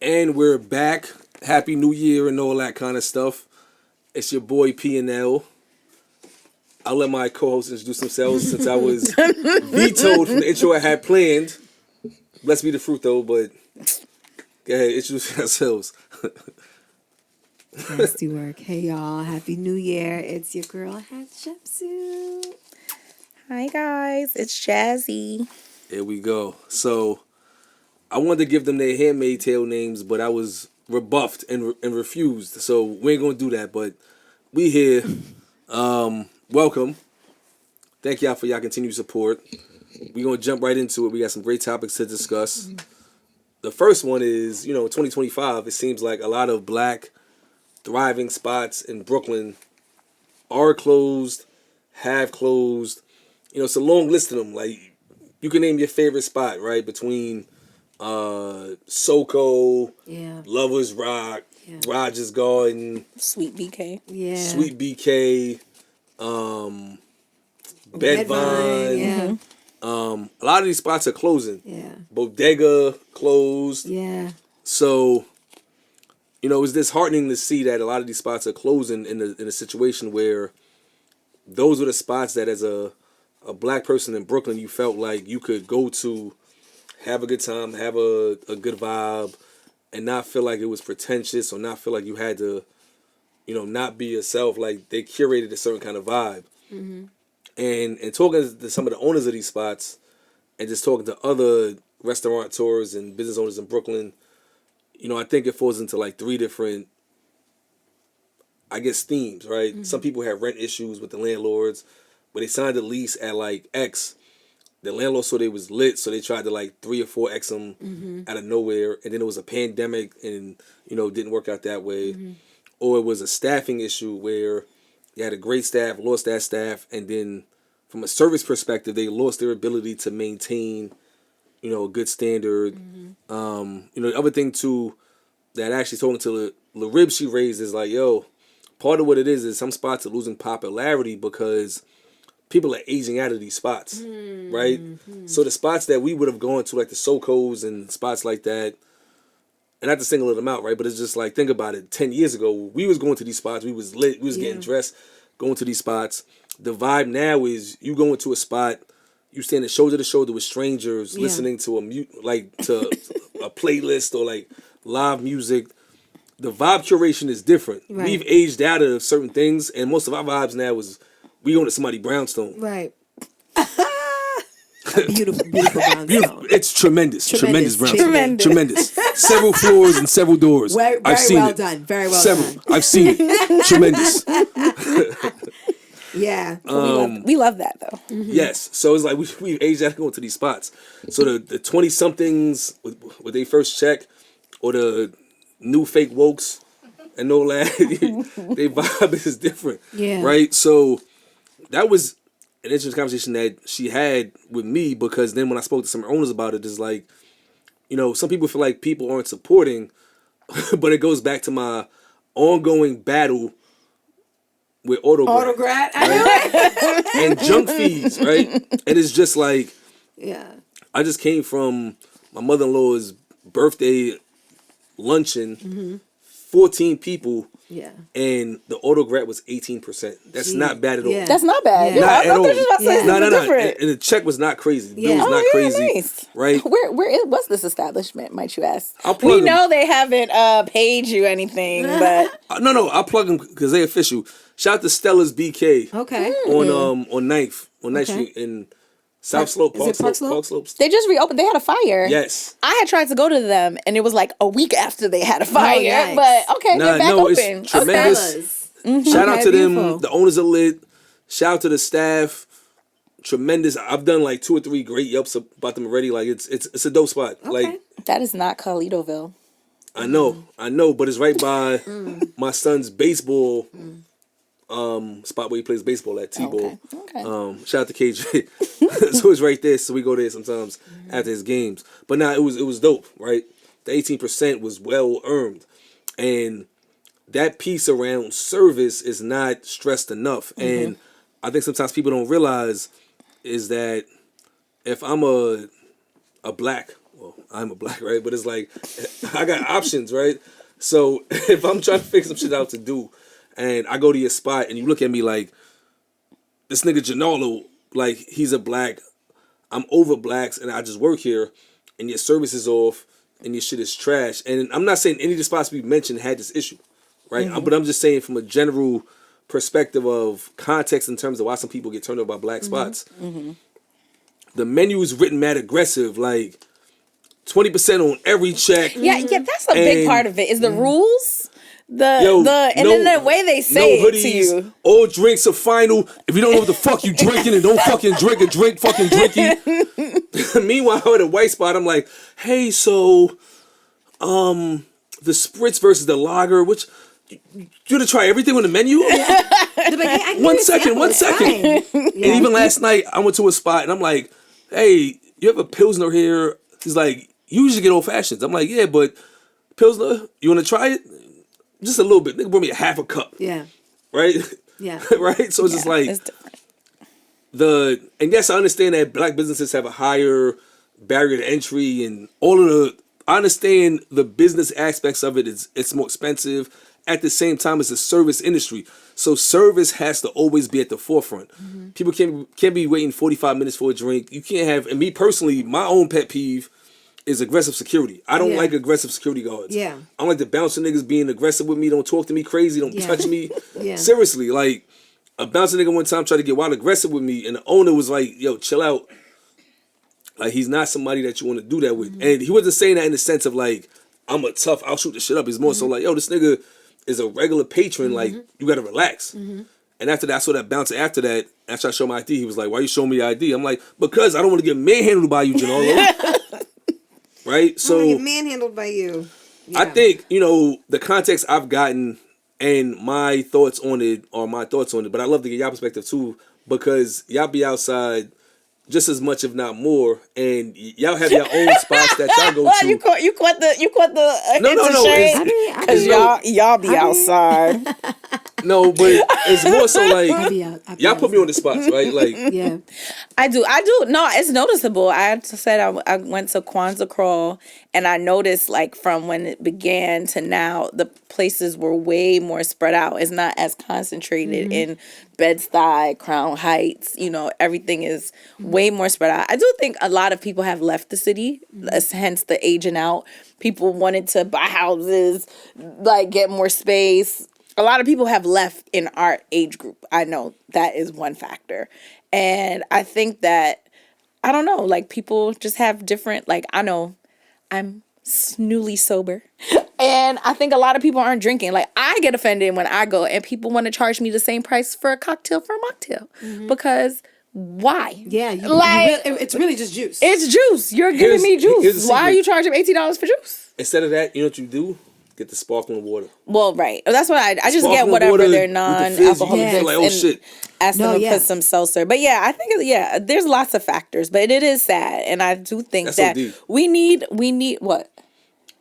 And we're back. Happy New Year and all that kind of stuff. It's your boy P and L. I'll let my co-hosts introduce themselves since I was vetoed from the intro I had planned. Bless be the fruit though, but go ahead, introduce yourselves. Nasty work. Hey y'all, Happy New Year. It's your girl Hatshepsut. Hi guys, it's Jazzy. Here we go. So I wanted to give them their handmaid tale names, but I was rebuffed and refused. So we ain't gonna do that. But we here. Welcome. Thank y'all for y'all continued support. We're gonna jump right into it. We got some great topics to discuss. The first one is, 2025. It seems like a lot of black thriving spots in Brooklyn are closed, have closed. It's a long list of them. Like, you can name your favorite spot, right? Between SoCo, Lovers Rock, Rogers Garden, Sweet BK. Yeah. Sweet BK, Bedvine. Yeah. A lot of these spots are closing. Yeah. Bodega closed. Yeah. So, it's disheartening to see that a lot of these spots are closing in a situation where those were the spots that as a black person in Brooklyn you felt like you could go to, have a good time, have a good vibe, and not feel like it was pretentious or not feel like you had to, not be yourself. Like, they curated a certain kind of vibe. Mm-hmm. And talking to some of the owners of these spots and just talking to other restaurateurs and business owners in Brooklyn, I think it falls into like three different, I guess, themes, right? Mm-hmm. Some people have rent issues with the landlords, but they signed a lease at like X. The landlord saw they was lit, so they tried to like 3 or 4X them out of nowhere. And then it was a pandemic and, it didn't work out that way. Mm-hmm. Or it was a staffing issue where you had a great staff, lost that staff, and then from a service perspective, they lost their ability to maintain, a good standard. Mm-hmm. The other thing too, that actually talking to the rib she raised is like, part of what it is some spots are losing popularity because people are aging out of these spots, right? So the spots that we would have gone to, like the SoCos and spots like that, and not to single them out, right? But it's just like, think about it. 10 years ago, we was going to these spots. We was lit. We was getting dressed, going to these spots. The vibe now is you go into a spot, you standing shoulder to shoulder with strangers, listening to to a playlist or like live music. The vibe curation is different. Right. We've aged out of certain things, and most of our vibes now is we going to somebody brownstone. Right. Beautiful brownstone. It's tremendous brownstone. Tremendous. Several floors and several doors. I've seen well it. done. Very well Several. done. I've seen it. Tremendous. Yeah. We love that though. Mm-hmm. Yes. So it's like we've aged out of going to these spots. So the 20-somethings with their first check or the new fake wokes and all that, their vibe is different. Yeah. Right? So that was an interesting conversation that she had with me, because then when I spoke to some owners about it, it's like, some people feel like people aren't supporting, but it goes back to my ongoing battle with Autograt. Right? And junk fees, right? And it's just like, I just came from my mother-in-law's birthday luncheon, 14 people. Yeah. And the Autograt was 18%. That's not bad at all. Yeah. That's not bad. Yeah. Not at all. No. And the check was not crazy. The bill was not crazy. Nice. Right? What's this establishment, might you ask? We know they haven't paid you anything, but No, I'll plug them because they official. Shout out to Stella's BK. Okay. On 9th Street in South Slope, Park Slopes. They just reopened. They had a fire. Yes. I had tried to go to them, and it was like a week after they had a fire. Yikes. But okay, they're back open. It's tremendous. Okay. Shout out to them. The owners are lit. Shout out to the staff. Tremendous. I've done like 2 or 3 great Yelps about them already. Like it's a dope spot. Okay. Like, that is not Carlitoville. I know, but it's right by my son's baseball spot where he plays baseball at T-Ball. Okay. Shout out to KJ. So it's right there. So we go there sometimes after his games. But it was dope, right? The 18% was well earned, and that piece around service is not stressed enough. Mm-hmm. And I think sometimes people don't realize is that if I'm a black well, I'm a black, right? But it's like, I got options, right? So if I'm trying to figure some shit out to do, and I go to your spot and you look at me like, this nigga Janolo, like, he's a black, I'm over blacks and I just work here, and your service is off and your shit is trash. And I'm not saying any of the spots we mentioned had this issue, right? But I'm just saying from a general perspective of context in terms of why some people get turned off by black spots. The menu is written mad aggressive, like 20% on every check. Yeah, that's a big part of it. Is the rules, and then the way they say no it to you. All drinks are final. If you don't know what the fuck you drinking, and don't fucking drink a drink, fucking drinky. Meanwhile, at a white spot, I'm like, hey, so, the spritz versus the lager, which you gonna try everything on the menu? One second. And even last night, I went to a spot and I'm like, hey, you have a Pilsner here? He's like, you usually get old fashions. I'm like, yeah, but Pilsner, you want to try it? Just a little bit. Nigga brought me a half a cup. Yeah. Right? Yeah. Right? So it's just like, and yes, I understand that black businesses have a higher barrier to entry and all of I understand the business aspects of it. It's more expensive. At the same time, it's a service industry. So service has to always be at the forefront. People can't be waiting 45 minutes for a drink. You can't have, and me personally, my own pet peeve is aggressive security. I don't like aggressive security guards. Yeah. I don't like the bouncing niggas being aggressive with me. Don't talk to me crazy. Don't touch me. Yeah. Seriously, like, a bouncing nigga one time tried to get wild aggressive with me, and the owner was like, yo, chill out. Like, he's not somebody that you want to do that with. And he wasn't saying that in the sense of, like, I'm a tough, I'll shoot the shit up. He's more so like, yo, this nigga is a regular patron, like, you gotta relax. And after that, I saw that bouncer after that, after I showed my ID, he was like, why you showing me your ID? I'm like, because I don't want to get manhandled by you, Janolo. Right? So, I want to get manhandled by you. Yeah. I think, the context I've gotten and my thoughts on it are my thoughts on it, but I love to get y'all perspective too, because y'all be outside just as much, if not more, and y'all have your own spots that y'all go to. You caught the no, because y'all be outside. No, but it's more so like y'all put me on the spots, right? Like, yeah, I do. No, it's noticeable. I said I went to Kwanzaa Crawl, and I noticed, like, from when it began to now, the places were way more spread out. It's not as concentrated in Bed-Stuy, Crown Heights. Everything is way more spread out. I do think a lot of people have left the city, hence the aging out. People wanted to buy houses, like, get more space. A lot of people have left in our age group. I know that is one factor. And I think that, I don't know, like, people just have different, like, I know I'm newly sober. And I think a lot of people aren't drinking. Like, I get offended when I go and people want to charge me the same price for a cocktail for a mocktail. Because why? Yeah. It's really just juice. It's juice. You're giving me juice. Why are you charging $18 for juice? Instead of that, you know what you do? Get the sparkling water. Well, right. That's what I just get whatever they're non-alcoholic drinks. Like, oh, shit. Ask them to put some seltzer. But yeah, I think there's lots of factors, but it is sad, and I do think that we need what?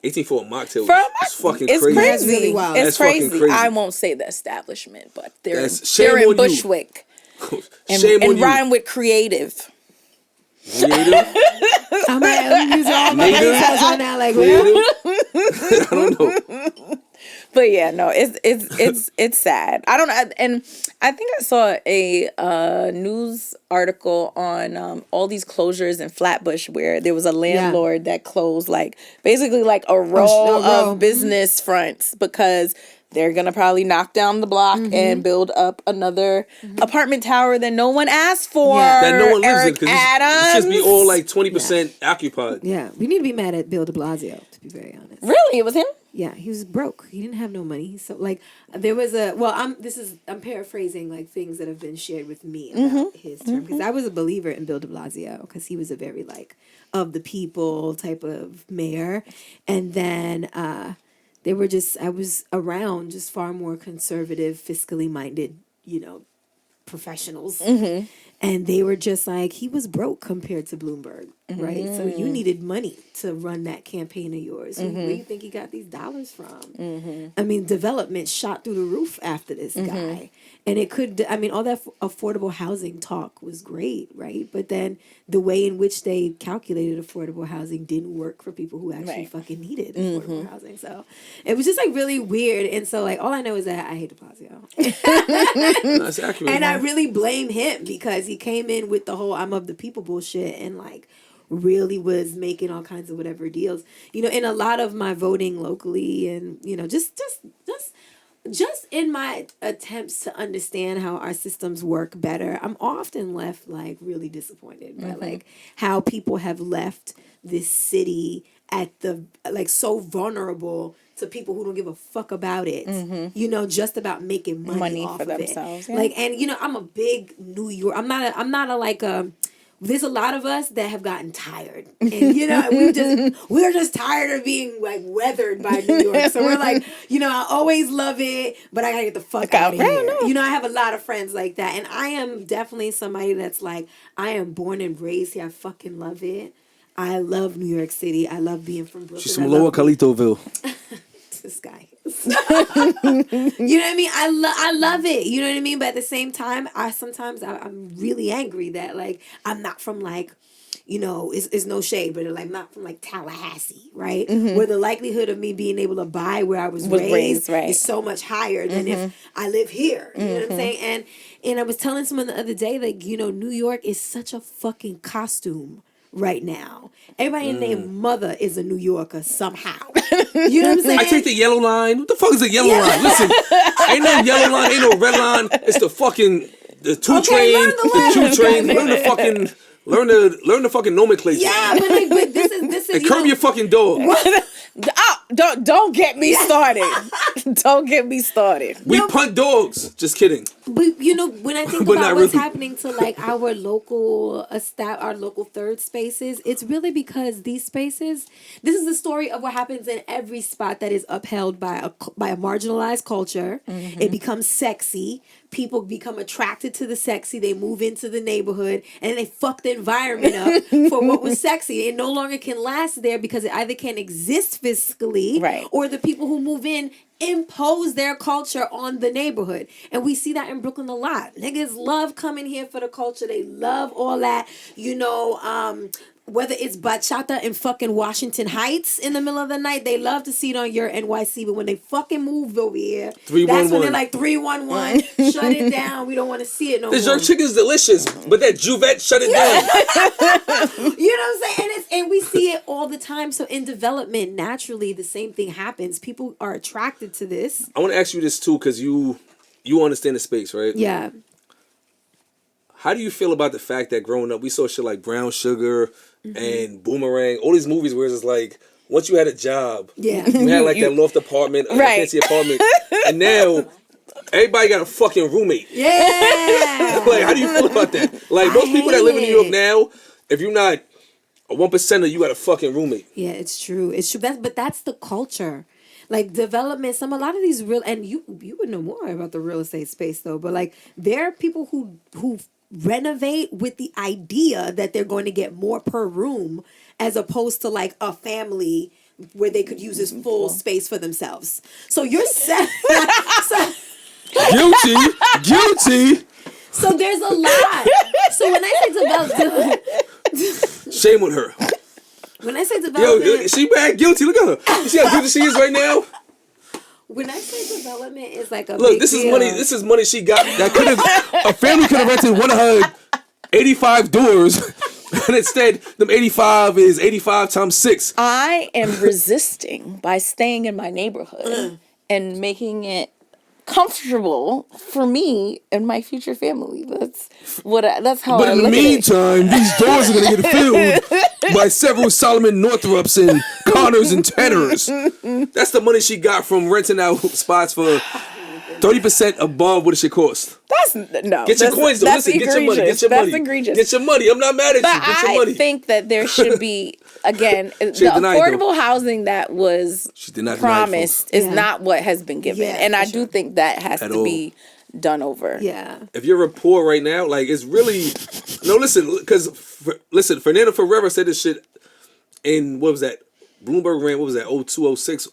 18 for a mocktail. It's fucking crazy. crazy. It's really wild. It's crazy. I won't say the establishment, but they're in Bushwick. And rhyme with creative. Creative? I'm using all my details right now. Like, I don't know. But yeah, no, it's sad. I don't know, and I think I saw a news article on all these closures in Flatbush where there was a landlord that closed basically a row of business fronts because they're going to probably knock down the block and build up another apartment tower that no one asked for. Yeah. That no one lives in, because it's just be all 20% occupied. Yeah, we need to be mad at Bill de Blasio, to be very honest. Really? It was him? Yeah, he was broke. He didn't have no money. So there was I'm paraphrasing things that have been shared with me about his term, because I was a believer in Bill de Blasio because he was a very of the people type of mayor. And then I was around just far more conservative, fiscally minded, professionals. And they were just he was broke compared to Bloomberg. right? So you needed money to run that campaign of yours. Where do you think he got these dollars from? I mean, development shot through the roof after this guy. And it could, I mean, all that affordable housing talk was great, right? But then the way in which they calculated affordable housing didn't work for people who actually fucking needed affordable housing. So it was just like really weird. And so like all I know is that I hate de Blasio. That's accurate. And I really blame him because he came in with the whole I'm of the people bullshit and like really was making all kinds of whatever deals. You know, in a lot of my voting locally and, you know, just in my attempts to understand how our systems work better, I'm often left like really disappointed by like how people have left this city at the like so vulnerable to people who don't give a fuck about it. You know, just about making money off for of themselves. it. Like, and you know, I'm a big New York. I'm not a like a. There's a lot of us that have gotten tired, and you know, we're just tired of being like weathered by New York. So we're like, you know, I always love it, but I gotta get the fuck out of here. You know, I have a lot of friends like that, and I am definitely somebody that's like, I am born and raised here. I fucking love it. I love New York City. I love being from Brooklyn. She's from Lower Calitoville. This guy. You know what I mean? I love it. You know what I mean? But at the same time, I'm really angry that like I'm not from like, you know, it's no shade, but like not from like Tallahassee, right? Where the likelihood of me being able to buy where I was raised is so much higher than if I live here. You know what I'm saying? And I was telling someone the other day, like, you know, New York is such a fucking costume right now. Everybody in their mother is a New Yorker somehow. You know what I'm saying? I take the yellow line. What the fuck is the yellow line? Listen, ain't no yellow line, ain't no red line. It's the fucking the two train. Learn the fucking nomenclature. Yeah, but this is and curb your fucking dog. Don't get me started. Don't get me started. We punt dogs. Just kidding. But you know, when I think But about not what's really. happening to like our local third spaces, it's really because these spaces. This is the story of what happens in every spot that is upheld by a marginalized culture. It becomes sexy. People become attracted to the sexy. They move into the neighborhood and they fuck the environment up for what was sexy. It no longer can last there because it either can't exist physically, or the people who move in impose their culture on the neighborhood. And we see that in Brooklyn a lot. Niggas love coming here for the culture. They love all that, you know, whether it's bachata in fucking Washington Heights in the middle of the night, they love to see it on your NYC. But when they fucking move over here, that's when they're like 311, shut it down. We don't want to see it no more. The jerk chicken's delicious, but that Juvette shut it down. You know what I'm saying? And we see it all the time. So in development, naturally, the same thing happens. People are attracted to this. I want to ask you this too, because you understand the space, right? Yeah. How do you feel about the fact that growing up, we saw shit like Brown Sugar and Boomerang, all these movies where it's like, once you had a job, you had like that loft apartment, a fancy apartment, and now everybody got a fucking roommate. Yeah. Like, how do you feel about that? Like, most people that live in New York now, if you're not a 1%er, you got a fucking roommate. Yeah, it's true. It's true. But that's the culture. Like development, a lot of these real, and you would know more about the real estate space though, but like there are people who renovate with the idea that they're going to get more per room as opposed to like a family where they could use this full space for themselves. So you're set. Guilty. So there's a lot. So when I say Shame on her. When I say development, yo, she bad guilty. Look at her. You see how guilty she is right now? When I say development, it's like a look. big This deal. is money. This is money she got. That could have a family could have rented one of her 85 doors, and instead, them 85 is 85 times 6. I am resisting by staying in my neighborhood and making it comfortable for me and my future family. That's how But I in the look meantime, these doors are going to get filled by several Solomon Northrups and Connors and Tenners. That's the money she got from renting out spots for 30% above what it should cost. Get your coins though. Listen, get your money. Get your money. That's egregious. Get your money. I'm not mad at but you. Get your money. I think that there should be, again, the affordable housing that was promised is not what has been given. Yeah, and I sure. do think that has to be done over. Yeah. If you're poor right now, like it's really no. Listen, because Fernando Ferreira said this shit in what was that? Bloomberg ran. What was that? 0206.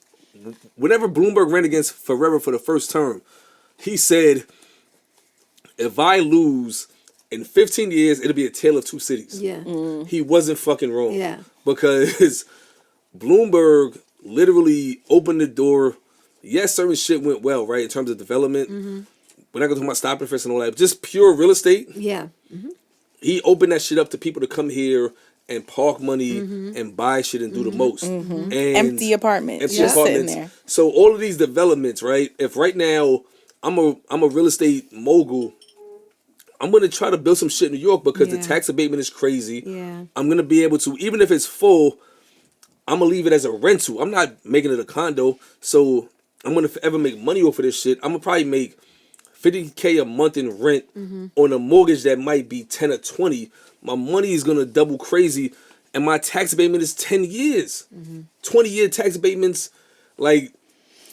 Whenever Bloomberg ran against Ferreira for the first term, he said, "If I lose in 15 years, it'll be a tale of two cities." Yeah. He wasn't fucking wrong. Yeah. Because Bloomberg literally opened the door. Yes, certain shit went well, right, in terms of development. We're not going to talk about stop and frisk and all that. Just pure real estate. Yeah. He opened that shit up to people to come here and park money and buy shit and do the most. And Empty apartments. Empty Just apartments. sitting there. So all of these developments, right? If right now I'm a real estate mogul, I'm gonna try to build some shit in New York because the Yeah. tax abatement is crazy. Yeah. I'm gonna be able to, even if it's full, I'm gonna leave it as a rental. I'm not making it a condo. So I'm gonna forever make money off of this shit. I'm gonna probably make $50K a month in rent on a mortgage that might be 10 or 20. My money is gonna double crazy, and my tax abatement is 10 years. 20-year tax abatements, like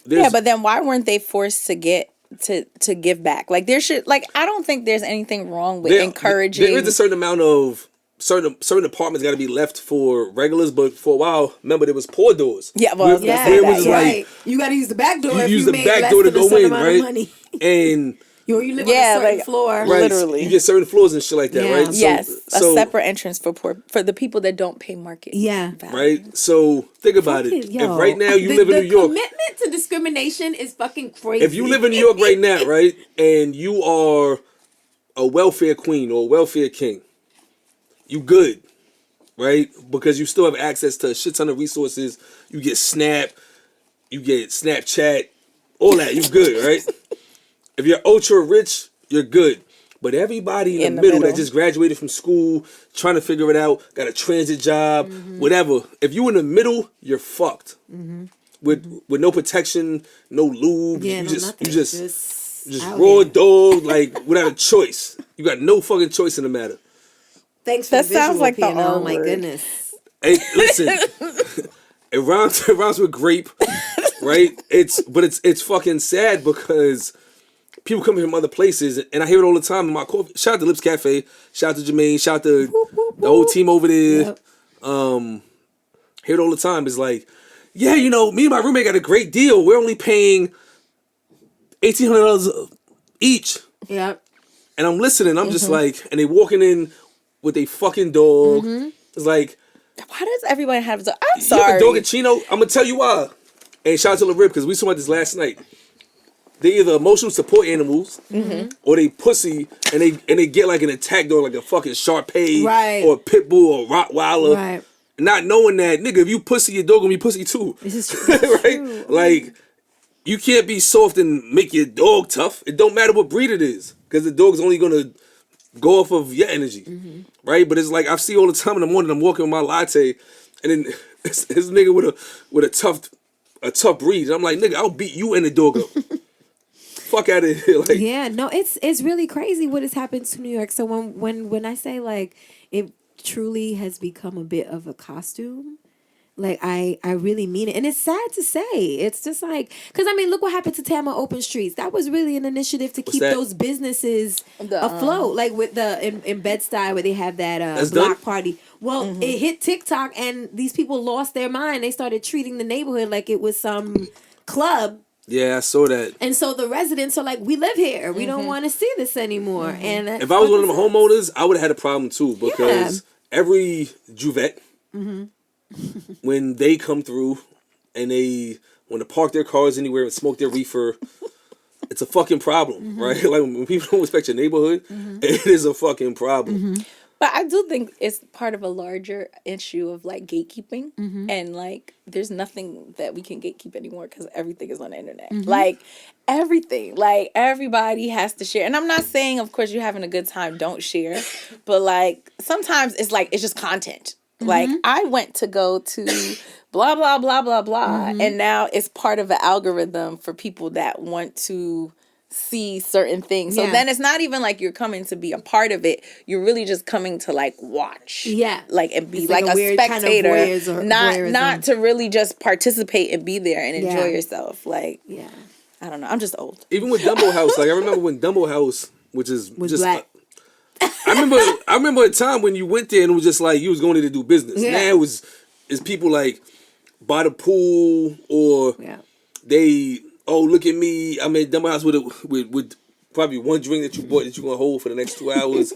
there's Yeah, but then why weren't they forced to get to give back? Like there should, like, I don't think there's anything wrong with encouraging. There is a certain amount of certain apartments got to be left for regulars, but for a while, remember there was poor doors. Yeah, well, I was gonna Yeah. say It that, was yeah. like- Right. You got to use the back door. You if use you the made back less door to than a go certain in, amount of right? money. And You live Yeah, on a certain like- floor. right, Literally. you get certain floors and shit like that, Yeah. right? Yes, So, a separate entrance for the people that don't pay market. Yeah. value. right. So think about it. Fucking- yo, If right now you live in the New York, commitment to discrimination is fucking crazy. if you live in New York right now, right, and you are a welfare queen or a welfare king, you good, right? Because you still have access to a shit ton of resources. You get Snap, you get Snapchat, all that. You good, right? If you're ultra rich, you're good. But everybody in the middle that just graduated from school, trying to figure it out, got a transit job, whatever. If you in the middle, you're fucked. With no protection, no lube, Yeah, you no, just nothing. you just out raw here. dog, like without a choice. You got no fucking choice in the matter. Thanks for That the sounds visual, like the Piano. Oh R my word. goodness. Hey, listen, it rhymes with grape, right? It's fucking sad because people come here from other places, and I hear it all the time in my coffee. Shout out to Lips Cafe, shout out to Jermaine, shout out to the whole team over there. Yep. Hear it all the time. It's like, yeah, you know, me and my roommate got a great deal. We're only paying $1,800 each. Yep. And I'm listening. I'm just like, and they walking in with a fucking dog. It's like, Why does everyone have to? I'm you have sorry. a dog at Chino? I'm gonna tell you why. And shout out to LaRib because we saw about this last night. They either emotional support animals or they pussy and they get like an attack dog, like a fucking Shar-Pei Right. or a Pit Bull or a Rottweiler. Right. Not knowing that, nigga, if you pussy, your dog gonna be pussy too. This is true. Right? Like, you can't be soft and make your dog tough. It don't matter what breed it is, because the dog's only gonna go off of your energy, right? But it's like I see all the time in the morning. I'm walking with my latte, and then this nigga with a tough breed. And I'm like, nigga, I'll beat you and the dog up. Fuck out of here, like. Yeah, no, it's really crazy what has happened to New York. So when I say like it truly has become a bit of a costume, like I really mean it, and it's sad to say. It's just like, because I mean, look what happened to Tama Open Streets. That was really an initiative to keep that? those businesses The, afloat, like with the in Bed-Stuy where they have that That's block done? party. Well, it hit TikTok, and these people lost their mind. They started treating the neighborhood like it was some club. Yeah, I saw that. And so the residents are like, we live here. We don't want to see this anymore. And If I was one of them homeowners, I would have had a problem too, because every Juvette, when they come through and they want to park their cars anywhere and smoke their reefer, it's a fucking problem, right? Like when people don't respect your neighborhood, it is a fucking problem. But I do think it's part of a larger issue of like gatekeeping, and like there's nothing that we can gatekeep anymore because everything is on the internet. Like everything, like everybody has to share. And I'm not saying, of course, you're having a good time, don't share, but like sometimes it's like it's just content. Like I went to go to blah blah blah blah blah, and now it's part of an algorithm for people that want to see certain things. So Yeah. then it's not even like you're coming to be a part of it. You're really just coming to like watch. Yeah. Like and be It's like like a a weird kind of spectator. voyeurism. Not to really just participate and be there and enjoy Yeah. yourself. Like Yeah. I don't know. I'm just old. Even with Dumbo House, like I remember when Dumbo House, which is Was just black. I remember a time when you went there and it was just like you was going there to do business. Yeah. Now it's people like by the pool or Yeah. they look at me. I'm at Dumbo House with probably one drink that you bought that you're gonna hold for the next 2 hours.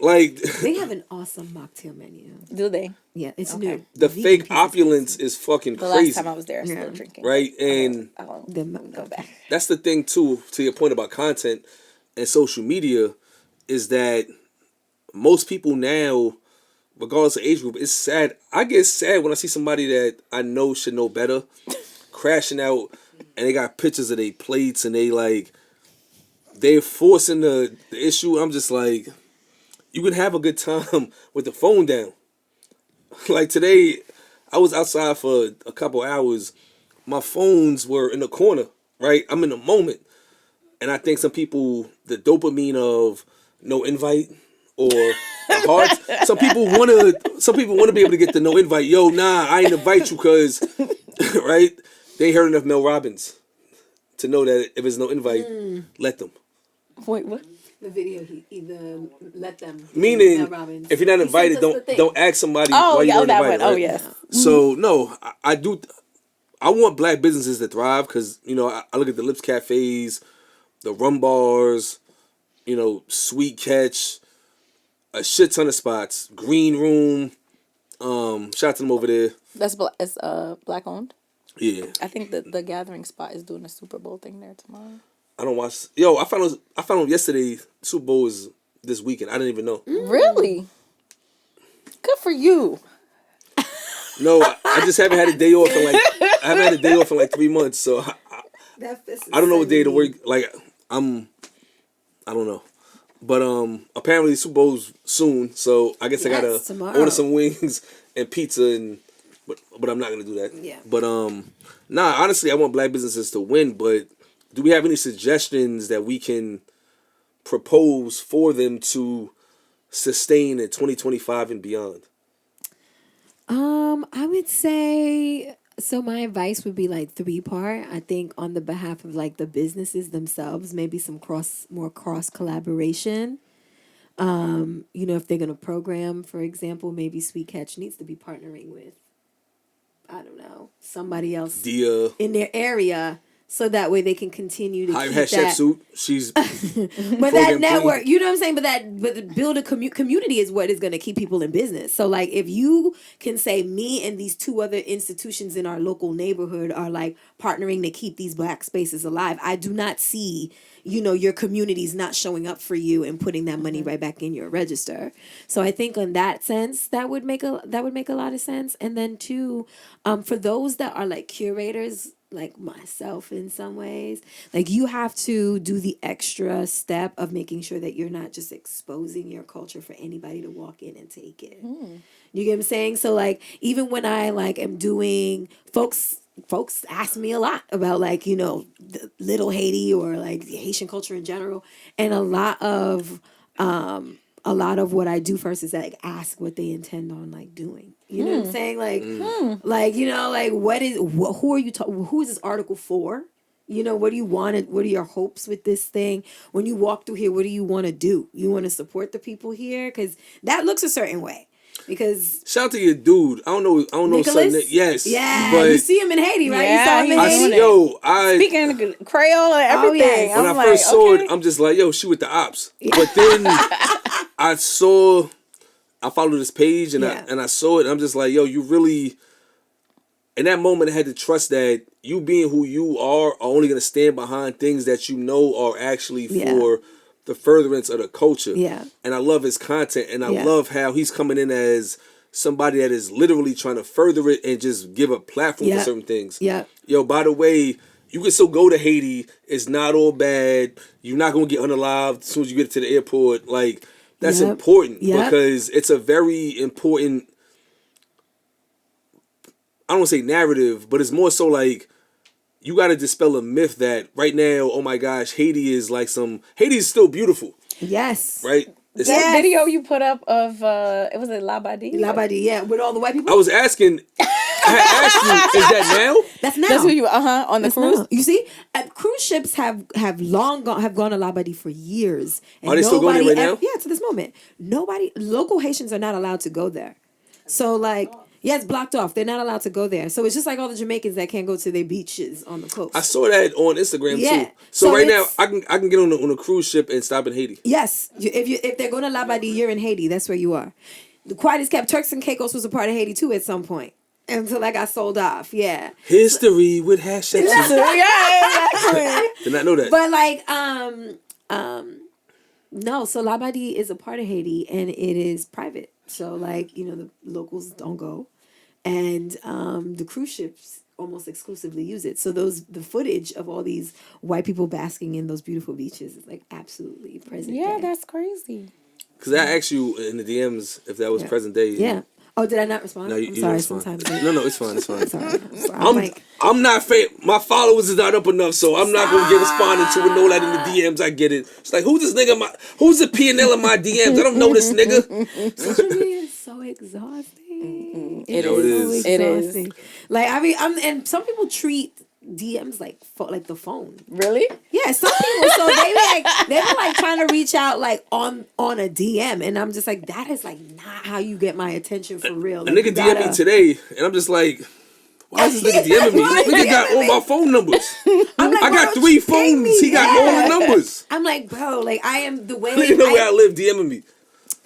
Like They have an awesome mocktail menu. Do they? Yeah, it's Okay. new. the Vegan fake pieces. opulence is fucking The crazy. last time I was there, I started drinking. Right? And I won't The go back. that's the thing too, to your point about content and social media, is that most people now, regardless of age group, it's sad. I get sad when I see somebody that I know should know better crashing out and they got pictures of their plates and they're forcing the issue. I'm just like, you can have a good time with the phone down. Like today, I was outside for a couple hours. My phones were in the corner, right? I'm in the moment. And I think some people, the dopamine of no invite or a heart. Some people want to be able to get the no invite. Yo, nah, I ain't invite you because, right? They heard enough Mel Robbins to know that if there's no invite, let them. Wait, what? The video, he either let them. Meaning, Mel Robbins. if you're not He invited, sent us the thing. don't ask somebody Oh, why you yeah, weren't that invited. one. Oh, right? yes. So no, I do. I want black businesses to thrive because I look at the Lips Cafes, the Rum Bars, Sweet Catch, a shit ton of spots. Green Room, shout out to them over there. That's it's black owned. Yeah, I think that the Gathering Spot is doing a Super Bowl thing there tomorrow. I don't watch. Yo, I found out yesterday. Super Bowl is this weekend. I didn't even know. Really? Good for you. No, I just haven't had a day off in like 3 months. So I don't know what day to work. Like I don't know. But apparently Super Bowl's soon, so I guess I gotta tomorrow. order some wings and pizza but I'm not gonna do that. Yeah. But honestly, I want black businesses to win. But do we have any suggestions that we can propose for them to sustain in 2025 and beyond? I would say, so my advice would be like 3-part. I think on the behalf of like the businesses themselves, maybe some more cross collaboration. If they're gonna program, for example, maybe Sweet Catch needs to be partnering with, I don't know, somebody else in their area. So that way they can continue to keep had Chef that. Suit. She's But that program network, queen. you know what I'm saying? But build a community is what is going to keep people in business. So like if you can say me and these 2 other institutions in our local neighborhood are like partnering to keep these black spaces alive, I do not see, your communities not showing up for you and putting that money right back in your register. So I think in that sense, that would make a lot of sense. And then 2, for those that are like curators, like myself in some ways, like you have to do the extra step of making sure that you're not just exposing your culture for anybody to walk in and take it. You get what I'm saying? So like even when I like am doing folks ask me a lot about like, the Little Haiti or like the Haitian culture in general. And a lot of what I do first is like ask what they intend on like doing. You know what I'm saying? Like, who is this article for? What do you want? What are your hopes with this thing? When you walk through here, what do you want to do? You want to support the people here? Because that looks a certain way. Because shout out to your dude. I don't know Nicholas? son. Yes. Yeah, But you see him in Haiti, right? Yeah, you saw him in he's Haiti. speaking Creole and everything. yes. When I'm I first saw okay. it, I'm just like, yo, she with the ops. But then I followed this page and I saw it and I'm just like, yo, you really, in that moment I had to trust that you being who you are only going to stand behind things that you know are actually for the furtherance of the culture. Yeah. And I love his content and I love how he's coming in as somebody that is literally trying to further it and just give a platform for certain things. Yeah. Yo, by the way, you can still go to Haiti. It's not all bad. You're not going to get unalived as soon as you get to the airport. Like, that's important because it's a very important, I don't want to say narrative, but it's more so like you got to dispel a myth that right now, oh my gosh, Haiti is still beautiful. Yes. Right? That video you put up of, it was La Badie? La Badie, yeah, with all the white people. I was asking, I asked you, is that now? That's now. That's what you on the That's cruise. now. You see, cruise ships have gone to Labadee for years. And Are they still going there right now? Yeah, to this moment, local Haitians are not allowed to go there. So like, yeah, it's blocked off. They're not allowed to go there. So it's just like all the Jamaicans that can't go to their beaches on the coast. I saw that on Instagram Yeah. too. So right now, it's- I can get on a cruise ship and stop in Haiti. Yes, if they're going to Labadee, you're in Haiti. That's where you are. The quietest kept Turks and Caicos was a part of Haiti too at some point until that got sold off. Yeah. History with hashtags. Yeah, exactly. Did not know that. But like, no. So Labadee is a part of Haiti, and it is private. So like, the locals don't go, and the cruise ships almost exclusively use it. So the footage of all these white people basking in those beautiful beaches is like absolutely present. Yeah, day. that's crazy. Because I asked you in the DMs if that was present day. Yeah. Oh, did I not respond? No, I'm you sorry. respond. Sometimes. No, it's fine. It's fine. Sorry. I'm not my followers is not up enough, so I'm not gonna get responded to and know that in the DMs. I get it. It's like who's this nigga? Who's the P&L in my DMs? I don't know this nigga. Social media is so exhausting. It is. It is. exhausting. Like and some people treat DMs like the phone. Really? Yeah, some people. So they were like trying to reach out like on a DM, and I'm just like, that is like not how you get my attention for real. A Like, nigga DM me today, and I'm just like, why is this nigga DMing me? This nigga got all my phone numbers. I'm like, I got bro, 3 ping phones. me. He got all the numbers. I'm like, bro, like I am the way. You know where I live, DMing me.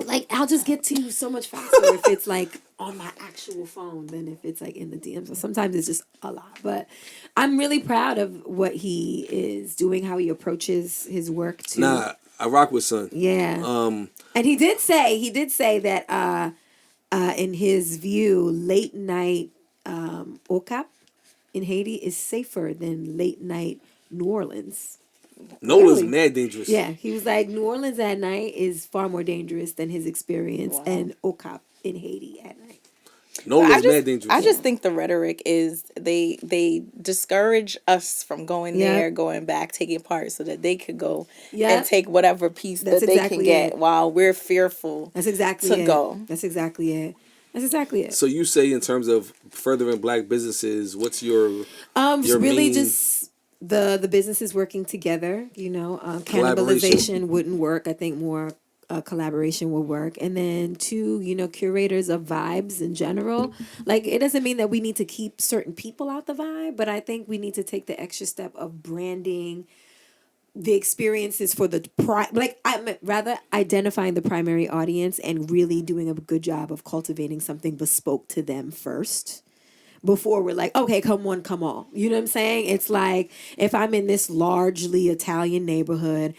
Like I'll just get to you so much faster if it's like on my actual phone than if it's like in the DMs. So sometimes it's just a lot. But I'm really proud of what he is doing, how he approaches his work too. Nah, I rock with son. Yeah. And he did say that in his view, late night OCAP in Haiti is safer than late night New Orleans. Nola's Really? mad dangerous. Yeah, he was like, New Orleans at night is far more dangerous than his experience and OCAP in Haiti at night. Nola's mad dangerous. I just think the rhetoric is they discourage us from going there, going back, taking part, so that they could go and take whatever piece that they can get while we're fearful. That's exactly to it. go. That's exactly it. That's exactly it. So you say in terms of furthering black businesses, what's your really main- just the businesses working together. Cannibalization wouldn't work. I think more collaboration will work. And then 2, curators of vibes in general. Like it doesn't mean that we need to keep certain people out the vibe, but I think we need to take the extra step of branding the experiences for rather identifying the primary audience and really doing a good job of cultivating something bespoke to them first. Before we're like, okay, come one, come all. You know what I'm saying? It's like if I'm in this largely Italian neighborhood,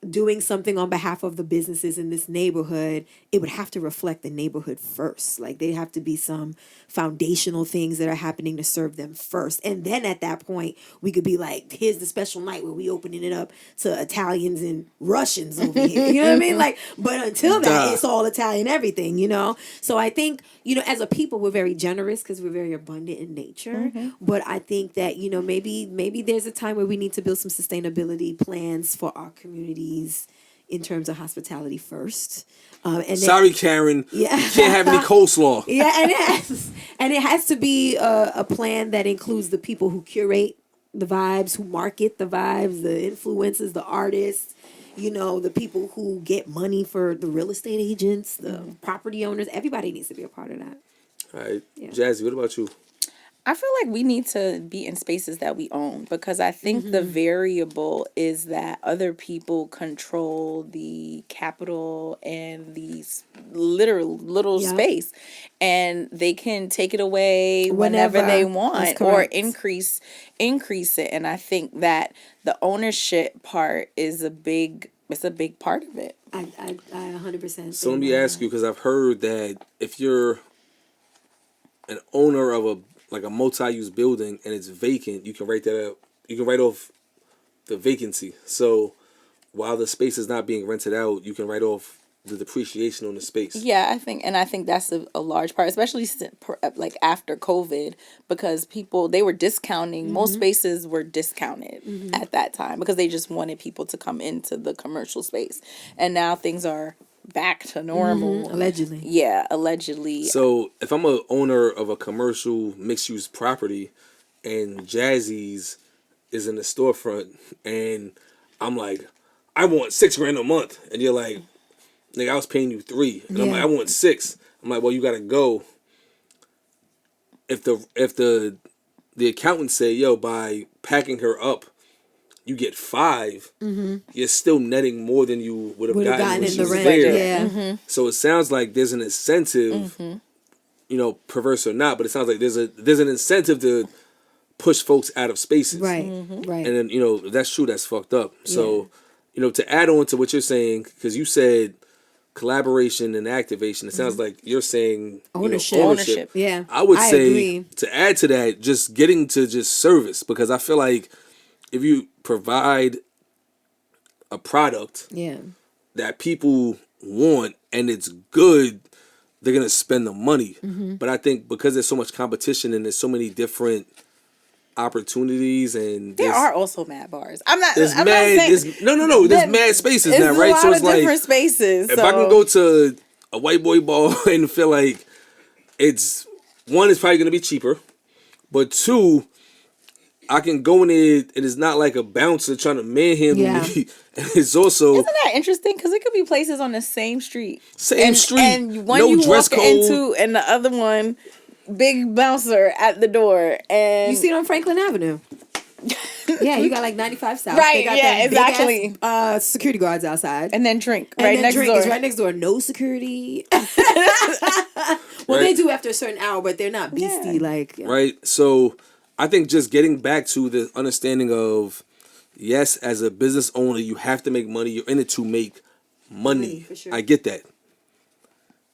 doing something on behalf of the businesses in this neighborhood, it would have to reflect the neighborhood first. Like they have to be some foundational things that are happening to serve them first. And then at that point, we could be like, here's the special night where we opening it up to Italians and Russians over here. You know what I mean? Like, but until that, it's all Italian everything, So I think, as a people, we're very generous because we're very abundant in nature. Mm-hmm. But I think that, maybe there's a time where we need to build some sustainability plans for our communities in terms of hospitality first. Sorry, Karen. Yeah. You can't have any coleslaw. Yeah, and it has to be a plan that includes the people who curate the vibes, who market the vibes, the influencers, the artists, the people who get money for the real estate agents, the property owners. Everybody needs to be a part of that. All right. Yeah. Jazzy, what about you? I feel like we need to be in spaces that we own because I think the variable is that other people control the capital and the little space, and they can take it away whenever they want or increase it. And I think that the ownership part is a big part of it. I 100%. So let me ask you, because I've heard that if you're an owner of a multi-use building and it's vacant, you can write that out. You can write off the vacancy. So while the space is not being rented out, you can write off the depreciation on the space. Yeah, I think that's a large part, especially like after COVID, because they were discounting. Most spaces were discounted at that time because they just wanted people to come into the commercial space, and now things are back to normal. Allegedly. Yeah, allegedly. So if I'm a owner of a commercial mixed use property and Jazzy's is in the storefront and I'm like, I want $6,000 a month, and you're like, nigga, I was paying you $3,000, and I'm like, I want 6. I'm like, well, you gotta go. If the accountant say, yo, by packing her up, you get 5, you're still netting more than you would have gotten in she the was rent. there. Yeah. So it sounds like there's an incentive, you know, perverse or not, but it sounds like there's an incentive to push folks out of spaces. Right. Right. And then, you know, that's true, that's fucked up. So, you know, to add on to what you're saying, because you said collaboration and activation, it sounds like you're saying Ownership. You know, Ownership. Yeah. I would say agree. to add to that, just getting to just service, because I feel like if you provide a product Yeah. that people want and it's good, they're gonna spend the money. But I think because there's so much competition and there's so many different opportunities and There are also mad bars. I'm not there's saying there's mad spaces now, right? So it's like different spaces. If I can go to a white boy bar and feel like it's one, it's probably gonna be cheaper, but 2, I can go in there and it's not like a bouncer trying to manhandle me. And it's also Isn't that interesting? Because it could be places on the same street. And one no you dress walk code. into and the other one, big bouncer at the door. And You see it on Franklin Avenue. Yeah, you got like 95 South. Right, They got yeah, them exactly. big ass, security guards outside. and then drink And right then next drink door. is right next door. No security. Well, they do after a certain hour, but they're not beastie like. Right. So I think just getting back to the understanding of, yes, as a business owner, you have to make money. You're in it to make money. For sure. I get that.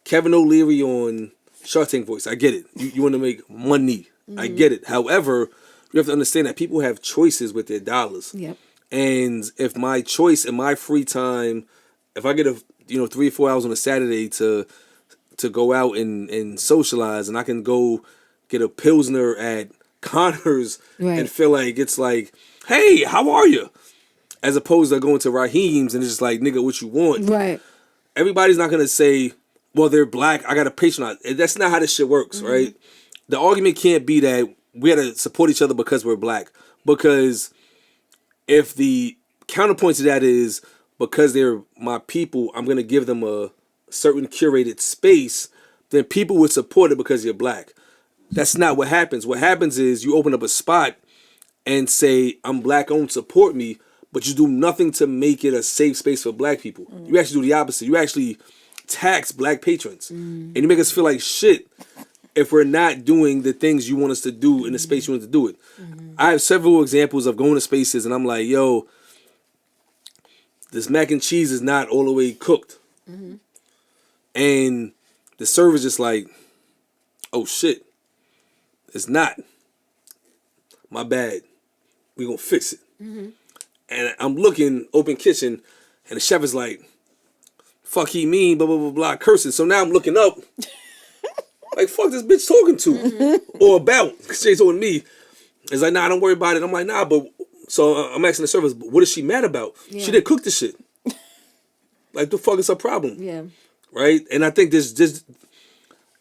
Kevin O'Leary on Shark Tank Voice. I get it. You want to make money. I get it. However, you have to understand that people have choices with their dollars. Yep. And if my choice in my free time, if I get 3 or 4 hours on a Saturday to go out and socialize, and I can go get a Pilsner at Connor's and feel like it's like, hey, how are you? As opposed to going to Raheem's and it's just like, nigga, what you want? Right. Everybody's not going to say, well, they're black, I got to patronize. That's not how this shit works, right? The argument can't be that we got to support each other because we're black. Because if the counterpoint to that is because they're my people, I'm going to give them a certain curated space, then people would support it because you're black. That's not what happens. What happens is you open up a spot and say, I'm black owned, support me, but you do nothing to make it a safe space for black people. You actually do the opposite. You actually tax black patrons. And you make us feel like shit if we're not doing the things you want us to do in the space you want to do it. I have several examples of going to spaces and I'm like, yo, this mac and cheese is not all the way cooked. And the server's just like, oh shit, it's not. My bad. We gonna fix it. And I'm looking, open kitchen, and the chef is like, fuck he mean, blah, blah, blah, blah, cursing. So now I'm looking up, like, fuck this bitch talking to. Or about, because she's on me. It's like, nah, don't worry about it. I'm like, nah, but, so I'm asking the servers, what is she mad about? Yeah. She didn't cook the shit. Like, the fuck is her problem? Yeah. Right? And I think this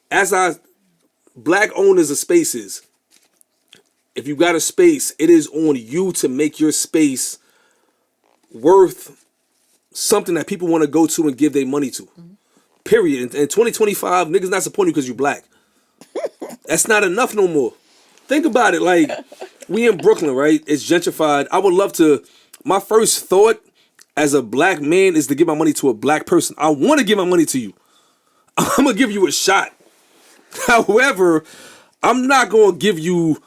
as black owners of spaces, if you got a space, it is on you to make your space worth something that people want to go to and give their money to. Period. In 2025, niggas not supporting you because you black. That's not enough no more. Think about it. Like, we in Brooklyn, right? It's gentrified. I would love to. My first thought as a black man is to give my money to a black person. I want to give my money to you. I'm going to give you a shot. However, I'm not going to give you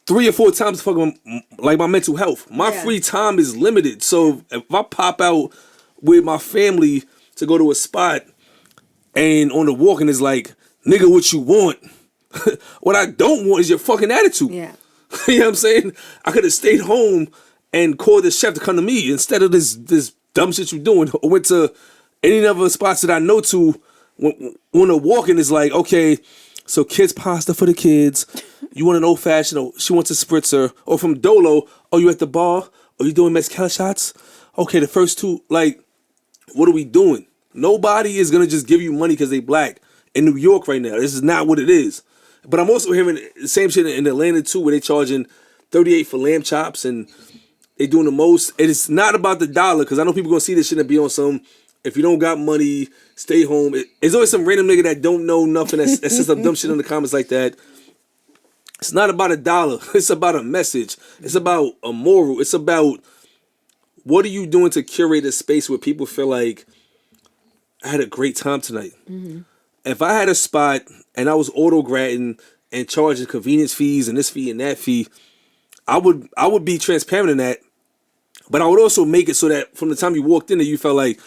3 or 4 times fucking like my mental health. My free time is limited. So if I pop out with my family to go to a spot and on the walk and it's like, nigga, what you want? What I don't want is your fucking attitude. Yeah. You know what I'm saying? I could have stayed home and called the chef to come to me instead of this dumb shit you doing. Or went to any other spots that I know to when a walking is like, okay, so kids pasta for the kids. You want an old fashioned, or she wants a spritzer. Or from Dolo, oh, you at the bar? Are you doing mezcal shots? Okay, the first 2, like, what are we doing? Nobody is gonna just give you money because they black in New York right now. This is not what it is. But I'm also hearing the same shit in Atlanta too, where they charging $38 for lamb chops and they doing the most. It is not about the dollar, because I know people gonna see this shit and be on some. If you don't got money, stay home. It's always some random nigga that don't know nothing that says some dumb shit in the comments like that. It's not about a dollar. It's about a message. It's about a moral. It's about what are you doing to curate a space where people feel like I had a great time tonight. Mm-hmm. If I had a spot and I was auto-gratting and charging convenience fees and this fee and that fee, I would be transparent in that. But I would also make it so that from the time you walked in there, you felt like,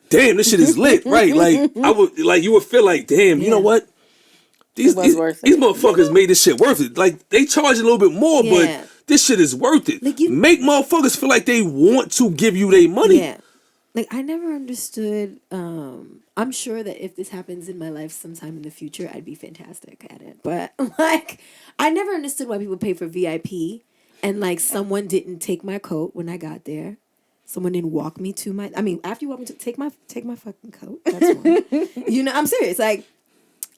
damn, this shit is lit, right? Like you would feel like, damn, you know what? These motherfuckers made this shit worth it. Like, they charge a little bit more, but this shit is worth it. Like make motherfuckers feel like they want to give you their money. Yeah. Like, I never understood. I'm sure that if this happens in my life sometime in the future, I'd be fantastic at it. But, like, I never understood why people pay for VIP and, like, someone didn't take my coat when I got there. Someone didn't walk me to my... I mean, after you walk me to... Take my fucking coat. That's one. You know, I'm serious. Like,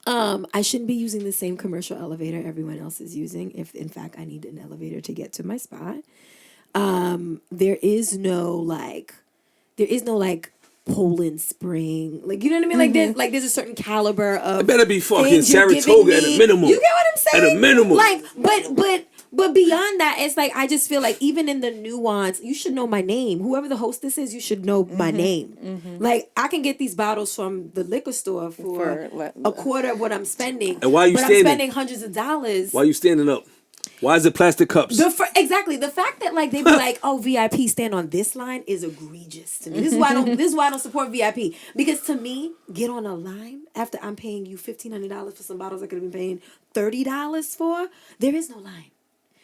I shouldn't be using the same commercial elevator everyone else is using if, in fact, I need an elevator to get to my spot. There is no, like... Poland Spring, like, you know what I mean? Mm-hmm. Like there's a certain caliber of. It better be fucking Saratoga at a minimum. You get what I'm saying? At a minimum. Like, but beyond that, it's like I just feel like even in the nuance, you should know my name. Whoever the hostess is, you should know my name. Mm-hmm. Like, I can get these bottles from the liquor store for a quarter of what I'm spending. And why are you standing? I'm spending hundreds of dollars. Why are you standing up? Why is it plastic cups? Exactly. The fact that, like, they be like, oh, VIP stand on this line is egregious to me. This is why I don't support VIP. Because to me, get on a line after I'm paying you $1,500 for some bottles I could have been paying $30 for. There is no line.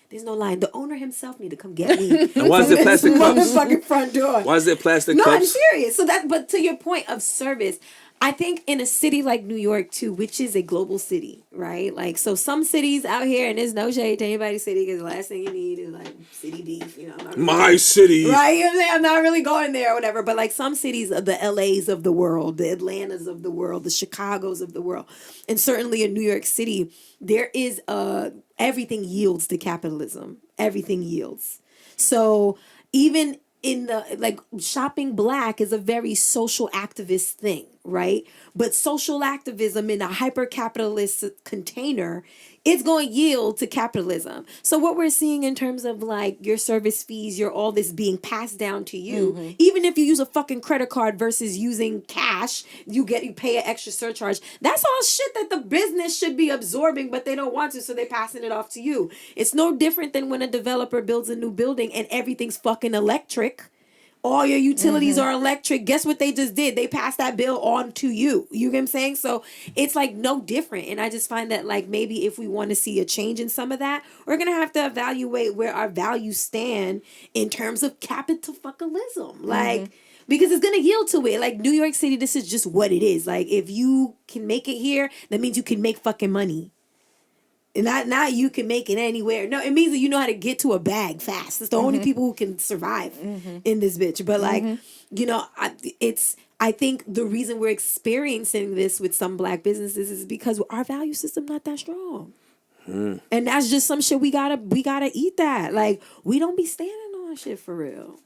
There's no line. The owner himself need to come get me. And why is it plastic cups? Motherfucking front door. Why is it plastic cups? No, I'm serious. But to your point of service, I think in a city like New York too, which is a global city, right? Like, so some cities out here, and there's no shade to anybody's city, because the last thing you need is like city beef, you know. My city. Right? You know what I'm saying? I'm not really going there or whatever. But like some cities, the LAs of the world, the Atlantas of the world, the Chicagos of the world, and certainly in New York City, there is everything yields to capitalism. Everything yields. So even in the, like, shopping black is a very social activist thing, right? But social activism in a hyper-capitalist container, it's going to yield to capitalism. So what we're seeing in terms of, like, your service fees, your all this being passed down to you, even if you use a fucking credit card versus using cash, you pay an extra surcharge. That's all shit that the business should be absorbing, but they don't want to, so they're passing it off to you. It's no different than when a developer builds a new building and everything's fucking electric. All your utilities are electric. Guess what they just did? They passed that bill on to you. You get what I'm saying? So it's like no different. And I just find that, like, maybe if we want to see a change in some of that, we're going to have to evaluate where our values stand in terms of capitalism. Like, because it's going to yield to it. Like, New York City, this is just what it is. Like, if you can make it here, that means you can make fucking money. And not you can make it anywhere. No, it means that you know how to get to a bag fast. It's the only people who can survive in this bitch. But like, you know, I think the reason we're experiencing this with some black businesses is because our value system not that strong. And that's just some shit we gotta eat that. Like, we don't be standing on shit for real.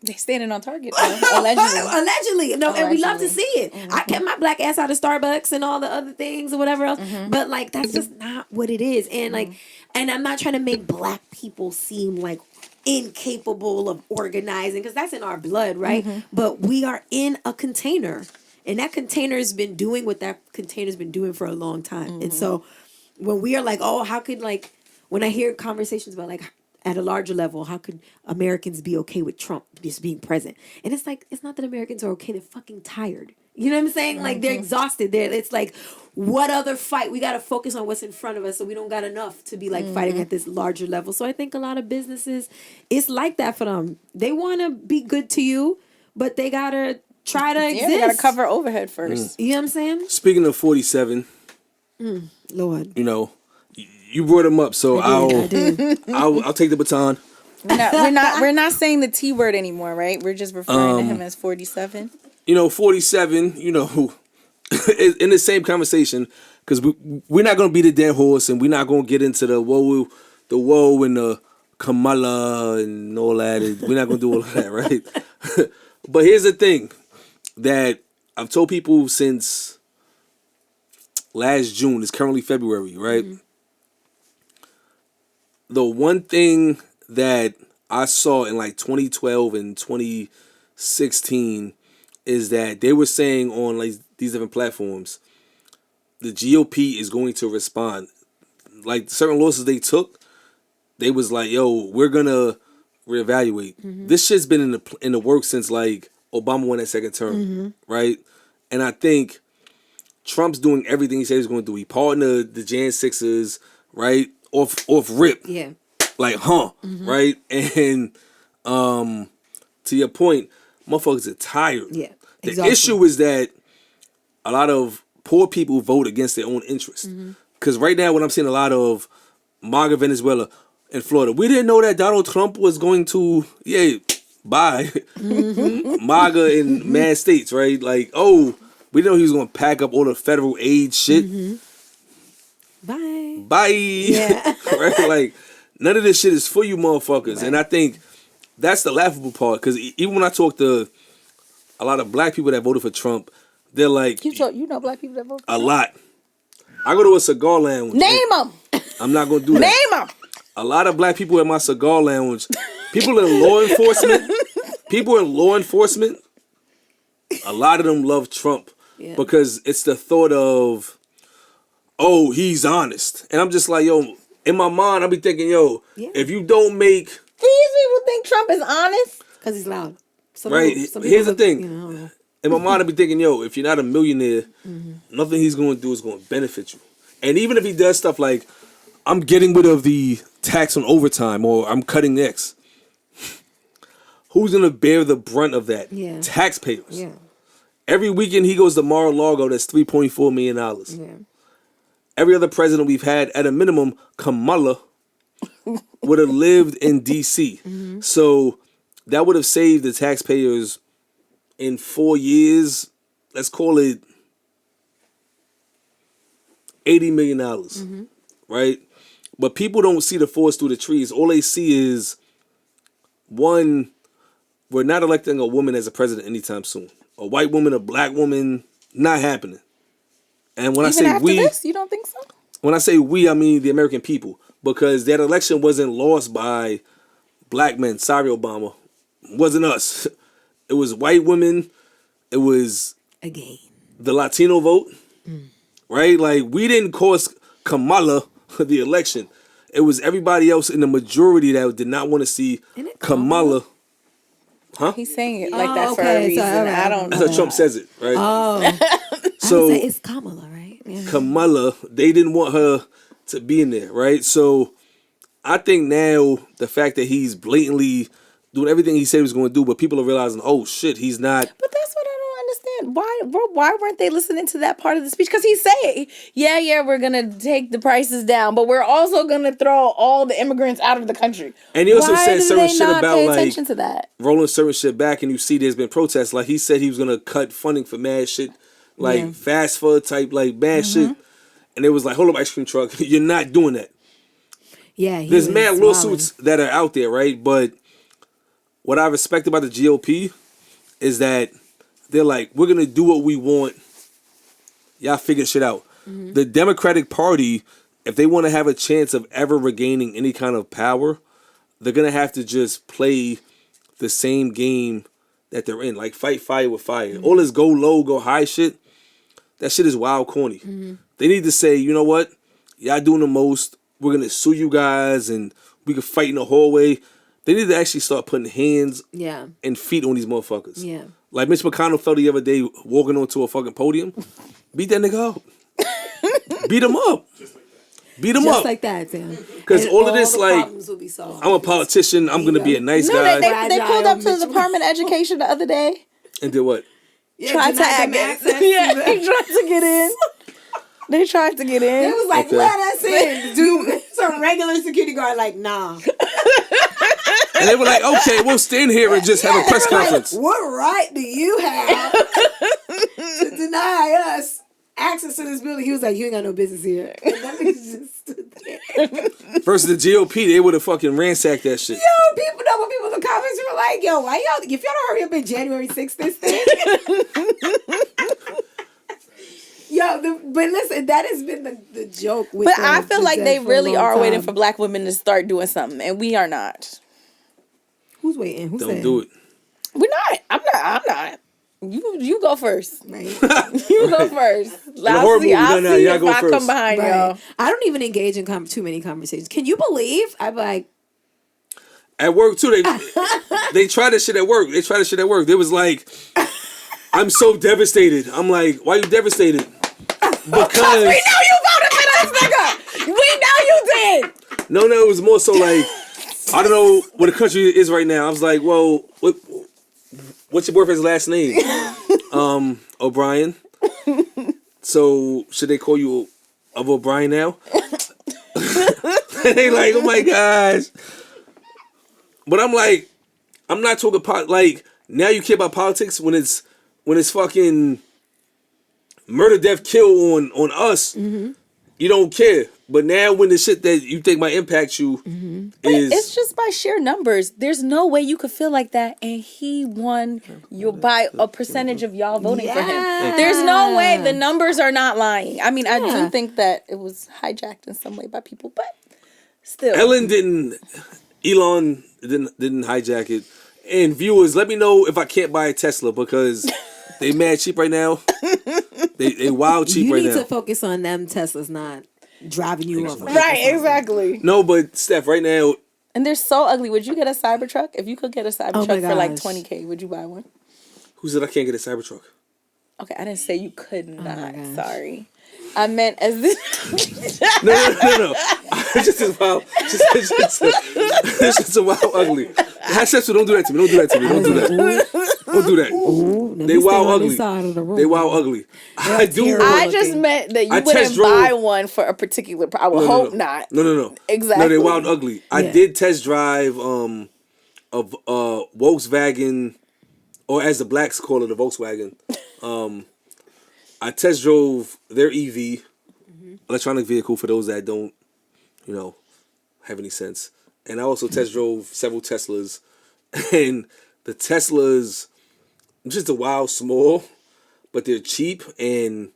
They standing on target, allegedly. No, and we love to see it. I kept my black ass out of Starbucks and all the other things or whatever else. But like, that's just not what it is. And like, and I'm not trying to make black people seem like incapable of organizing, because that's in our blood, right? But we are in a container, and that container has been doing what that container's been doing for a long time. And so when we are like, oh, how could, like, when I hear conversations about, like, at a larger level, how could Americans be okay with Trump just being president? And it's like, it's not that Americans are okay. They're fucking tired. You know what I'm saying? Like, they're exhausted. It's like, what other fight? We got to focus on what's in front of us, so we don't got enough to be, like, fighting at this larger level. So I think a lot of businesses, it's like that for them. They want to be good to you, but they got to try to exist. They got to cover overhead first. You know what I'm saying? Speaking of 47, Lord. You know, you brought him up, so I'll take the baton. We're not saying the T word anymore, right? We're just referring to him as 47. 47, in the same conversation, because we're not going to beat a dead horse, and we're not going to get into the woe and the Kamala and all that. We're not going to do all of that, right? But here's the thing that I've told people since last June. It's currently February, right? Mm-hmm. The one thing that I saw in like 2012 and 2016 is that they were saying on like these different platforms, the GOP is going to respond. Like certain losses they took, they was like, "Yo, we're gonna reevaluate." Mm-hmm. This shit's been in the works since like Obama won that second term, mm-hmm. right? And I think Trump's doing everything he said he's going to do. He pardoned the Jan 6ers, right? Off rip. Yeah. Like, mm-hmm. right? And to your point, motherfuckers are tired. Yeah. The issue is that a lot of poor people vote against their own interest. Because right now, when I'm seeing a lot of MAGA Venezuela in Florida, we didn't know that Donald Trump was going to, bye. Mm-hmm. MAGA in mad states, right? Like, we didn't know he was going to pack up all the federal aid shit. Mm-hmm. Bye. Bye. Yeah. Right? Like, none of this shit is for you motherfuckers. Right. And I think that's the laughable part. Because even when I talk to a lot of black people that voted for Trump, they're like... You know black people that voted for Trump? A lot. I go to a cigar lounge. Name them! I'm not going to do that. Name them! A lot of black people at my cigar lounge, people in law enforcement, a lot of them love Trump. Yeah. Because it's the thought of... he's honest. And I'm just like, in my mind, I'll be thinking, if you don't make... These people think Trump is honest? Because he's loud. Here's the thing. In my mind, I'll be thinking, if you're not a millionaire, nothing he's going to do is going to benefit you. And even if he does stuff like, I'm getting rid of the tax on overtime, or I'm cutting X, who's going to bear the brunt of that? Yeah. Taxpayers. Yeah. Every weekend he goes to Mar-a-Lago, that's $3.4 million. Yeah. Every other president we've had, at a minimum, Kamala, would have lived in D.C. Mm-hmm. So that would have saved the taxpayers in 4 years, let's call it $80 million, mm-hmm. right? But people don't see the forest through the trees. All they see is, one, we're not electing a woman as a president anytime soon. A white woman, a black woman, not happening. And when Even I say after we, this, you don't think so? When I say we, I mean the American people, because that election wasn't lost by black men. Sorry, Obama, it wasn't us. It was white women. It was again the Latino vote, right? Like, we didn't cost Kamala the election. It was everybody else in the majority that did not want to see Kamala. Huh? He's saying it like that for a reason. I don't know. That's how Trump says it, right? So it's Kamala, right? Yeah. Kamala, they didn't want her to be in there, right? So I think now the fact that he's blatantly doing everything he said he was going to do, but people are realizing, oh shit, he's not. But that's what I don't understand. Why weren't they listening to that part of the speech? Because he's saying, yeah, we're going to take the prices down, but we're also going to throw all the immigrants out of the country. And he also said certain shit about like to that? Rolling certain shit back, and you see there's been protests. Like, he said he was going to cut funding for mad shit, like fast food type, like mad shit. And it was like, hold up, ice cream truck, you're not doing that. Yeah, there's mad lawsuits that are out there, right? But what I respect about the GOP is that they're like, we're going to do what we want. Y'all figure shit out. Mm-hmm. The Democratic Party, if they want to have a chance of ever regaining any kind of power, they're going to have to just play the same game that they're in. Like, fight fire with fire. Mm-hmm. All this go low, go high shit, that shit is wild corny. Mm-hmm. They need to say, you know what? Y'all doing the most. We're going to sue you guys, and we can fight in the hallway. They need to actually start putting hands and feet on these motherfuckers. Yeah. Like Mitch McConnell felt the other day walking onto a fucking podium. Beat that nigga up. Beat him up. Beat him up. Just like that, Sam. Because all of this, like, I'm a politician. I'm going to be a nice guy. They pulled up to the Department of Education the other day. And did what? Tried to he tried to get in. They tried to get in. It was like, let us in. Do some regular security guard, like, nah. And they were like, okay, we'll stand here and just have a press conference. Like, what right do you have to deny us access to this building? He was like, you ain't got no business here. And that nigga just stood there. Versus the GOP, they would have fucking ransacked that shit. Yo, people know when people in the comments were like, yo, why y'all, if y'all don't hurry up in January 6th this thing. Yo, but listen, that has been the joke with But I feel like they really are waiting time. for black women to start doing something, and we are not. Who's waiting? Who's Don't saying? do it. We're not. I'm not. You go first. Right. You go first. horror movie, I'll no, see y'all if go I come first. behind Right. y'all. I don't even engage in too many conversations. Can you believe? I'm like, At work too, they tried that shit at work. They was like, I'm so devastated. I'm like, why you devastated? Because We know you voted for this nigga. We know you did. no, it was more so like, I don't know what the country is right now. I was like, well, what's your boyfriend's last name? O'Brien. So should they call you of O'Brien now? They like, oh my gosh. But I'm like, I'm not talking like now you care about politics when it's fucking murder, death, kill on us. Mm-hmm. You don't care. But now when the shit that you think might impact you is It's just by sheer numbers. There's no way you could feel like that, and he won by a percentage of y'all voting for him. There's no way. The numbers are not lying. I mean, I do think that it was hijacked in some way by people, but still. Elon didn't hijack it. And viewers, let me know if I can't buy a Tesla because they mad cheap right now. They wild cheap right now. You need to focus on them Teslas not driving you off. Right, exactly. No, but Steph, right now, And they're so ugly. Would you get a Cybertruck? If you could get a Cybertruck my for like gosh. $20,000, would you buy one? who said I can't get a Cybertruck? Okay, I didn't say you could not. gosh. Sorry. I meant as this. No. It's just wild. It's just a wild ugly. Hashtag, don't do that to me. Don't do that to me. Don't do that. Don't do that. Ooh, They wild ugly. They wild ugly. I do. terrible. I just meant that you I wouldn't test drove- buy one for a particular. I would hope not. No. Exactly. No, they wild ugly. I Yeah. did test drive a Volkswagen, or as the blacks call it, a Volkswagen. I test drove their EV, electronic vehicle, for those that don't, have any sense. And I also test drove several Teslas, and the Teslas, just a wild small, but they're cheap and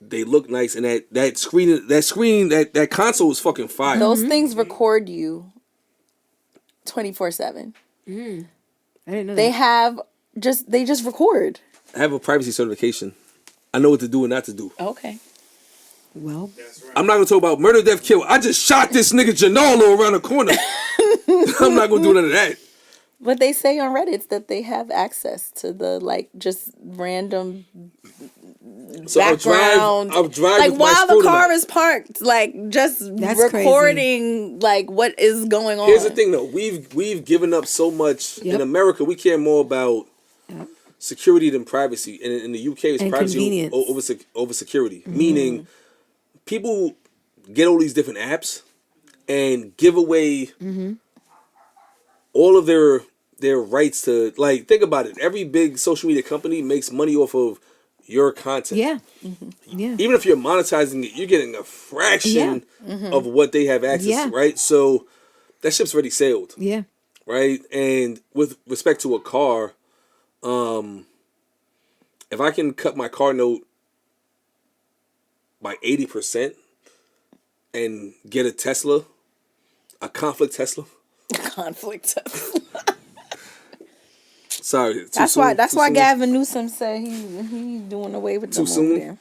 they look nice. And that console is fucking fire. Those things record you 24/7. I didn't know They that. they just record. I have a privacy certification. I know what to do and not to do. Okay. Well, I'm not gonna talk about murder, death, kill. I just shot this nigga Janalo around the corner. I'm not gonna do none of that. But they say on Reddit that they have access to the just random So background. I'll drive like with my while the scrotum car out. is parked, just That's recording what is going on. Here's the thing though, we've given up so much in America. We care more about security than privacy. And in the UK, it's And privacy convenience. over security. Meaning, people get all these different apps and give away all of their rights to, think about it. Every big social media company makes money off of your content. yeah. Yeah. Even if you're monetizing it, you're getting a fraction of what they have access to, right? So that ship's already sailed, Yeah. right? And with respect to a car, if I can cut my car note by 80% and get a Tesla, a conflict Tesla. conflict. Sorry, That's why Gavin Newsom said he's doing away with them Too soon? over there.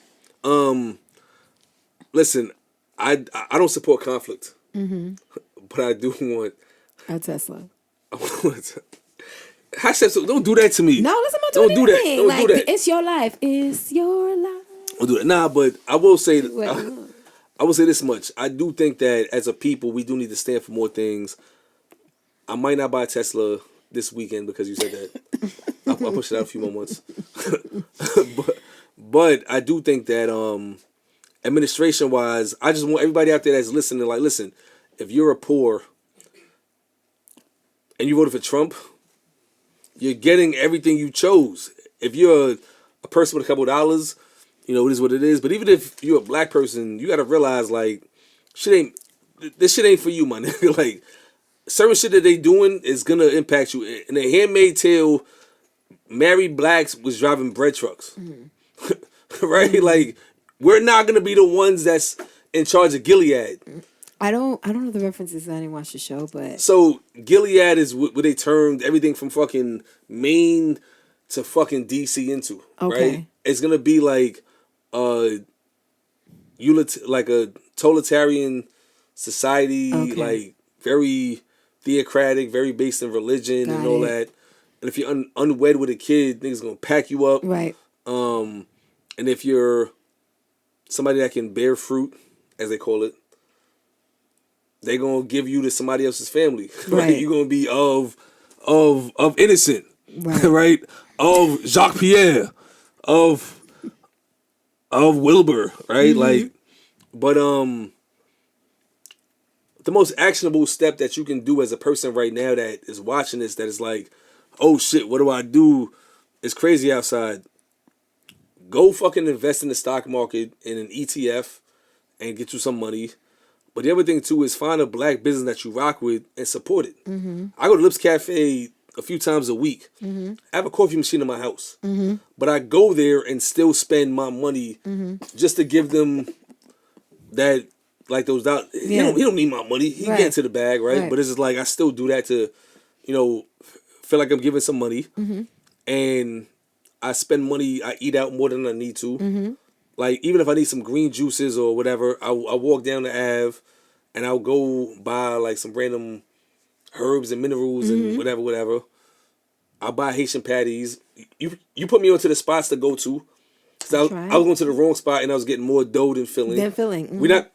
Listen, I don't support conflict, but I do want. A Tesla. Hashtag, so don't do that to me. No, listen, I'm Don't not do doing that. anything. Don't Like, do that. it's your life. It's your life. Don't do that. Nah, but I will say, Wait, I will say this much. I do think that as a people, we do need to stand for more things. I might not buy a Tesla this weekend because you said that. I'll push it out a few more months. but I do think that administration wise, I just want everybody out there that's listening, listen, if you're a poor, and you voted for Trump, you're getting everything you chose. If you're a person with a couple of dollars, you know, it is what it is. But even if you're a black person, you got to realize, like, this shit ain't for you, man. Like, certain shit that they doing is going to impact you. In The Handmaid's Tale, married blacks was driving bread trucks. Right? Like, we're not going to be the ones that's in charge of Gilead. I don't know the references. I didn't watch the show, but So Gilead is what they turned everything from fucking Maine to fucking DC into. Okay. Right? It's gonna be like a totalitarian society, Okay. like very theocratic, very based in religion and Got all it. that. And if you're unwed with a kid, niggas gonna pack you up. right. And if you're somebody that can bear fruit, as they call it, they gonna give you to somebody else's family. Right. You're gonna be of innocent, Right. right? Of Jacques Pierre, of Wilbur, right? Like, but the most actionable step that you can do as a person right now that is watching this, that is like, oh shit, what do I do? It's crazy outside. Go fucking invest in the stock market in an ETF and get you some money. But the other thing too is find a black business that you rock with and support it. I go to Lips Cafe a few times a week. I have a coffee machine in my house, but I go there and still spend my money just to give them that, like those dollars. He don't need my money. He Right. get into the bag, right? Right. But it's just like I still do that to, you know, feel like I'm giving some money, and I spend money. I eat out more than I need to. Like, even if I need some green juices or whatever, I walk down the Ave and I'll go buy like some random herbs and minerals and whatever. I'll buy Haitian patties. You put me onto the spots to go to. Cause I was going to the wrong spot and I was getting more dough than filling. We're not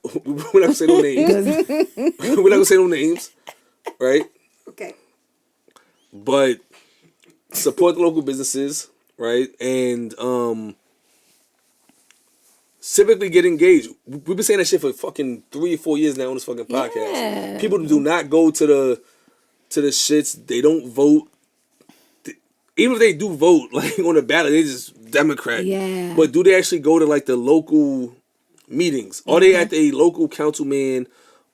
gonna say no names. We're not gonna say no names, right? Okay. But support the local businesses, right? And civically get engaged. We've been saying that shit for fucking 3 or 4 years now on this fucking podcast. Yeah. People do not go to the shits. They don't vote. Even if they do vote, like on the ballot, they just Democrat. Yeah. But do they actually go to like the local meetings? Are they at the local councilman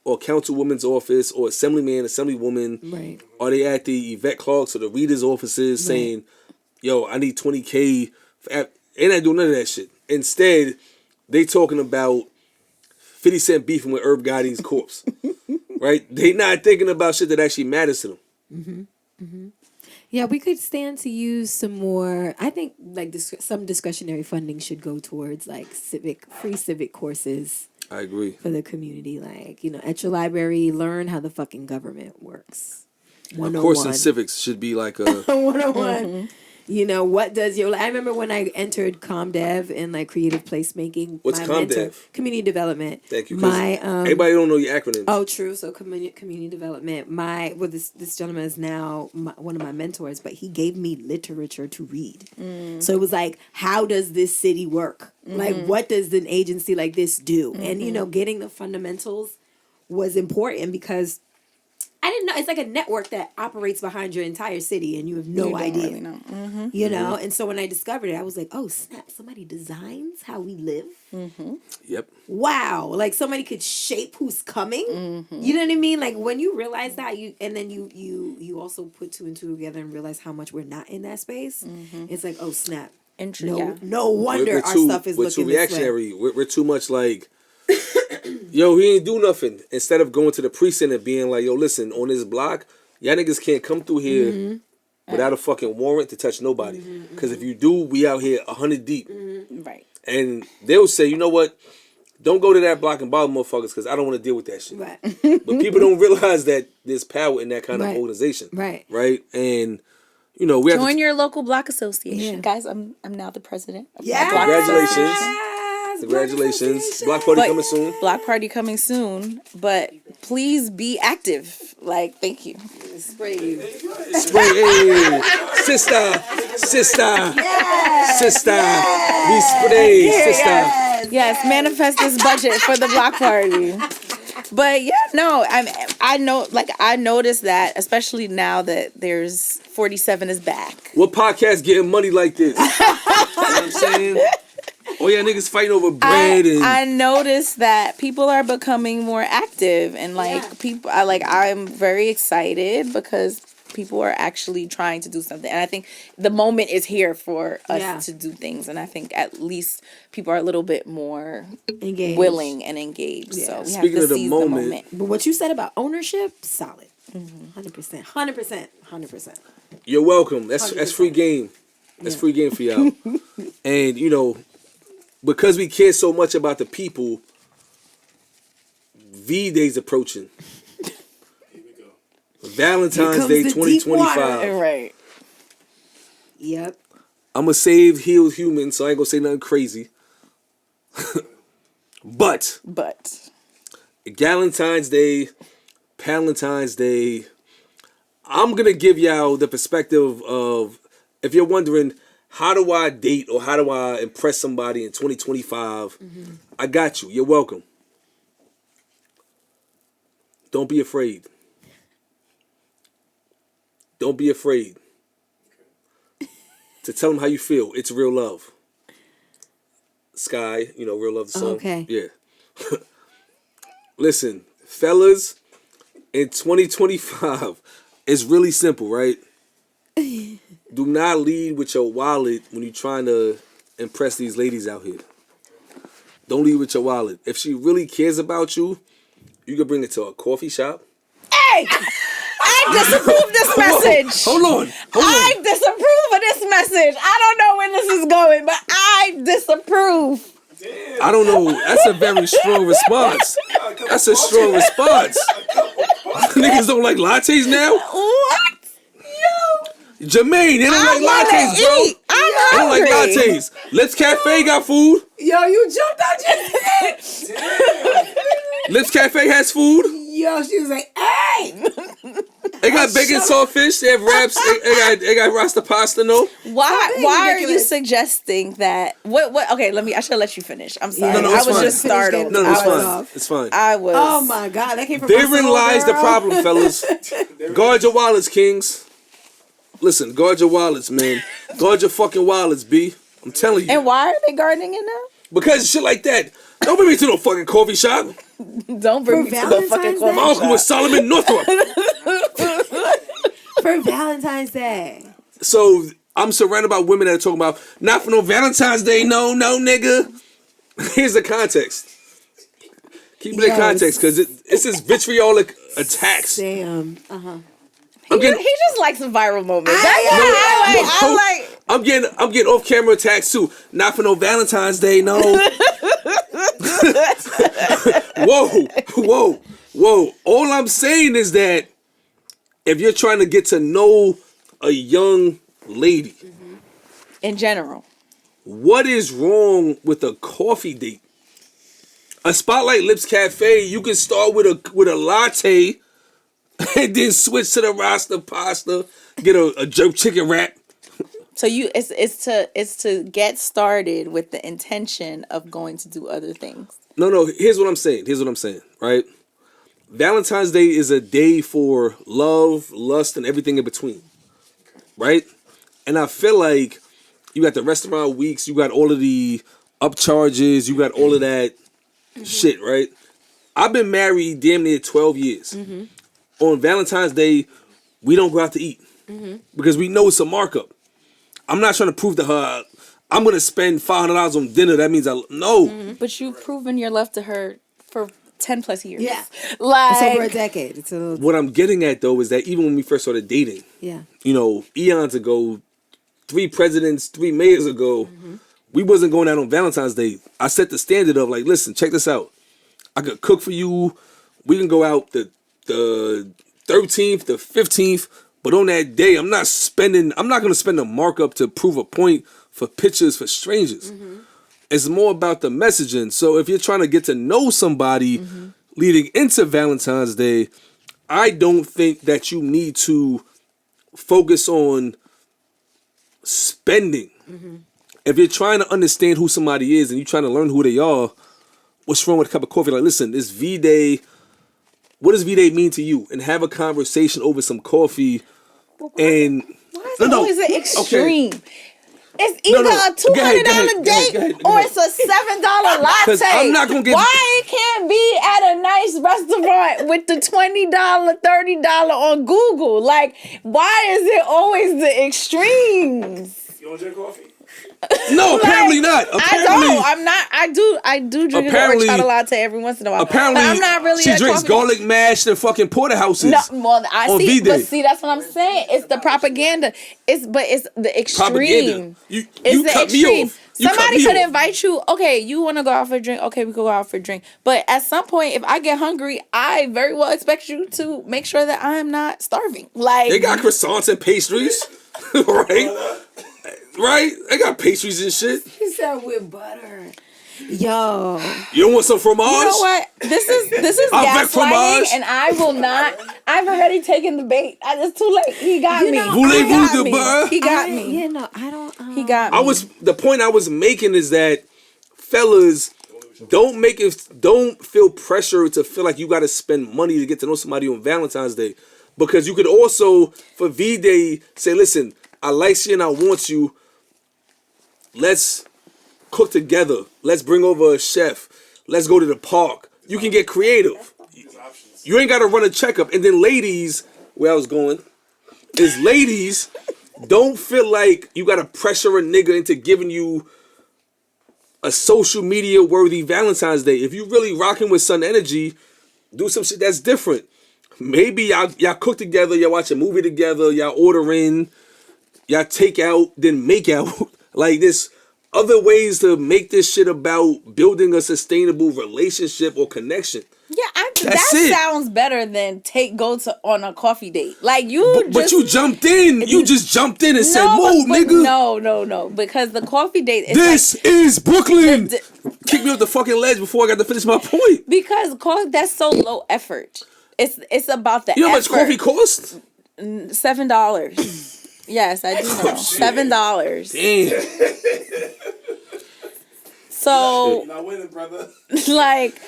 or councilwoman's office or assemblyman, assemblywoman? Right. Are they at the Yvette Clark's or the readers' offices saying, yo, I need $20K? They're not doing none of that shit. Instead, they talking about 50 Cent beefing with Herb Gotti's corpse. Right? They not thinking about shit that actually matters to them. Yeah, we could stand to use some more. I think like some discretionary funding should go towards like free civic courses I agree. for the community. Like, you know, at your library, learn how the fucking government works. A course in civics should be like a 101. You know, what does your... I remember when I entered ComDev and like creative placemaking. What's ComDev? Community development. Thank you. Everybody don't know your acronyms. Oh, true. So community development. This gentleman is now one of my mentors, but he gave me literature to read. So it was like, how does this city work? Like, what does an agency like this do? And, you know, getting the fundamentals was important because I didn't know. It's like a network that operates behind your entire city and you have no idea. Really know. You know? And so when I discovered it, I was like, oh, snap. Somebody designs how we live. Yep. Wow. Like somebody could shape who's coming. You know what I mean? Like when you realize that, and then you also put two and two together and realize how much we're not in that space. It's like, oh, snap. No wonder our stuff is looking too reactionary. We're too much like, yo, he ain't do nothing. Instead of going to the precinct and being like, yo, listen, on this block, y'all niggas can't come through here without a fucking warrant to touch nobody. Because if you do, we out here 100 deep. Right. And they'll say, you know what? Don't go to that block and bother motherfuckers because I don't want to deal with that shit. Right. But people don't realize that there's power in that kind of organization. Right. Right? And, you know, we have Join your local block association. Yeah. Guys, I'm now the president of Yeah. my block Congratulations. Congratulations. Block party coming soon. Block party coming soon, but please be active. Like, thank you. Spray you. Spray, hey, sister, we spray, sister. Yes, manifest this budget for the block party. But yeah, no, I know, like, I noticed that, especially now that there's 47 is back. What podcast getting money like this? You know what I'm saying? Oh yeah, niggas fighting over bread I noticed that people are becoming more active and like people. I'm very excited because people are actually trying to do something, and I think the moment is here for us to do things. And I think at least people are a little bit more engaged, willing and engaged. Yeah. So we Speaking have to of the seize moment. But what you said about ownership, solid, 100%, 100%. You're welcome. That's free game. That's free game for y'all. And you know, because we care so much about the people, V Day's approaching. Valentine's Day 2025. Right. Yep. I'm a saved, healed human, so I ain't gonna say nothing crazy. But Galentine's Day, Palentine's Day, I'm gonna give y'all the perspective of, if you're wondering, how do I date or how do I impress somebody in 2025? I got you. You're welcome. Don't be afraid. Don't be afraid to tell them how you feel. It's real love. Sky, you know, real love the song. Okay. Yeah. Listen, fellas, in 2025, it's really simple, right? Do not lead with your wallet when you're trying to impress these ladies out here. Don't lead with your wallet. If she really cares about you, you can bring it to a coffee shop. Hey! I disapprove this message. Hold on. I disapprove of this message. I don't know where this is going, but I disapprove. Damn. I don't know. That's a very strong response. That's a strong response. Niggas don't like lattes now? What? Yo. Jermaine, they don't like lattes, bro. They don't like lattes. Lips Cafe got food. Yo, you jumped out just Lips Cafe has food. Yo, she was like, hey! They got bacon saltfish. They have wraps. They got rasta pasta. No. Why are you suggesting that? What? Okay, I should let you finish. I'm sorry. No, I was fine. just startled. No, it's fine. It's fine. I was. Oh my God, that came from. Therein lies the problem, fellas. Guard your wallets, kings. Listen, guard your wallets, man. Guard your fucking wallets, B. I'm telling you. And why are they guarding it now? Because shit like that. Don't bring me to no fucking coffee shop. Don't bring me to the fucking coffee shop. My uncle was Solomon Northrop. For Valentine's Day. So I'm surrounded by women that are talking about, not for no Valentine's Day, no, nigga. Here's the context. Keep it in context, because it's this vitriolic attacks. Damn. He just likes some viral moments. I'm getting off camera attacks too. Not for no Valentine's Day, no. Whoa. All I'm saying is that if you're trying to get to know a young lady, in general, what is wrong with a coffee date? A spot like Lips Cafe, you can start with a latte and then switch to the rasta pasta, get a jerk chicken wrap. So it's to get started with the intention of going to do other things. No, here's what I'm saying, right? Valentine's Day is a day for love, lust, and everything in between, right? And I feel like you got the restaurant weeks, you got all of the upcharges, you got all of that shit, right? I've been married damn near 12 years. On Valentine's Day, we don't go out to eat because we know it's a markup. I'm not trying to prove to her I'm going to spend $500 on dinner. That means no. But you've proven your love to her for 10 plus years. Yeah. Like, it's over a decade. What I'm getting at, though, is that even when we first started dating, you know, eons ago, 3 presidents, 3 mayors ago, we wasn't going out on Valentine's Day. I set the standard of, like, listen, check this out. I could cook for you. We can go out the 13th, the 15th. But on that day, I'm not going to spend a markup to prove a point for pictures for strangers. It's more about the messaging. So if you're trying to get to know somebody leading into Valentine's Day, I don't think that you need to focus on spending. If you're trying to understand who somebody is and you're trying to learn who they are, what's wrong with a cup of coffee? Like, listen, it's V-Day. what does V-Day mean to you? And have a conversation over some coffee. And why is it always an extreme? Okay. It's either a $200 date or it's a $7 latte. I'm not gonna get. Why it can't be at a nice restaurant with the $20, $30 on Google? Like, why is it always the extremes? You want to drink coffee? No, apparently not. Apparently, I don't. I'm not. I do drink a horchata latte every once in a while. Apparently, but I'm not really. She drinks garlic mash and fucking porterhouses. No, well, I on see. V-Day. But see, that's what I'm saying. It's the propaganda. It's the extreme. Propaganda. You the cut extreme. me off. Somebody could invite you. Okay, you want to go out for a drink? Okay, we could go out for a drink. But at some point, if I get hungry, I very well expect you to make sure that I'm not starving. Like, they got croissants and pastries, right? Right? They got pastries and shit. He said with butter. Yo. You don't want some fromage? you know what? This is Avec gaslighting, fromage. and I will not. I've already taken the bait. It's too late. He got me. Voulez-vous de beurre? He got me. Yeah, no, I don't. He got me. The point I was making is that fellas don't feel pressure to feel like you got to spend money to get to know somebody on Valentine's Day, because you could also for V-Day say, listen, I like you and I want you. Let's cook together. Let's bring over a chef. Let's go to the park. You can get creative. You ain't got to run a checkup. And then ladies, where I was going is ladies don't feel like you got to pressure a nigga into giving you a social media worthy Valentine's Day. If you really rocking with Sun Energy, do some shit that's different. Maybe y'all cook together, y'all watch a movie together, y'all order in, y'all take out, then make out. Like, this other ways to make this shit about building a sustainable relationship or connection. Yeah, that sounds better than on a coffee date. Like, but you jumped in. You just jumped in and said, "Move, nigga." No, because the coffee date is this is Brooklyn. Kick me off the fucking ledge before I got to finish my point. Because that's so low effort. It's about the. You know how effort. much coffee costs? $7. Yes, I do know. $7. Damn. So, You're not winning, brother. like,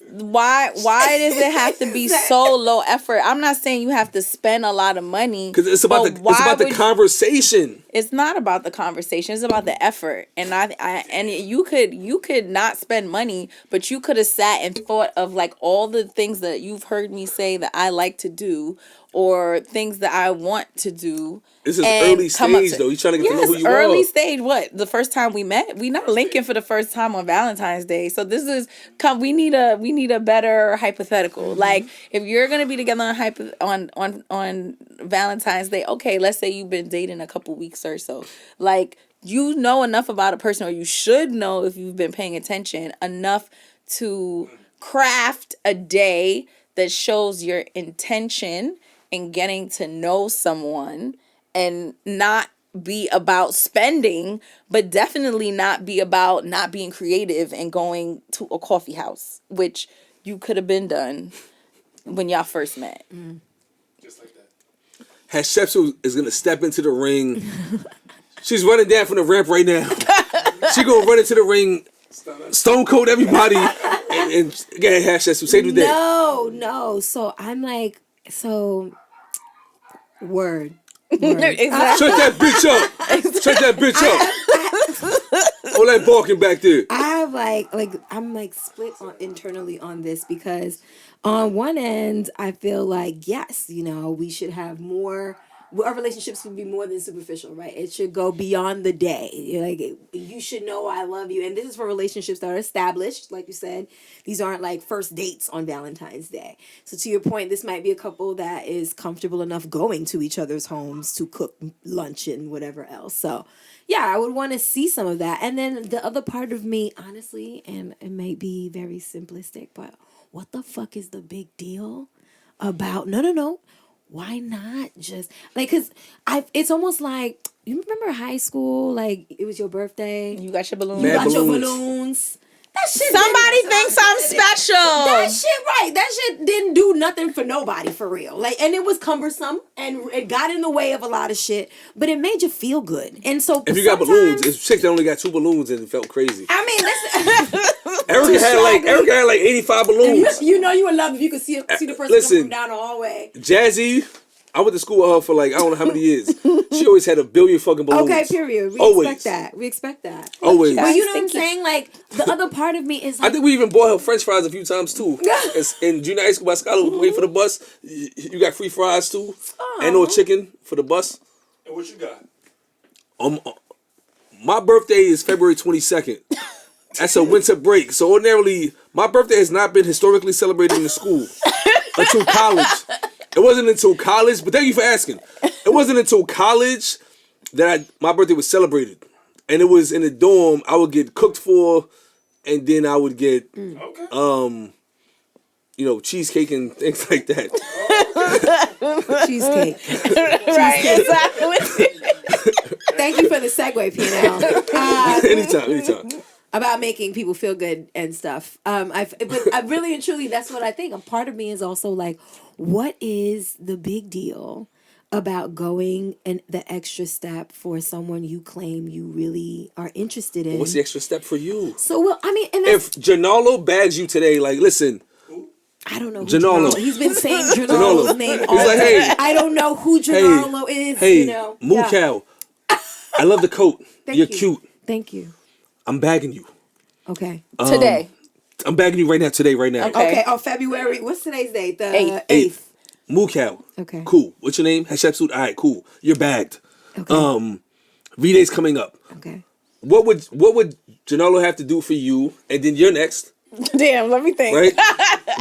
why does it have to be so low effort? I'm not saying you have to spend a lot of money. Because it's about the conversation. It's not about the conversation. It's about the effort. And you could not spend money, but you could have sat and thought of like all the things that you've heard me say that I like to do, or things that I want to do. This is early stage, though. You're trying to get to know who you are. Early stage. What? The first time we met, we not linking for the first time on Valentine's Day. So this is we need a better hypothetical. Mm-hmm. Like, if you're gonna be together on Valentine's Day, okay, let's say you've been dating a couple weeks or so. Like, you know enough about a person, or you should know if you've been paying attention enough to craft a day that shows your intention in getting to know someone, and not be about spending, but definitely not be about not being creative and going to a coffee house, which you could have been done when y'all first met. Mm. Just like that. Hatshepsut is going to step into the ring. She's running down from the ramp right now. She going to run into the ring, stone cold everybody, and get ahead, Hatshepsut. Say the day. No. So I'm like, word. Exactly. Shut that bitch up. Shut that bitch up. All that barking back there. I'm split internally on this, because on one end I feel like, yes, we should have more. Our relationships should be more than superficial, right? It should go beyond the day. Like, you should know I love you. And this is for relationships that are established. Like you said, these aren't like first dates on Valentine's Day. So to your point, this might be a couple that is comfortable enough going to each other's homes to cook lunch and whatever else. So yeah, I would want to see some of that. And then the other part of me, honestly, and it may be very simplistic, but what the fuck is the big deal about, no. Why not just, like, because it's almost like, you remember high school, like, it was your birthday. You got your balloons. You got your balloons. That shit Somebody didn't- thinks I'm special. That shit, right? That shit didn't do nothing for nobody, for real. Like, and it was cumbersome, and it got in the way of a lot of shit. But it made you feel good, and so If you got balloons, sometimes- it's chick that only got 2 balloons and it felt crazy. I mean, listen. Erica had like 85 balloons. You know you would love if you could see the person Listen. come down the hallway. Jazzy, I went to school with her for like I don't know how many years. She always had a billion fucking balloons. Okay, period. We Always. expect that. Always. But you know what I'm Thank you. saying? Like, the other part of me is I like, think we even bought her French fries a few times too. In junior high school, by Scholar, we wait for the bus. You got free fries too, and no chicken for the bus. And what you got? My birthday is February 22nd. That's a winter break, so ordinarily my birthday has not been historically celebrated in the school until college. It wasn't until college, but thank you for asking. It wasn't until college that my birthday was celebrated, and it was in the dorm. I would get cooked for, and then I would get Okay. cheesecake and things like that. cheesecake. Right, exactly. Thank you for the segue, P&L. Anytime. About making people feel good and stuff. But I really and truly, that's what I think. A part of me is also like, what is the big deal about going the extra step for someone you claim you really are interested in? What's the extra step for you? So, well, I mean, and that's, If Janalo bags you today, like, listen, I don't know who Janolo. Janolo. He's been saying Janalo's name all He's like, day. hey. I don't know who Janolo is. hey, you know, Moo Yeah. Cow, I love the coat. Thank You're you. cute. Thank you. I'm bagging you. Okay. Today. I'm bagging you right now, today, right now. Okay. Okay. On February. What's today's date? The Eighth. 8th. Moo Cow. Okay. Cool. What's your name? Hatshepsut. All right, cool. You're bagged. Okay. V-Day's coming up. Okay. What would Janalo have to do for you? And then you're next, Damn, let me think. right?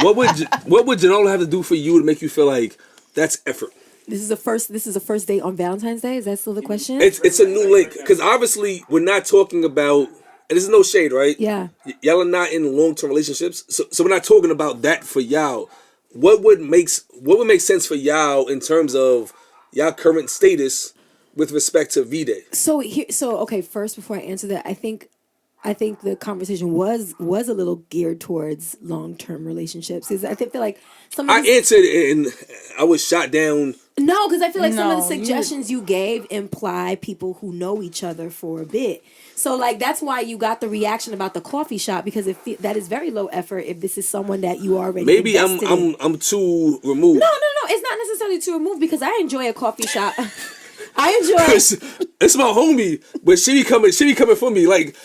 what would Janalo have to do for you to make you feel like that's effort? This is the first date on Valentine's Day. Is that still the question? It's a new link because obviously we're not talking about, and this is no shade, right? Yeah. Y'all are not in long-term relationships, so we're not talking about that for y'all. What would make sense for y'all in terms of y'all current status with respect to V-Day? So okay. First, before I answer that, I think the conversation was a little geared towards long-term relationships. Is I feel like some of I these, answered and I was shot down. no, because I feel like some of the No, you- suggestions you gave imply people who know each other for a bit. So like that's why you got the reaction about the coffee shop, because that is very low effort if this is someone that you already Maybe invested in. I'm too removed. No, it's not necessarily to remove, because I enjoy a coffee shop. I enjoy. It's my homie, but she be coming for me. Like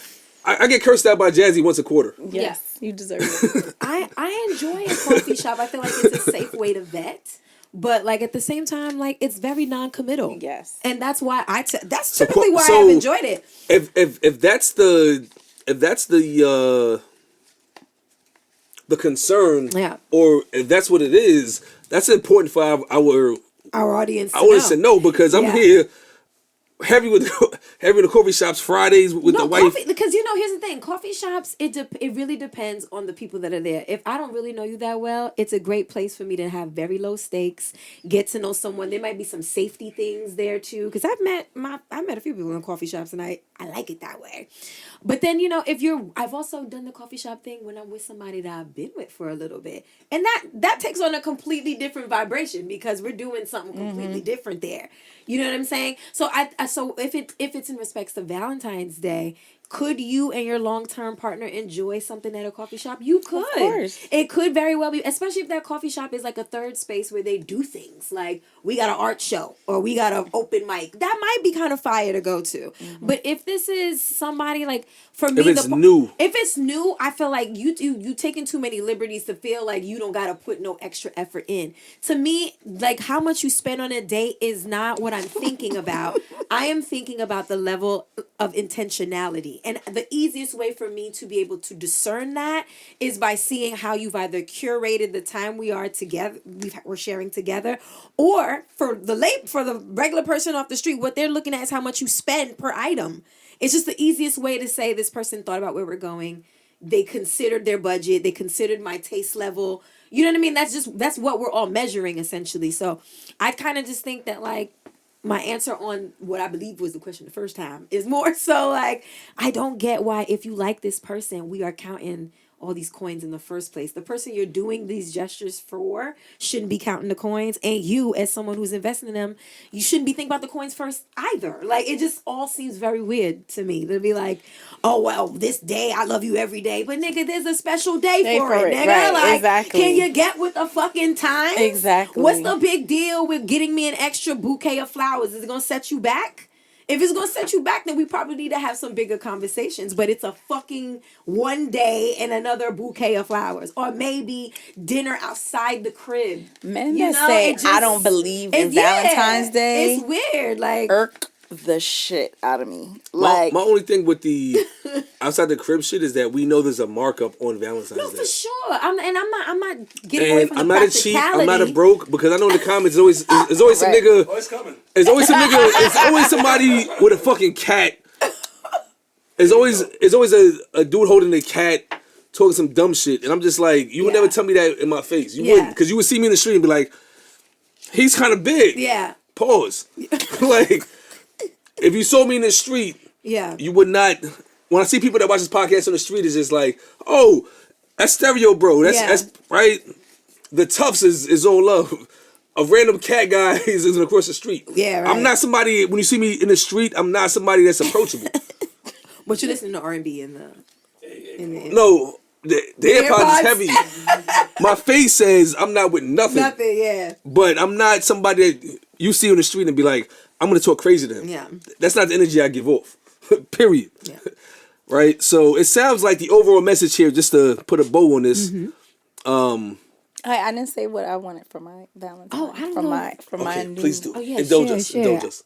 I get cursed out by Jazzy once a quarter. Yes, you deserve it. I enjoy a coffee shop. I feel like it's a safe way to vet, but like at the same time, like it's very non-committal. Yes. and that's why that's typically why so I've enjoyed it. If that's the concern, Yeah. or if that's what it is, that's important for Our audience, I want to know, because I'm Yeah. here heavy with the coffee shops Fridays with the wife. Because here's the thing: coffee shops, it really depends on the people that are there. If I don't really know you that well, it's a great place for me to have very low stakes, get to know someone. There might be some safety things there too, because I've met a few people in coffee shops, and I like it that way. But then I've also done the coffee shop thing when I'm with somebody that I've been with for a little bit, and that takes on a completely different vibration, because we're doing something completely different there. You know what I'm saying? So so if it's in respects to Valentine's Day, could you and your long-term partner enjoy something at a coffee shop? You could. Of course. It could very well be, especially if that coffee shop is like a third space where they do things. Like, we got an art show or we got an open mic. That might be kind of fire to go to. But if this is somebody, like, for me, If it's new, I feel like you taking too many liberties to feel like you don't gotta put no extra effort in. To me, like, how much you spend on a date is not what I'm thinking about. I am thinking about the level of intentionality. And the easiest way for me to be able to discern that is by seeing how you've either curated the time we are together, we're sharing together, or for the regular person off the street, what they're looking at is how much you spend per item. It's just the easiest way to say this person thought about where we're going. They considered their budget. They considered my taste level. You know what I mean? That's what we're all measuring, essentially. So I kind of just think that, like, my answer on what I believe was the question the first time is more so like, I don't get why, if you like this person, we are counting all these coins in the first place. The person you're doing these gestures for shouldn't be counting the coins, and you, as someone who's investing in them, you shouldn't be thinking about the coins first either. Like, it just all seems very weird to me to be like, oh well, this day I love you every day, but nigga, there's a special day for it, nigga. Right, like, exactly. can you get with the fucking time? Exactly. What's the big deal with getting me an extra bouquet of flowers? Is it gonna set you back? If it's gonna set you back, then we probably need to have some bigger conversations. But it's a fucking one day and another bouquet of flowers, or maybe dinner outside the crib. Men that say I don't believe in Valentine's Day. It's weird. Like, irk the shit out of me. My only thing with the outside the crib shit is that we know there's a markup on Valentine's no, Day. for sure. I'm not getting away And from the I'm not a cheap. I'm not a practicality. broke, because I know in the comments there's always some Right. nigga. Oh, it's coming. There's always some nigga. It's always somebody with a fucking cat. There's always a dude holding a cat, talking some dumb shit, and I'm just like, you would Yeah. never tell me that in my face. You Yeah. wouldn't, because you would see me in the street and be like, he's kind of big. Yeah. Pause. Like, if you saw me in the street, Yeah. you would not. When I see people that watch this podcast on the street, it's just like, oh, that's stereo, bro. That's right. The Tufts is all love. A random cat guy is across the street. Yeah, right. I'm not somebody. When you see me in the street, I'm not somebody that's approachable. But you're listening to R&B in the No, the AirPods is AirPods? heavy. My face says I'm not with nothing. nothing. Yeah. But I'm not somebody that you see on the street and be like, I'm gonna talk crazy to him. Yeah. That's not the energy I give off. Period. Yeah. Right? So it sounds like the overall message here, just to put a bow on this. I didn't say what I wanted for my Valentine. Oh, I don't from know. my from my Okay, new, please do. Oh, yeah, Indulge share, us. share. Indulge us.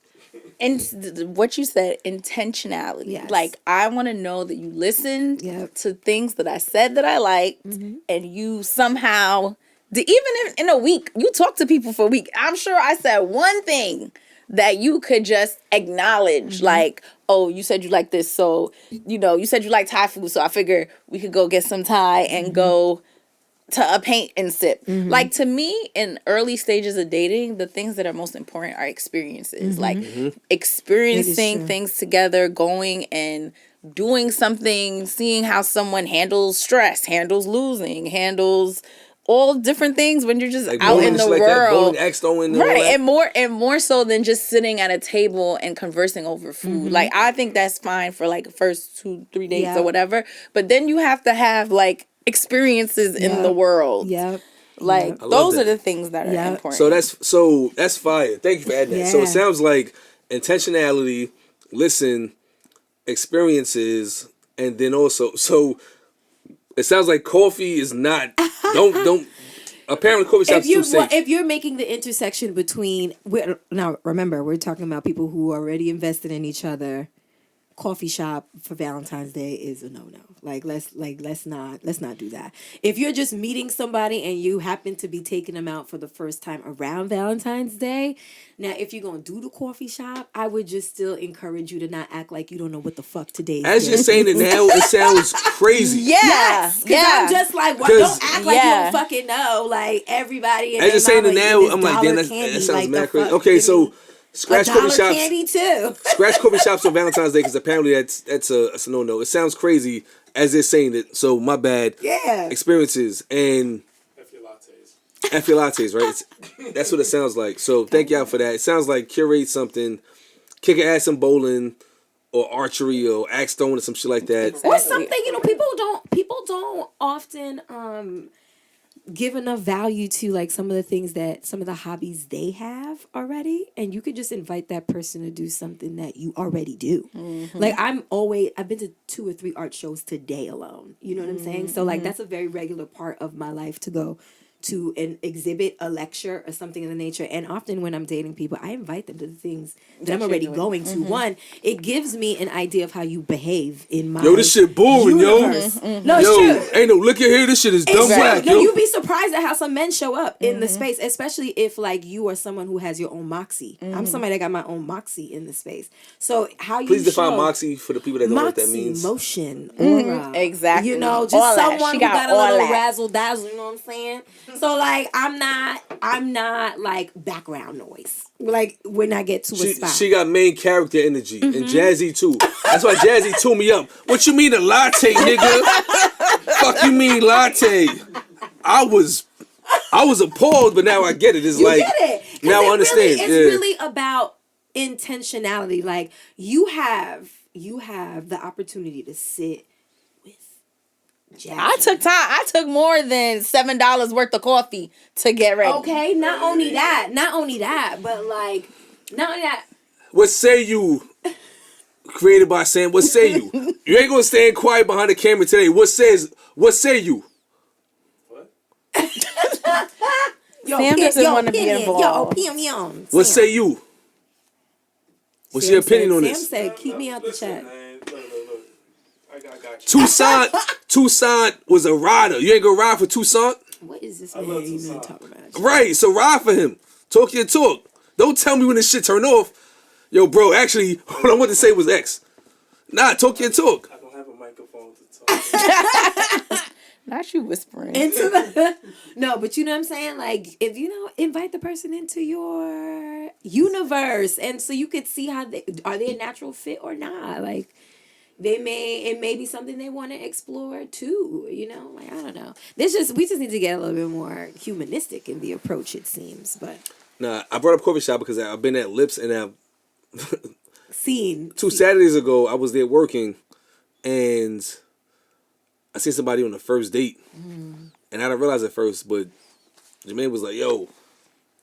And what you said, intentionality. Yes. Like, I want to know that you listened Yep. to things that I said that I liked, and you somehow, even in a week, you talk to people for a week. I'm sure I said one thing that you could just acknowledge, like, oh, you said you like this, so, you said you like Thai food, so I figure we could go get some Thai and go to a paint and sip. Like, to me, in early stages of dating, the things that are most important are experiences. Like, experiencing true. things together, going and doing something, seeing how someone handles stress, handles losing, handles all different things when you're just Like out bowling, in the just like that, world. bowling, axe throwing, and all Right, that. and more so than just sitting at a table and conversing over food. Like, I think that's fine for like first 2-3 dates Yeah. or whatever. But then you have to have like experiences in the world. Yep. Like, I love those are that. the things that are Yeah. important. So that's fire. Thank you for adding that. So Yeah. it sounds like intentionality, listen, experiences, and then also it sounds like coffee is not don't apparently coffee shops too safe. If you're making the intersection between, now remember, we're talking about people who are already invested in each other. Coffee shop for Valentine's Day is a no-no. Let's not do that. If you're just meeting somebody and you happen to be taking them out for the first time around Valentine's Day, now if you're gonna do the coffee shop, I would just still encourage you to not act like you don't know what the fuck today As is. you're saying it now, it sounds crazy. Yes, Because I'm just like, well, 'Cause- don't act like you Yeah. don't fucking know. Like, everybody. As you're saying it now, eating I'm this like, damn, dollar that candy, sounds like, mad the crazy. fuck? Okay, Give so me scratch a coffee dollar shops. candy too. Scratch coffee shops on Valentine's Day, because apparently that's a no-no. It sounds crazy as they're saying it, so my bad. Yeah. Experiences and F your lattes. F your lattes, right? That's what it sounds like. So thank y'all for that. It sounds like curate something, kick an ass in bowling or archery or axe throwing or some shit like that. Or something, people don't often give enough value to like some of the hobbies they have already, and you could just invite that person to do something that you already do. Like, I've been to 2 or 3 art shows today alone. You know what I'm saying? So like, that's a very regular part of my life to go to an exhibit, a lecture, or something of the nature. And often when I'm dating people, I invite them to the things that I'm already going to. One, it gives me an idea of how you behave in my Yo, this shit boring, universe. yo. No, it's Yo, true. ain't no look at here. This shit is dumb It's whack, true. yo. No, you'd be surprised at how some men show up in the space, especially if like you are someone who has your own moxie. I'm somebody that got my own moxie in the space. So how you Please define show moxie for the people that don't know what that moxie, means. motion, aura. Exactly. Just all that. someone She who got got a all little that. razzle dazzle. You know what I'm saying? So like I'm not like background noise. Like when I get to a spot. She got main character energy and Jazzy too. That's why Jazzy tuned me up. What you mean a latte, nigga? Fuck you mean latte? I was appalled, but now I get it. It's You like get it. now I understand. It's really about intentionality. Like you have the opportunity to sit with Jazzy. I took more than $7 worth of coffee to get ready. Okay, not only that, but like not only that. What say you? Created by Sam. What say you? You ain't gonna stand quiet behind the camera today. What say you? Yo, Sam doesn't want to be opinion. involved. Yo, opinion. What Sam. say you? What's your opinion on this? Sam said, keep me out the chat. Man, look. I got you. Toussaint was a rider. You ain't gonna ride for Toussaint? What is this man even talking about? Right, so ride for him. Talk your talk. Don't tell me when this shit turn off. Yo, bro, actually, what I wanted to say was X. Nah, talk your talk. I don't have a microphone to talk. Not you whispering. Into the no, but you know what I'm saying? Like if invite the person into your universe, and so you could see how they are they a natural fit or not. Like it may be something they want to explore too. Like I don't know. We just need to get a little bit more humanistic in the approach. It seems, but Nah, I brought up coffee shop because I've been at Lips and I've seen Saturdays ago I was there working, and I seen somebody on the first date, and I didn't realize at first, but Jermaine was like, "Yo,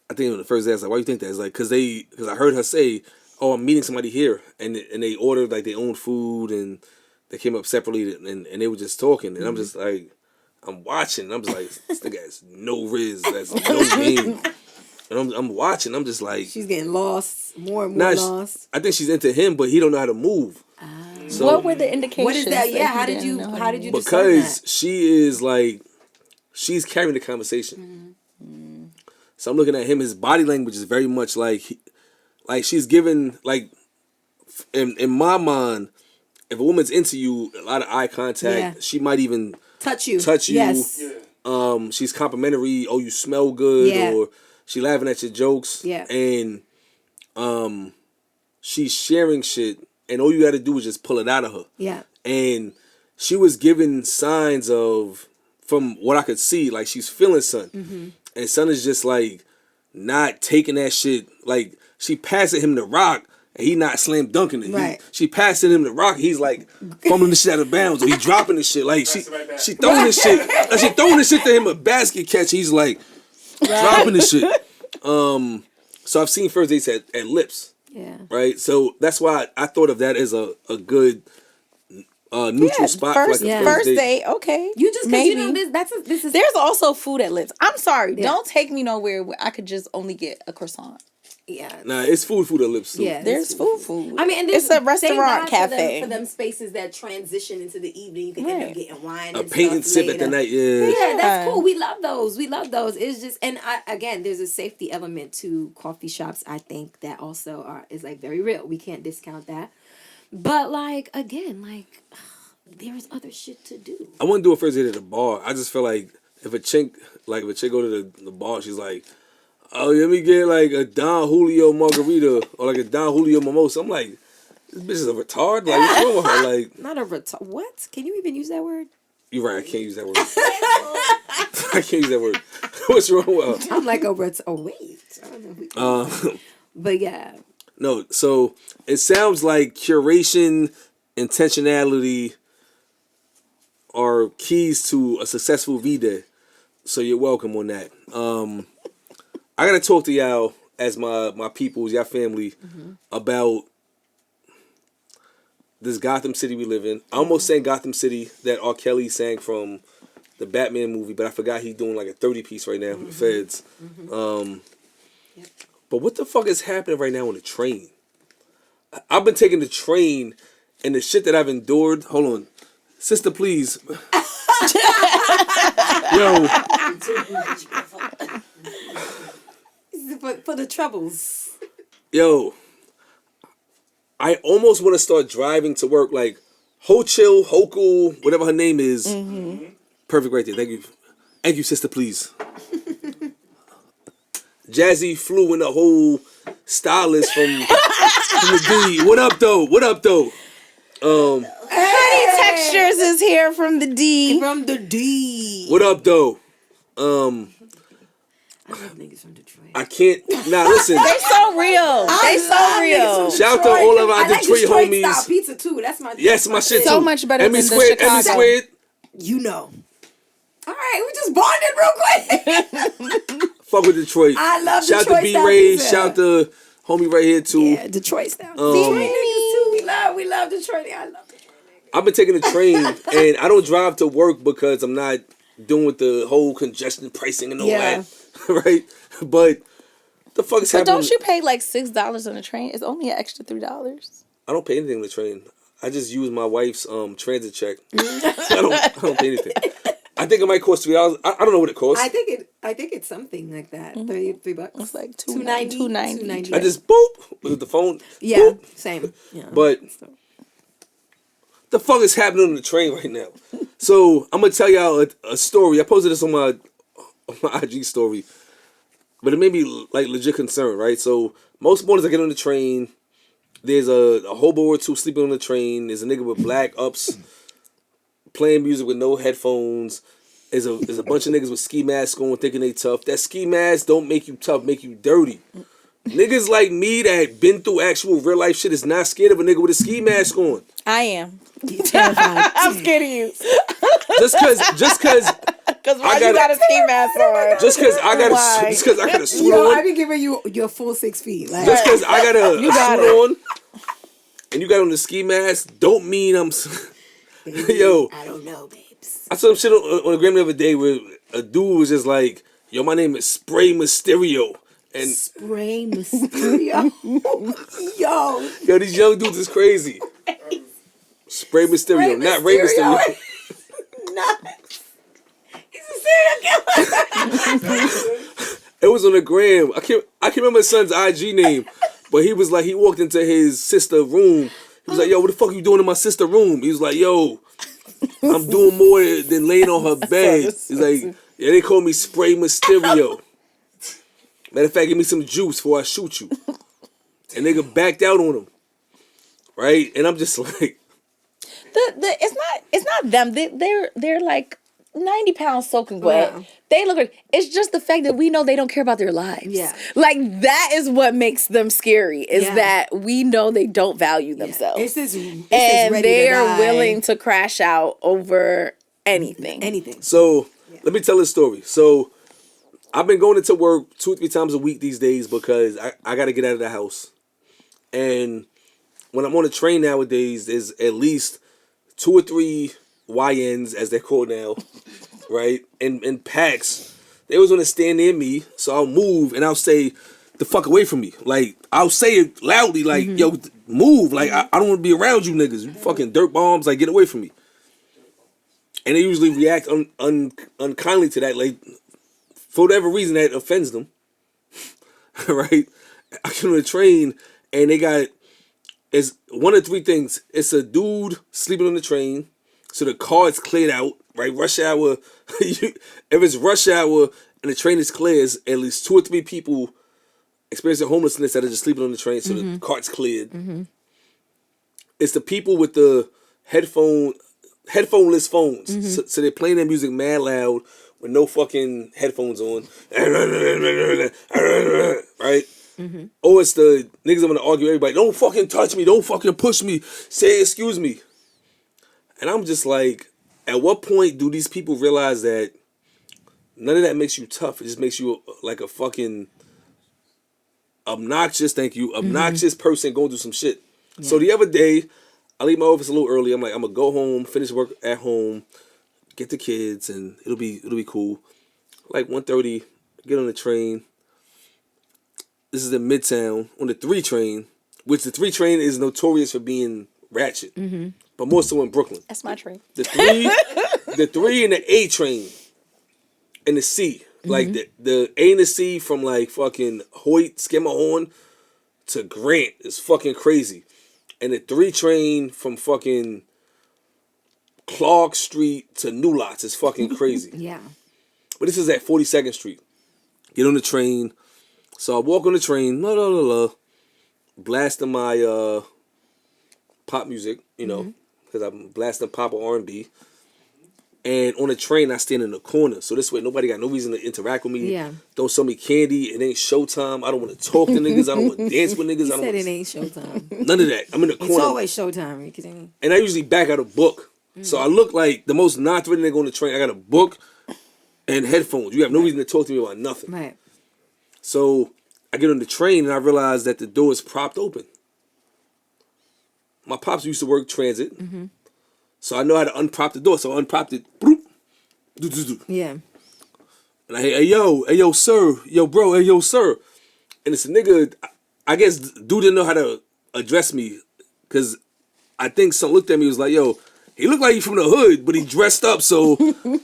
I think on the first day I was like, why you think that?" It's like because I heard her say, "Oh, I'm meeting somebody here," and they ordered like their own food and they came up separately and they were just talking, and I'm just like, I'm watching, and I'm just like, this nigga has no riz, that's no game, and I'm watching, I'm just like, she's getting lost, more and more lost. I think she's into him, but he don't know how to move. So, what were the indications? What is that? Yeah, how did you discern because that? she is like, she's carrying the conversation. So I'm looking at him. His body language is very much like she's giving like, in my mind, if a woman's into you, a lot of eye contact. Yeah. She might even Touch you. Yes. Yeah. She's complimentary. Oh, you smell good. Yeah. Or she laughing at your jokes. Yeah. And she's sharing shit, and all you got to do is just pull it out of her. Yeah. And she was giving signs of, from what I could see, like she's feeling Son. And Son is just like not taking that shit. Like she passing him the rock and he not slam dunking it. Right. She passing him the rock. He's like fumbling the shit out of bounds, or he dropping the shit. Like she throwing the shit. Like she throwing the shit to him a basket catch. He's like dropping the shit. So I've seen first dates at Lips. Yeah. Right. So that's why I thought of that as a good neutral spot First, for like a first date, okay. You just maybe this is There's also food at Lips. I'm sorry, Yeah. don't take me nowhere where I could just only get a croissant. yeah. Nah, it's food at Lips too. Yeah. There's food. I mean, and it's a thank restaurant God cafe. for them spaces that transition into the evening. You can end up Right. getting wine A and paint and stuff sip later. at the night. Yeah, that's cool. We love those. It's just, and again, there's a safety element to coffee shops. I think that also is like very real. We can't discount that. But like again, like there's other shit to do. I wouldn't do a first date at a bar. I just feel like if a chick go to the bar, she's like, oh, let me get like a Don Julio margarita or like a Don Julio mimosa. I'm like, this bitch is a retard. Like, what's wrong with her? Like, Not a retard. What? Can you even use that word? you're right. I can't use that word. I can't use that word. What's wrong with her? I'm like a retard. Oh wait, I don't know. If we can but yeah. No, so it sounds like curation, intentionality are keys to a successful V-Day. So you're welcome on that. I gotta talk to y'all as my peoples, y'all family, about this Gotham City we live in. I almost sang Gotham City that R. Kelly sang from the Batman movie, but I forgot he's doing like a 30-piece right now with the feds. But what the fuck is happening right now on the train? I've been taking the train, and the shit that I've endured. Hold on. Sister, please. Yo. For the troubles. Yo. I almost want to start driving to work like Hochul, whatever her name is. Perfect right there. Thank you. Thank you, sister, please. Jazzy flew in the whole stylist from the D. What up, though? What up, though? Honey Textures is here from the D. From the D. What up, though? I love niggas from Detroit. I can't. Nah, listen. They so real. They so real. Shout out to all of our I like Detroit homies. Style pizza too. That's my Yes, my shit So too. much better Emmy than the squared, Emmy Chicago. squared. You know. All right, we just bonded real quick. Fuck with Detroit. I love Shout Detroit to B style Ray. pizza. Shout to homie right here too. Yeah, Detroit style. Detroit niggas too. We love Detroit. I love Detroit. I've been taking the train and I don't drive to work because I'm not doing with the whole congestion pricing and all Yeah. that. Right? But the fuck is But happening? don't you pay like $6 on the train? It's only an extra $3. I don't pay anything on the train. I just use my wife's transit check. I don't pay anything. I think it might cost $3. I don't know what it costs. I think it's something like that. $3. It's like $2.90. I just boop with the phone. Yeah, boop. same. Yeah. But the fuck is happening on the train right now? So I'm gonna tell y'all a story. I posted this on my IG story, but it made me like legit concerned, right? So most mornings I get on the train, there's a hobo or two sleeping on the train. There's a nigga with black ups playing music with no headphones. There's a bunch of niggas with ski masks on thinking they tough. That ski mask don't make you tough, make you dirty. Niggas like me that been through actual real life shit is not scared of a nigga with a ski mask on. I am. You're terrified. I'm scared of you. Just cause Because why I you gotta- got a ski mask on? just cause I got Why? a just cause I got a suit Yo, I on. be giving you your full 6 feet. Like, Just cause I got a got suit it. on and you got on the ski mask don't mean I'm yo. I don't know, babes. I saw some shit on the gram the other day where a dude was just like, yo, my name is Spray Mysterio. And Spray Mysterio. Yo. yo, these young dudes is crazy. Spray Mysterio, not Ray Mysterio. Nuts. He's a serial killer. It was on the gram. I can't remember his son's IG name, but he was like, he walked into his sister's room. He was like, yo, what the fuck you doing in my sister's room? He was like, yo, I'm doing more than laying on her bed. He's like, yeah, they call me Spray Mysterio. Matter of fact, give me some juice before I shoot you. And nigga backed out on him. Right? And I'm just like, It's not them. They're like 90 pounds soaking wet. Yeah. They look like, it's just the fact that we know they don't care about their lives. Yeah. Like that is what makes them scary, is Yeah. that we know they don't value themselves. It's just and ready they to are die. willing to crash out over anything. anything. so let me tell this story. So I've been going into work 2 or 3 times a week these days because I got to get out of the house. And when I'm on a train nowadays, there's at least 2 or 3 YNs, as they're called now, right? And packs. They was gonna stand near me, so I'll move and I'll say, the fuck away from me. Like, I'll say it loudly, like, yo, move. Like, I don't want to be around you niggas. You fucking dirt bombs. Like, get away from me. And they usually react unkindly to that, like, for whatever reason that offends them. Right? I get on the train and they got, it's one of 3 things. It's a dude sleeping on the train, so the car is cleared out, right? Rush hour. If it's rush hour and the train is clear, it's at least 2 or 3 people experiencing homelessness that are just sleeping on the train, so the cart's cleared. It's the people with the headphoneless phones. So they're playing their music mad loud with no fucking headphones on. Right? Or it's the niggas that want to argue with everybody. Don't fucking touch me. Don't fucking push me. Say excuse me. And I'm just like, at what point do these people realize that none of that makes you tough? It just makes you like a fucking obnoxious person going through some shit. Yeah. So the other day, I leave my office a little early. I'm like, I'm gonna go home, finish work at home, get the kids, and it'll be cool. Like 1:30, get on the train. This is in Midtown on the 3 train, which the 3 train is notorious for being ratchet, but more so in Brooklyn. That's my train. The 3 and the A train and the C. Like the A and the C from like fucking Hoyt, Skimmerhorn to Grant is fucking crazy. And the 3 train from fucking Clark Street to New Lots is fucking crazy. Yeah. But this is at 42nd Street. Get on the train. So I walk on the train, blasting my pop music, because I'm blasting pop or R&B. And on the train, I stand in the corner. So this way, nobody got no reason to interact with me. Yeah. Don't sell me candy. It ain't showtime. I don't want to talk to niggas. I don't want to dance with niggas. He I don't said wanna, it ain't showtime. none of that. I'm in the corner. It's always showtime, Ricky. And I usually back out a book. So I look like the most non-threatening nigga on the train. I got a book and headphones. You have no reason to talk to me about nothing. Right. So I get on the train and I realize that the door is propped open. My pops used to work transit. So I know how to unprop the door. So I unpropped it. Bloop, do. Yeah. And I hear, hey yo, sir, yo, bro, hey yo, sir. And it's a nigga, I guess dude didn't know how to address me. Because I think some looked at me and was like, yo, he looked like he from the hood, but he dressed up. So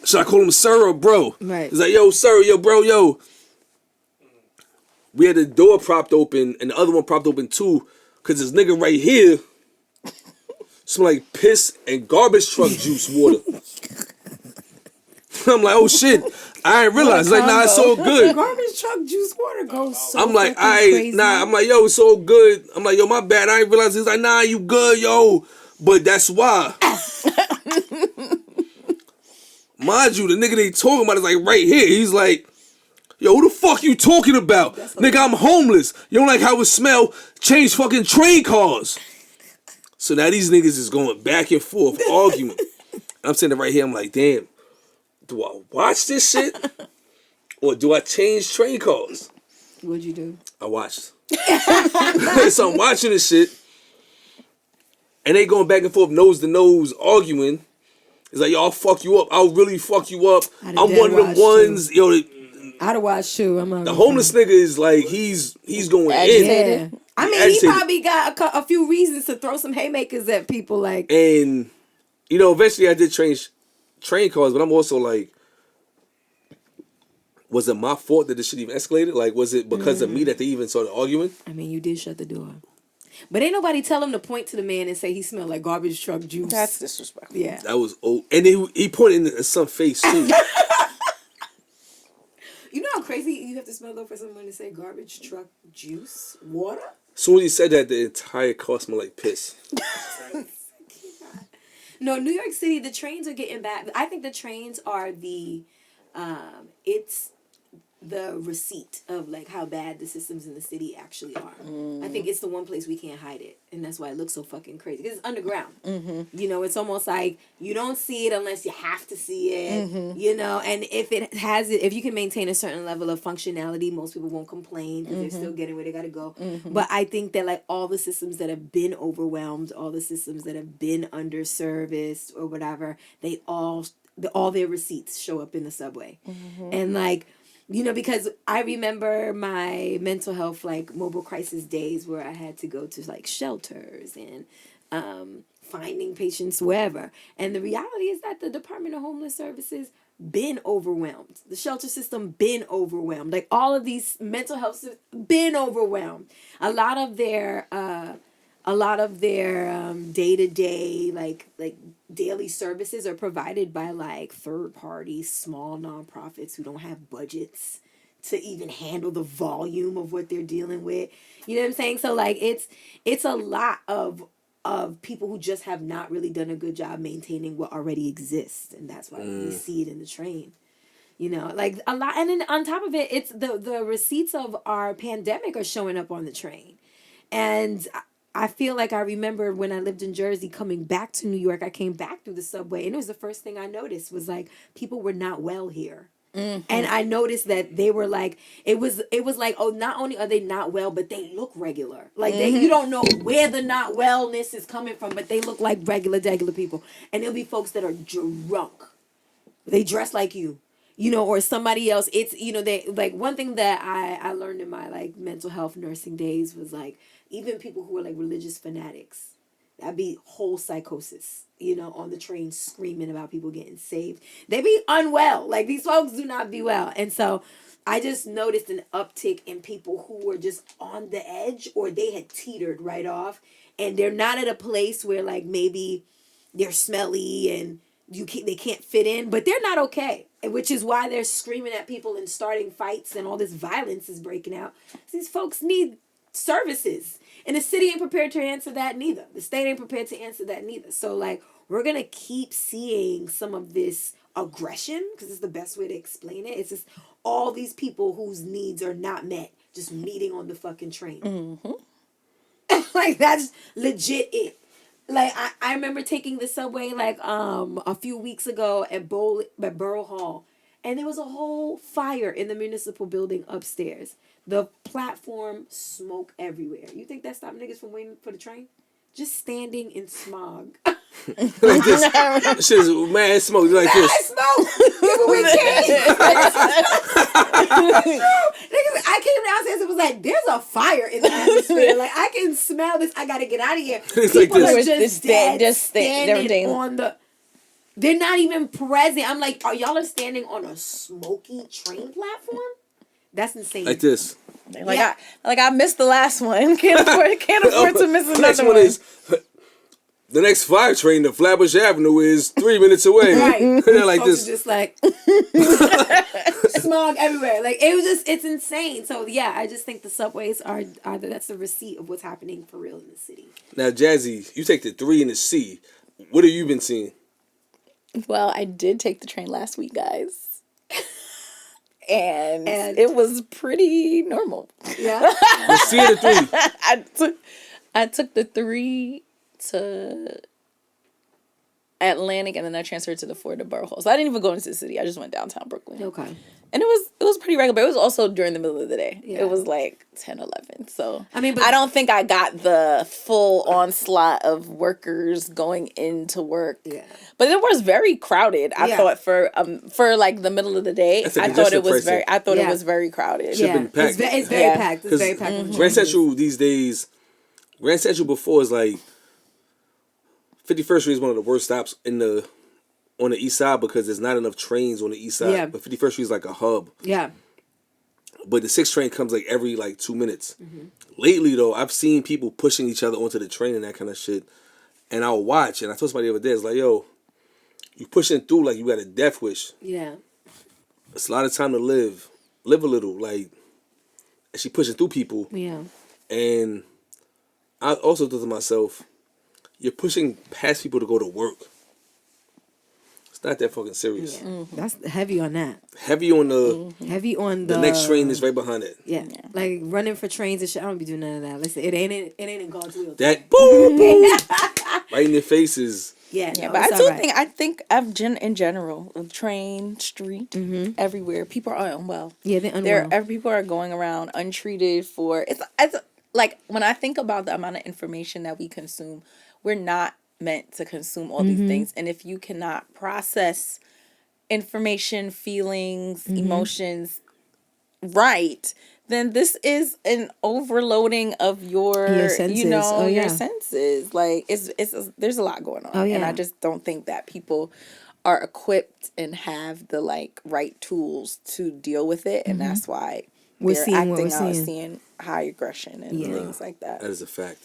should I call him sir or bro? Right. He's like, yo, sir, yo, bro, yo. We had the door propped open and the other one propped open too. Because this nigga right here smell like piss and garbage truck juice water. I'm like, oh shit. I ain't realize. Like, nah, it's all good. Garbage truck juice water goes so I'm like, crazy. I'm like, yo, it's all good. I'm like, yo, my bad. I ain't realize. He's like, nah, you good, yo. But that's why. Mind you, the nigga they talking about is like right here. He's like, yo, who the fuck you talking about? Nigga, I'm homeless. You don't like how it smell? Change fucking train cars. So now these niggas is going back and forth, arguing. I'm sitting right here, I'm like, damn, do I watch this shit? Or do I change train cars? What'd you do? I watched. So I'm watching this shit. And they going back and forth, nose to nose, arguing. It's like, yo, I'll fuck you up. I'll really fuck you up. I'm one of them ones. Yo, I'd have watched too. the homeless nigga is like, he's going in. Yeah. I mean, he probably got a few reasons to throw some haymakers at people. Like, and, eventually I did change train cars, but I'm also like, was it my fault that this shit even escalated? Like, was it because of me that they even started arguing? I mean, you did shut the door. But ain't nobody tell him to point to the man and say he smelled like garbage truck juice. That's disrespectful. Yeah. That was old. And he pointed in some face, too. You know how crazy you have to smell though for someone to say garbage truck juice water? As soon as he said that, the entire car smelled like piss. No, New York City, the trains are getting bad. I think the trains are it's the receipt of like how bad the systems in the city actually are. I think it's the one place we can't hide it, and that's why it looks so fucking crazy because it's underground. It's almost like you don't see it unless you have to see it. And if you can maintain a certain level of functionality, most people won't complain because they're still getting where they gotta go. But I think that like all the systems that have been overwhelmed, all the systems that have been underserviced or whatever, they all their receipts show up in the subway, and like. Because I remember my mental health, like, mobile crisis days where I had to go to, like, shelters and finding patients wherever. And the reality is that the Department of Homeless Services been overwhelmed. The shelter system been overwhelmed. Like, all of these mental health systems been overwhelmed. A lot of their day-to-day, like daily services are provided by like third parties, small nonprofits who don't have budgets to even handle the volume of what they're dealing with. You know what I'm saying? So like it's a lot of people who just have not really done a good job maintaining what already exists, and that's why we see it in the train. Like a lot, and then on top of it, it's the receipts of our pandemic are showing up on the train, and I feel like I remember when I lived in Jersey coming back to New York, I came back through the subway and it was the first thing I noticed was like people were not well here. And I noticed that they were like, it was like, oh, not only are they not well, but they look regular. Like you don't know where the not wellness is coming from, but they look like regular people. And there'll be folks that are drunk. They dress like you. Or somebody else. It's, they like one thing that I learned in my like mental health nursing days was like, even people who are like religious fanatics, that'd be whole psychosis, on the train screaming about people getting saved. They be unwell. Like these folks do not be well. And so I just noticed an uptick in people who were just on the edge or they had teetered right off. And they're not at a place where like maybe they're smelly and they can't fit in, but they're not okay, which is why they're screaming at people and starting fights and all this violence is breaking out. These folks need services, and the city ain't prepared to answer that neither. The state ain't prepared to answer that neither. So like we're gonna keep seeing some of this aggression because it's the best way to explain it. It's just all these people whose needs are not met just meeting on the fucking train. Like that's legit it. Like I remember taking the subway like a few weeks ago at Borough Hall, and there was a whole fire in the municipal building upstairs. The platform, smoke everywhere. You think that stopped niggas from waiting for the train? Just standing in smog. Like this. Shit is mad smoke like I this. smoke. People we came. Niggas, I came downstairs and was like, "There's a fire in the atmosphere. Like I can smell this. I gotta get out of here." It's like People this. are just dead, standing everything. on the. They're not even present. I'm like, are y'all standing on a smoky train platform? That's insane. Like this. Like Yeah. I missed the last one. Can't afford to miss The next another one one. is the next fire train to Flatbush Avenue is 3 minutes away. Right. They're like Folks this. are just like smog everywhere. Like it's insane. So yeah, I just think the subways are that's the receipt of what's happening for real in the city. Now, Jazzy, you take the 3 and the C. What have you been seeing? Well, I did take the train last week, guys. And it was pretty normal. Yeah. The C and the 3. I took the 3 to Atlantic, and then I transferred to the 4 to Borough Hall. So I didn't even go into the city. I just went downtown Brooklyn. Okay. And it was pretty regular, but it was also during the middle of the day. Yeah. It was like 10, 11. So I mean, but I don't think I got the full onslaught of workers going into work. Yeah. But it was very crowded. I Yeah. thought for like the middle of the day, That's a I thought it was congestion it Yeah. was very crowded. Should've yeah, been packed. it's very Yeah. packed. It's very packed. Grand Central these days, Grand Central before is like 51st Street is one of the worst stops on the east side because there's not enough trains on the east side. Yeah. But 51st Street is like a hub. Yeah. But the 6th train comes like every like 2 minutes. Lately though, I've seen people pushing each other onto the train and that kind of shit. And I'll watch, and I told somebody the other day, it's like, yo, you pushing through like you got a death wish. Yeah. It's a lot of time to live. Live a little. Like, and she pushing through people. Yeah. And I also thought to myself, you're pushing past people to go to work. It's not that fucking serious. That's heavy on that. Heavy on the Heavy on the next train is right behind it. Yeah. Like running for trains and shit. I don't be doing none of that. Listen, it ain't in God's will. That boom, right in their faces. Yeah. Yeah, no, but it's I do all right. think in general, train, street, everywhere, people are unwell. Yeah, they're unwell. People are going around untreated for it's like when I think about the amount of information that we consume, we're not meant to consume all these things, and if you cannot process information, feelings, emotions right, then this is an overloading of your senses. your Yeah. senses. Like it's there's a lot going on, and Yeah. I just don't think that people are equipped and have the like right tools to deal with it, and that's why We're they're seeing what acting we're out, seeing. seeing high aggression and things like that. That is a fact.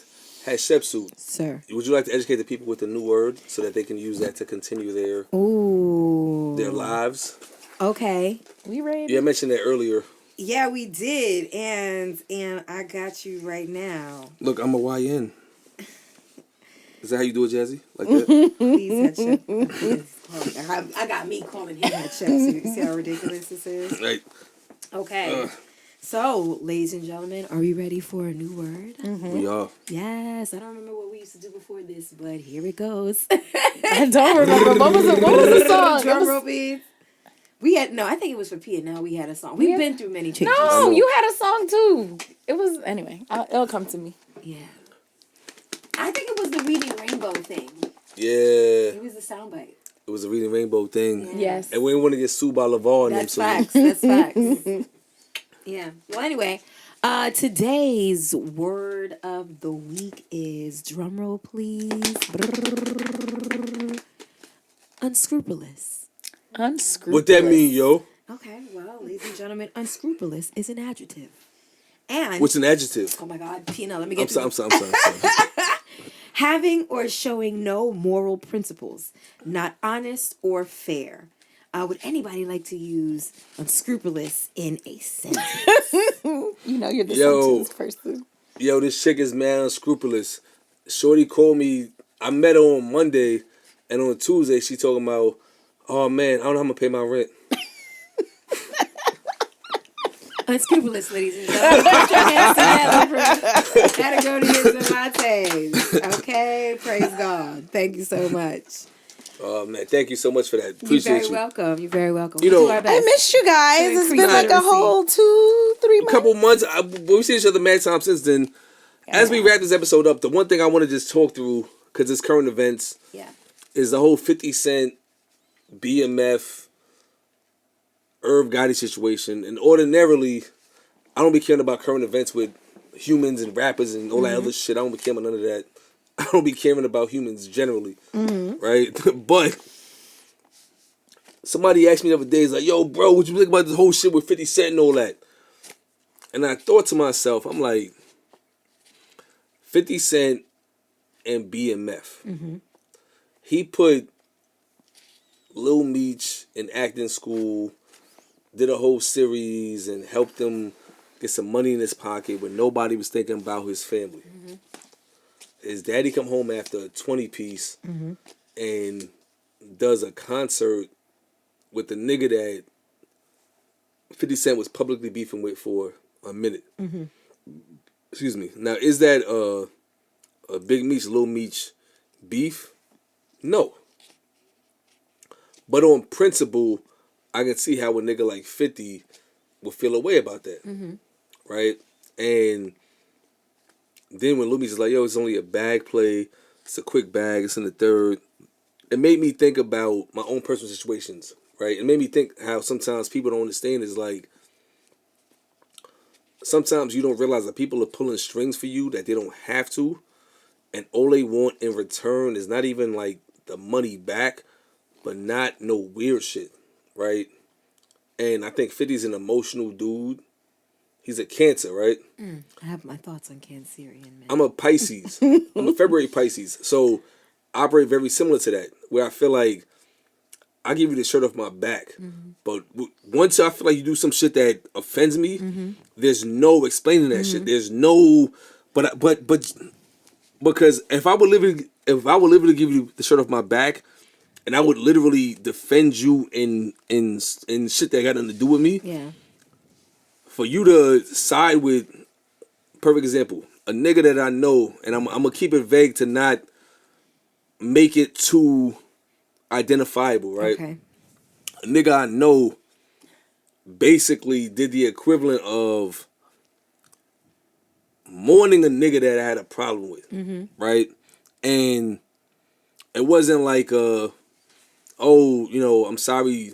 Hey, Shepsu, Sir. would you like to educate the people with a new word so that they can use that to continue Ooh. their lives? Okay. We ready? You mentioned that earlier. Yeah, we did, and I got you right now. Look, I'm a YN. Is that how you do it, Jazzy? Like that? Please head check. I got me calling him head check. So you see how ridiculous this is? Right. Okay. So, ladies and gentlemen, are we ready for a new word? We are. Yes. I don't remember what we used to do before this, but here it goes. I don't remember. What was the song? Drum roll beats. We had I think it was for P and now we had a song. We've been through many changes. No, you had a song too. It was anyway. It'll come to me. Yeah. I think it was the Reading Rainbow thing. Yeah. It was the soundbite. It was a Reading Rainbow thing. Yes. And we didn't want to get sued by Lavar and them. That's So facts. That's facts. Yeah. Well, anyway, today's word of the week is drumroll, please. Unscrupulous. Unscrupulous. what that mean, yo? Okay. Well, ladies and gentlemen, unscrupulous is an adjective. And What's an adjective? oh my God, Pina, let me I'm get sorry. Having or showing no moral principles, not honest or fair. Would anybody like to use unscrupulous in a sentence? You know you're the Yo. sentence person. Yo, this chick is mad unscrupulous. Shorty called me. I met her on Monday, and on Tuesday she talking about, oh man, I don't know how I'm gonna pay my rent. Unscrupulous, ladies and gentlemen. Put your hands together for Patagonians and lattes. Okay, praise God. Thank you so much. Oh man, thank you so much for that. You're Appreciate very you. welcome. You're very welcome. You We'll know, do our I best. missed you guys. To It's increase been like a literacy. whole 2-3 A months. couple months. We've seen each other mad times since then. As we wrap this episode up, the one thing I want to just talk through, because it's current events, Yeah. is the whole 50 Cent, BMF, Irv Gotti situation. And ordinarily, I don't be caring about current events with humans and rappers and all that other shit. I don't be caring about none of that. I don't be caring about humans generally, right? But somebody asked me the other day, is like, yo, bro, what you think about this whole shit with 50 Cent and all that? And I thought to myself, I'm like, 50 Cent and BMF. He put Lil Meech in acting school, did a whole series, and helped him get some money in his pocket when nobody was thinking about his family. His daddy come home after a 20-piece and does a concert with the nigga that 50 Cent was publicly beefing with for a minute. Excuse me. Now, is that a Big Meech, Lil Meech beef? No. But on principle, I can see how a nigga like 50 would feel a way about that. Right? And then when Lil Meech is like, yo, it's only a bag play, it's a quick bag, it's in the third, it made me think about my own personal situations, right? It made me think how sometimes people don't understand is like, sometimes you don't realize that people are pulling strings for you that they don't have to, and all they want in return is not even like the money back, but not no weird shit, right? And I think 50's an emotional dude. He's a Cancer, right? I have my thoughts on Cancerian, man. I'm a Pisces. I'm a February Pisces. So I operate very similar to that, where I feel like I give you the shirt off my back. But once I feel like you do some shit that offends me, there's no explaining that shit. There's no, but because if I would literally give you the shirt off my back, and I would literally defend you in shit that got nothing to do with me, Yeah. for you to side with, perfect example, a nigga that I know, and I'm gonna keep it vague to not make it too identifiable, right? Okay. A nigga I know basically did the equivalent of mourning a nigga that I had a problem with, right? And it wasn't like, oh, I'm sorry,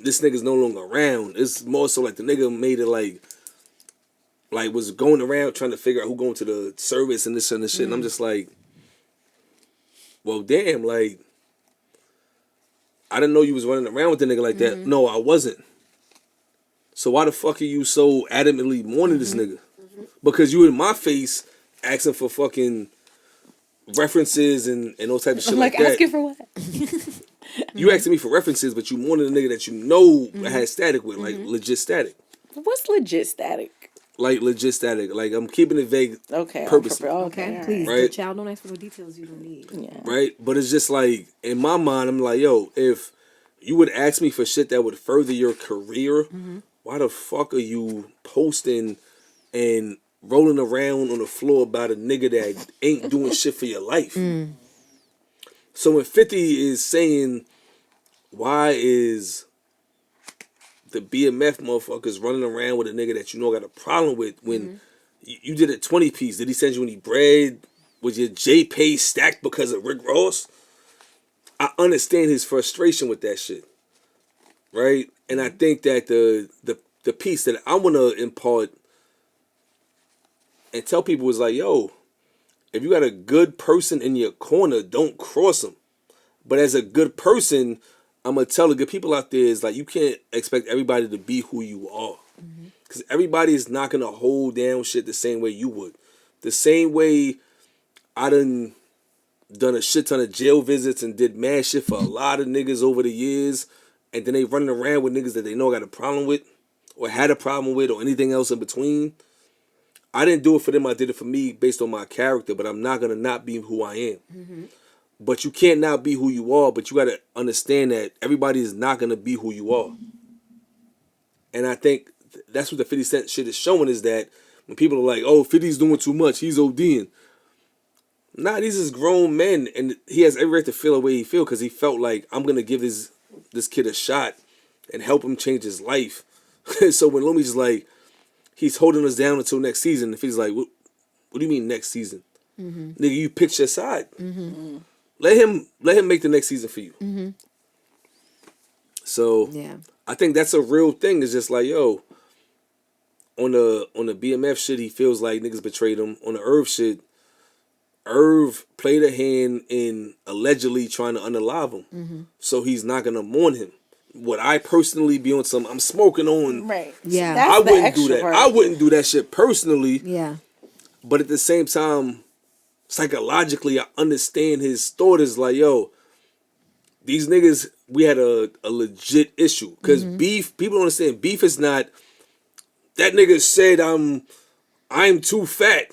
this nigga's no longer around. It's more so like the nigga made it like was going around trying to figure out who going to the service and this and this shit. And I'm just like, well, damn, like, I didn't know you was running around with the nigga like that. No, I wasn't. So why the fuck are you so adamantly mourning this nigga? Because you in my face asking for fucking references and those type of shit like that. Asking for what? You asking me for references, but you mourning a nigga that you know had static with, like legit static. What's legit static? Like legit static. Like I'm keeping it vague. Okay. Purposely. Okay, all please. Right. The child, don't ask for no details you don't need. Yeah. Right? But it's just like, in my mind, I'm like, yo, if you would ask me for shit that would further your career, why the fuck are you posting and rolling around on the floor about a nigga that ain't doing shit for your life? So when 50 is saying, why is the BMF motherfuckers running around with a nigga that you know got a problem with when you did a 20-piece? Did he send you any bread? Was your J-Pay stacked because of Rick Ross? I understand his frustration with that shit, right? And I think that the piece that I want to impart and tell people is like, yo, if you got a good person in your corner, don't cross them. But as a good person, I'm going to tell the good people out there is like, you can't expect everybody to be who you are. Because everybody is not going to hold down shit the same way you would. The same way I done done a shit ton of jail visits and did mad shit for a lot of niggas over the years, and then they running around with niggas that they know got a problem with, or had a problem with, or anything else in between. I didn't do it for them. I did it for me based on my character, but I'm not gonna not be who I am. Mm-hmm. But you can't not be who you are, but you gotta understand that everybody is not gonna be who you are. And I think that's what the 50 Cent shit is showing, is that when people are like, oh, 50's doing too much, he's ODing. Nah, these is grown men, and he has every right to feel the way he feel, because he felt like, I'm gonna give this kid a shot and help him change his life. So when Lumi's just like, he's holding us down until next season, if he's like, what do you mean next season? Mm-hmm. Nigga, you picked your side. Mm-hmm. Let him make the next season for you. Mm-hmm. So yeah. I think that's a real thing. It's just like, yo, on the BMF shit, he feels like niggas betrayed him. On the Irv shit, Irv played a hand in allegedly trying to unalive him. Mm-hmm. So he's not gonna mourn him. Would I personally be on some, I'm smoking on, right? Yeah, That's I wouldn't do that. part. I wouldn't do that shit personally. Yeah. But at the same time, psychologically, I understand his thought is like, yo, these niggas, we had a legit issue. Because beef, people don't understand, beef is not, that nigga said I'm too fat.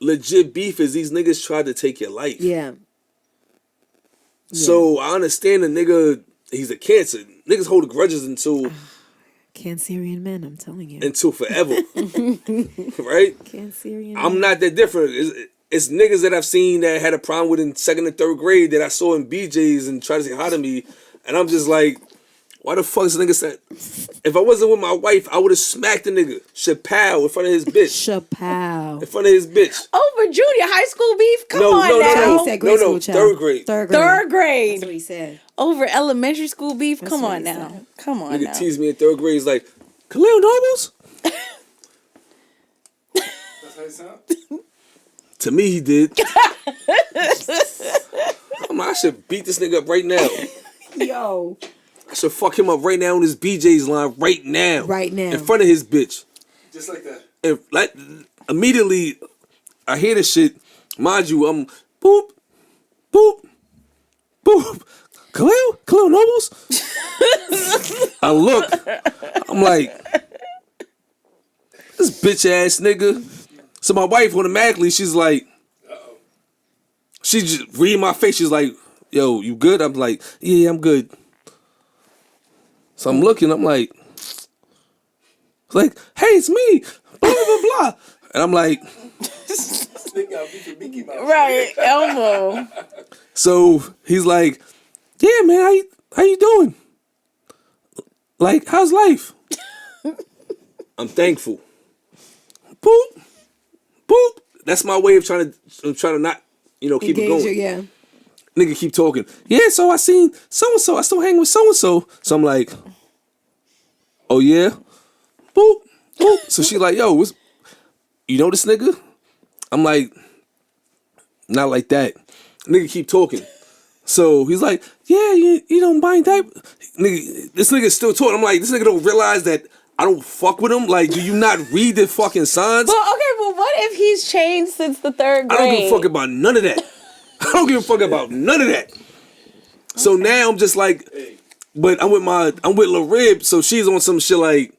Legit beef is these niggas tried to take your life. Yeah. So I understand the nigga, he's a cancer. Niggas hold grudges until Cancerian men, I'm telling you. until forever. Right? Cancerian I'm men. not that different. It's niggas that I've seen that had a problem with in 2nd and 3rd grade that I saw in BJ's and tried to say hi to me. And I'm just like, why the fuck is the nigga said? If I wasn't with my wife, I would have smacked the nigga. Chappelle in front of his bitch. Chappelle. In front of his bitch. Over junior high school beef? Come on no, now. He said grade school child. 3rd grade. Third Third grade. That's what he said. Over elementary school beef? Come what on he now. said. Come on Nigga now. teased me in 3rd grade. He's like, Khalil Nobles? That's how it sound? To me, he did. I should beat this nigga up right now. Yo. I should fuck him up right now on his BJ's line right now. Right now. In front of his bitch. Just like that. And like immediately, I hear this shit. Mind you, I'm boop, boop, boop. Khalil Nobles? I look. I'm like, this bitch ass nigga. So my wife automatically, she's like, Uh-oh. she just read my face. She's like, yo, you good? I'm like, yeah, I'm good. So I'm looking, I'm like, hey, it's me, blah, blah, blah. And I'm like, Nigga got beef with Mickey Mouse. Right, Elmo. so he's like, yeah, man, how you doing? Like, how's life? I'm thankful. Boop, boop. That's my way of trying to not, keep it going. You, yeah. Nigga keep talking. Yeah, so I seen so-and-so. I still hang with so-and-so. So I'm like, oh yeah? Boop, boop. So she like, yo, you know this nigga? I'm like, not like that. Nigga keep talking. So he's like, yeah, you don't buy diapers. Nigga, this nigga's still talking. I'm like, this nigga don't realize that I don't fuck with him? Like, do you not read the fucking signs? Well, okay, well, what if he's changed since the 3rd grade? I don't give a fuck about none of that. I don't give a fuck about none of that. So now I'm just like, but I'm with Lil Rib, so she's on some shit like,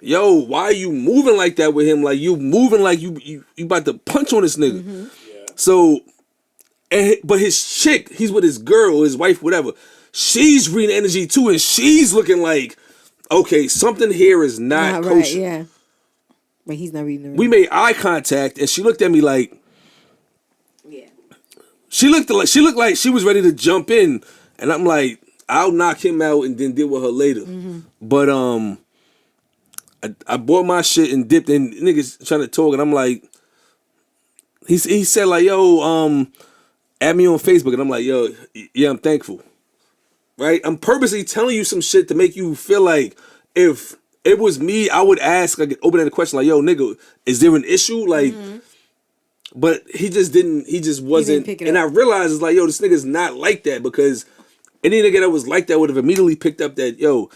yo, why are you moving like that with him? Like, you moving like you about to punch on this nigga. Mm-hmm. Yeah. So, but his chick, he's with his girl, his wife, whatever. She's reading energy too, and she's looking like, okay, something here is not kosher. Right, yeah. But he's not reading the room. We made eye contact, and she looked at me like, yeah. She looked like she was ready to jump in, and I'm like, I'll knock him out and then deal with her later. Mm-hmm. But I bought my shit and dipped, and niggas trying to talk, and I'm like, he said like, yo, add me on Facebook, and I'm like, yo, yeah, I'm thankful. Right? I'm purposely telling you some shit to make you feel like if it was me, I would ask, like, open-ended question like, yo, nigga, is there an issue? Like. Mm-hmm. But he just wasn't, and I realized it's like, yo, this nigga's not like that, because any nigga that was like that would have immediately picked up that, yo,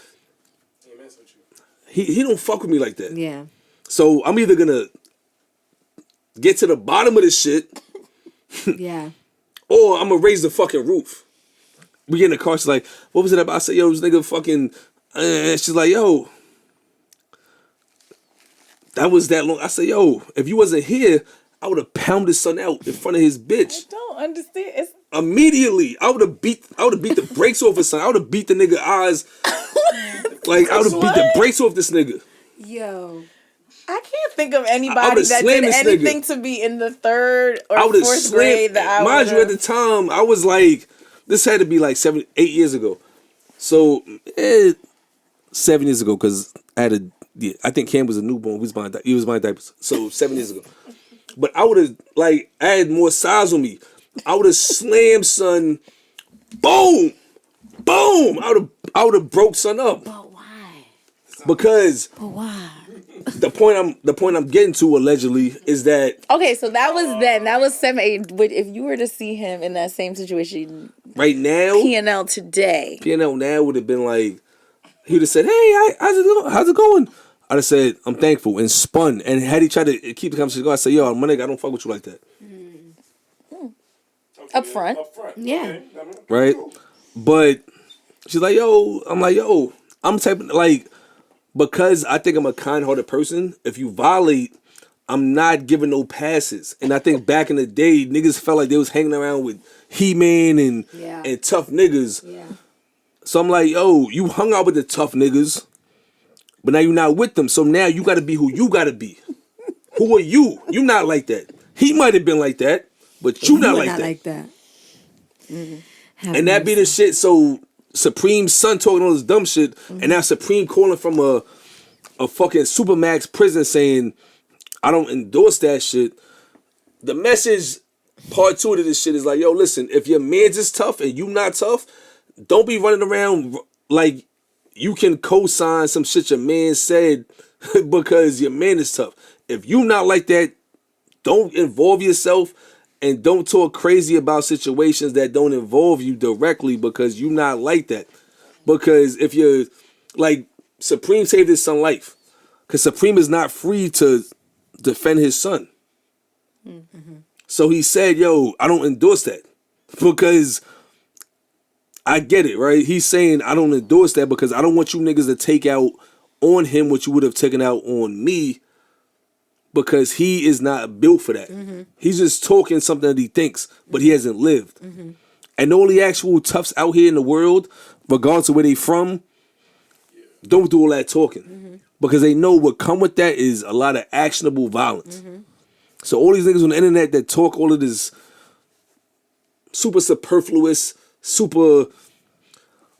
he don't fuck with me like that. Yeah. So I'm either gonna get to the bottom of this shit, yeah, or I'm gonna raise the fucking roof. We get in the car. She's like, "What was it about?" I said, "Yo, this nigga fucking." She's like, "Yo, that was that long." I said, "Yo, if you wasn't here, I would have pounded son out in front of his bitch." I don't understand. It's Immediately, I would have beat the brakes off his son. I would have beat the nigga eyes. Like, I would have beat the brakes off this nigga. Yo. I can't think of I anybody would've that slammed did this anything nigga. to be in the 3rd or I would have 4th grade. That I mind you, at the time, I was like, this had to be like 8 years ago. So, 7 years ago, because I had I think Cam was a newborn. He was buying diapers. So 7 years ago. But I would have, like, I had more size on me. I would have slammed son. Boom, boom. I would have broke son up. But why? Because But why? the point I'm getting to allegedly is that Okay, so that was then. That was 7, 8. But if you were to see him in that same situation, right now, P&L today, P&L now would have been like, he would have said, "Hey, how's it going?" I'd have said, "I'm thankful," and spun. And had he tried to keep the conversation going, I'd say, "Yo, my nigga, I don't fuck with you like that." up front. Yeah. Right? But she's like, "Yo," I'm like, "Yo," I'm type of like, because I think I'm a kind-hearted person. If you violate, I'm not giving no passes. And I think back in the day, niggas felt like they was hanging around with He-Man and tough niggas. Yeah. So I'm like, "Yo, you hung out with the tough niggas, but now you're not with them. So now you got to be who you got to be. Who are you? You not like that. He might have been like that, but you not like that." And that be the shit. So Supreme's son talking all this dumb shit, and now Supreme calling from a fucking Supermax prison saying, "I don't endorse that shit." The message, part 2 of this shit is like, "Yo, listen, if your man's is tough and you not tough, don't be running around like you can co-sign some shit your man said because your man is tough. If you not like that, don't involve yourself and don't talk crazy about situations that don't involve you directly because you not like that." Because if you're like, Supreme saved his son's life, because Supreme is not free to defend his son. So he said, "Yo, I don't endorse that," because I get it, right? He's saying, "I don't endorse that because I don't want you niggas to take out on him what you would have taken out on me, because he is not built for that. He's just talking something that he thinks, but he hasn't lived." And all the actual toughs out here in the world, regardless of where they from, don't do all that talking. Because they know what come with that is a lot of actionable violence. So all these niggas on the internet that talk all of this super superfluous, super,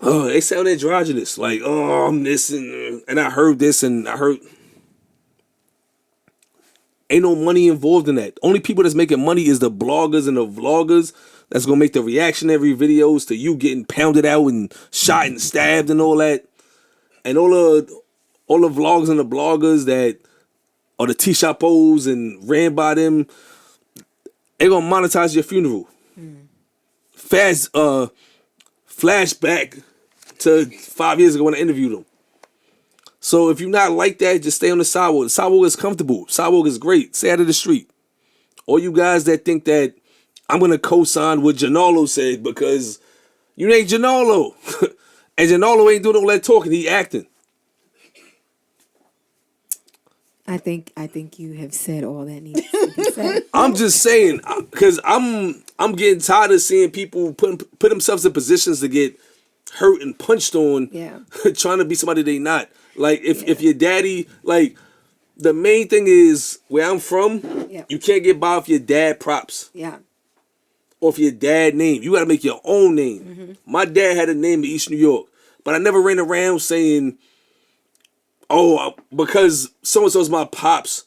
they sound androgynous. Like, "Oh, I'm this and I heard this and I heard." Ain't no money involved in that. Only people that's making money is the bloggers and the vloggers that's gonna make the reactionary videos to you getting pounded out and shot and stabbed and all that. And all the vlogs and the bloggers that are the T-Shopos and ran by them, they gonna monetize your funeral. Flashback to 5 years ago when I interviewed them. So if you're not like that, just stay on the sidewalk. The sidewalk is comfortable. Sidewalk is great. Stay out of the street. All you guys that think that I'm going to co-sign what Janalo said because you ain't Janalo. And Janalo ain't doing all that talking. He acting. I think you have said all that needs to be said. I'm just saying, because I'm getting tired of seeing people put themselves in positions to get hurt and punched on, trying to be somebody they not. Like, if your daddy, like, the main thing is, where I'm from, you can't get by with your dad props. Yeah. Or if your dad name. You got to make your own name. My dad had a name in East New York, but I never ran around saying, "Oh, because so-and-so's my pops."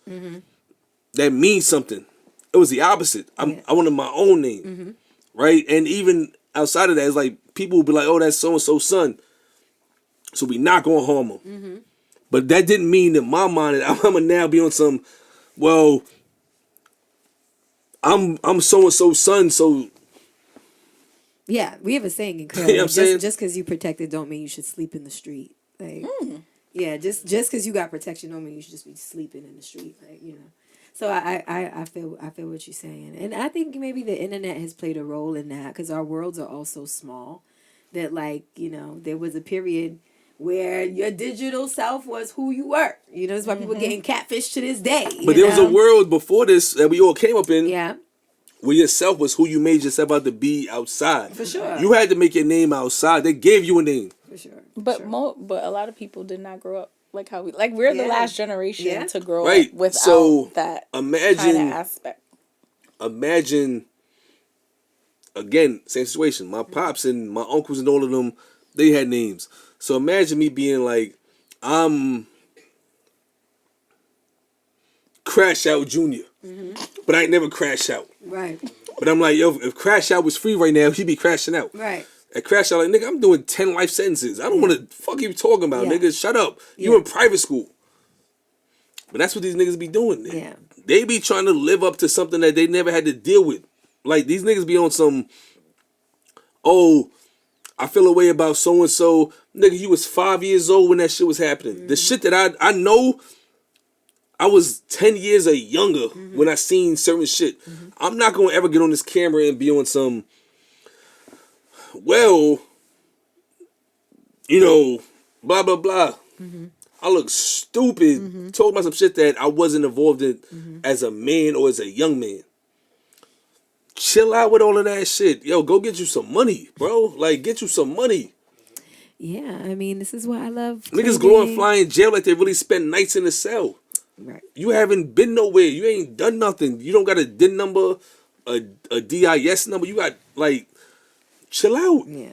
That means something. It was the opposite. I wanted my own name. Right? And even outside of that, it's like, people will be like, "Oh, that's so-and-so's son, so we not going to harm him." But that didn't mean in my mind that I'm going to now be on some, well, I'm so-and-so's son, so... Yeah, we have a saying in Korea. You know what I'm saying? Just because you protected don't mean you should sleep in the street. Like, yeah, just because you got protection don't mean you should just be sleeping in the street. Like, you know. So I feel what you're saying, and I think maybe the internet has played a role in that because our worlds are all so small that, like, there was a period where your digital self was who you were. That's why people getting catfish to this day. But there was a world before this that we all came up in. Yeah. Where yourself was who you made yourself out to be outside. For sure. You had to make your name outside. They gave you a name. For sure. But but a lot of people did not grow up like how we're the last generation to grow up without that kind of aspect. Imagine, again, same situation. My pops and my uncles and all of them, they had names. So imagine me being like, I'm Crash Out Junior, but I ain't never crash out. Right. But I'm like, yo, if Crash Out was free right now, he'd be crashing out. Right. At Crash Out, like, nigga, I'm doing 10 life sentences. I don't want to fuck you talking about, nigga. Shut up. You in private school. But that's what these niggas be doing. Yeah. They be trying to live up to something that they never had to deal with. Like, these niggas be on some, I feel a way about so-and-so. Nigga, you was 5 years old when that shit was happening. The shit that I know, I was 10 years or younger when I seen certain shit. I'm not going to ever get on this camera and be on some, well, blah, blah, blah. I look stupid talking about some shit that I wasn't involved in as a man or as a young man. Chill out with all of that shit. Yo, go get you some money, bro. Like, get you some money. Yeah, I mean, this is why I love Niggas go and fly in jail like they really spend nights in the cell. Right. You haven't been nowhere. You ain't done nothing. You don't got a DIN number, a DIS number. You got, like, chill out. Yeah.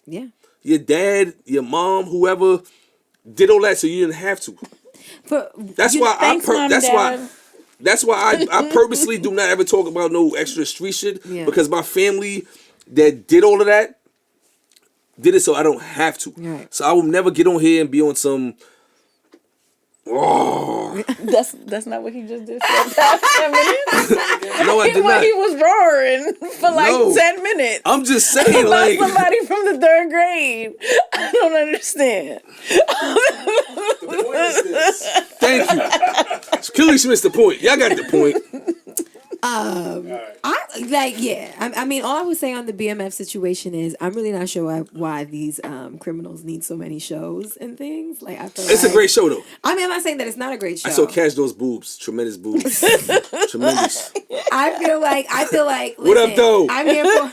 Yeah. Your dad, your mom, whoever did all that so you didn't have to. That's why I purposely do not ever talk about no extra street shit because my family that did all of that did it so I don't have to. Right. So I will never get on here and be on some. Oh. That's not what he just did for the past 10 minutes. No, I did not. He was roaring for like 10 minutes. I'm just saying, about like somebody from the 3rd grade. I don't understand. The point is this. Thank you. Clearly, she missed the point. Y'all got the point. I mean, all I would say on the BMF situation is I'm really not sure why these criminals need so many shows and things. Like, I feel It's a great show though. I mean, I'm not saying that it's not a great show. I saw Cash those boobs, tremendous boobs, tremendous. I feel like. Listen, What up, though? I'm here for.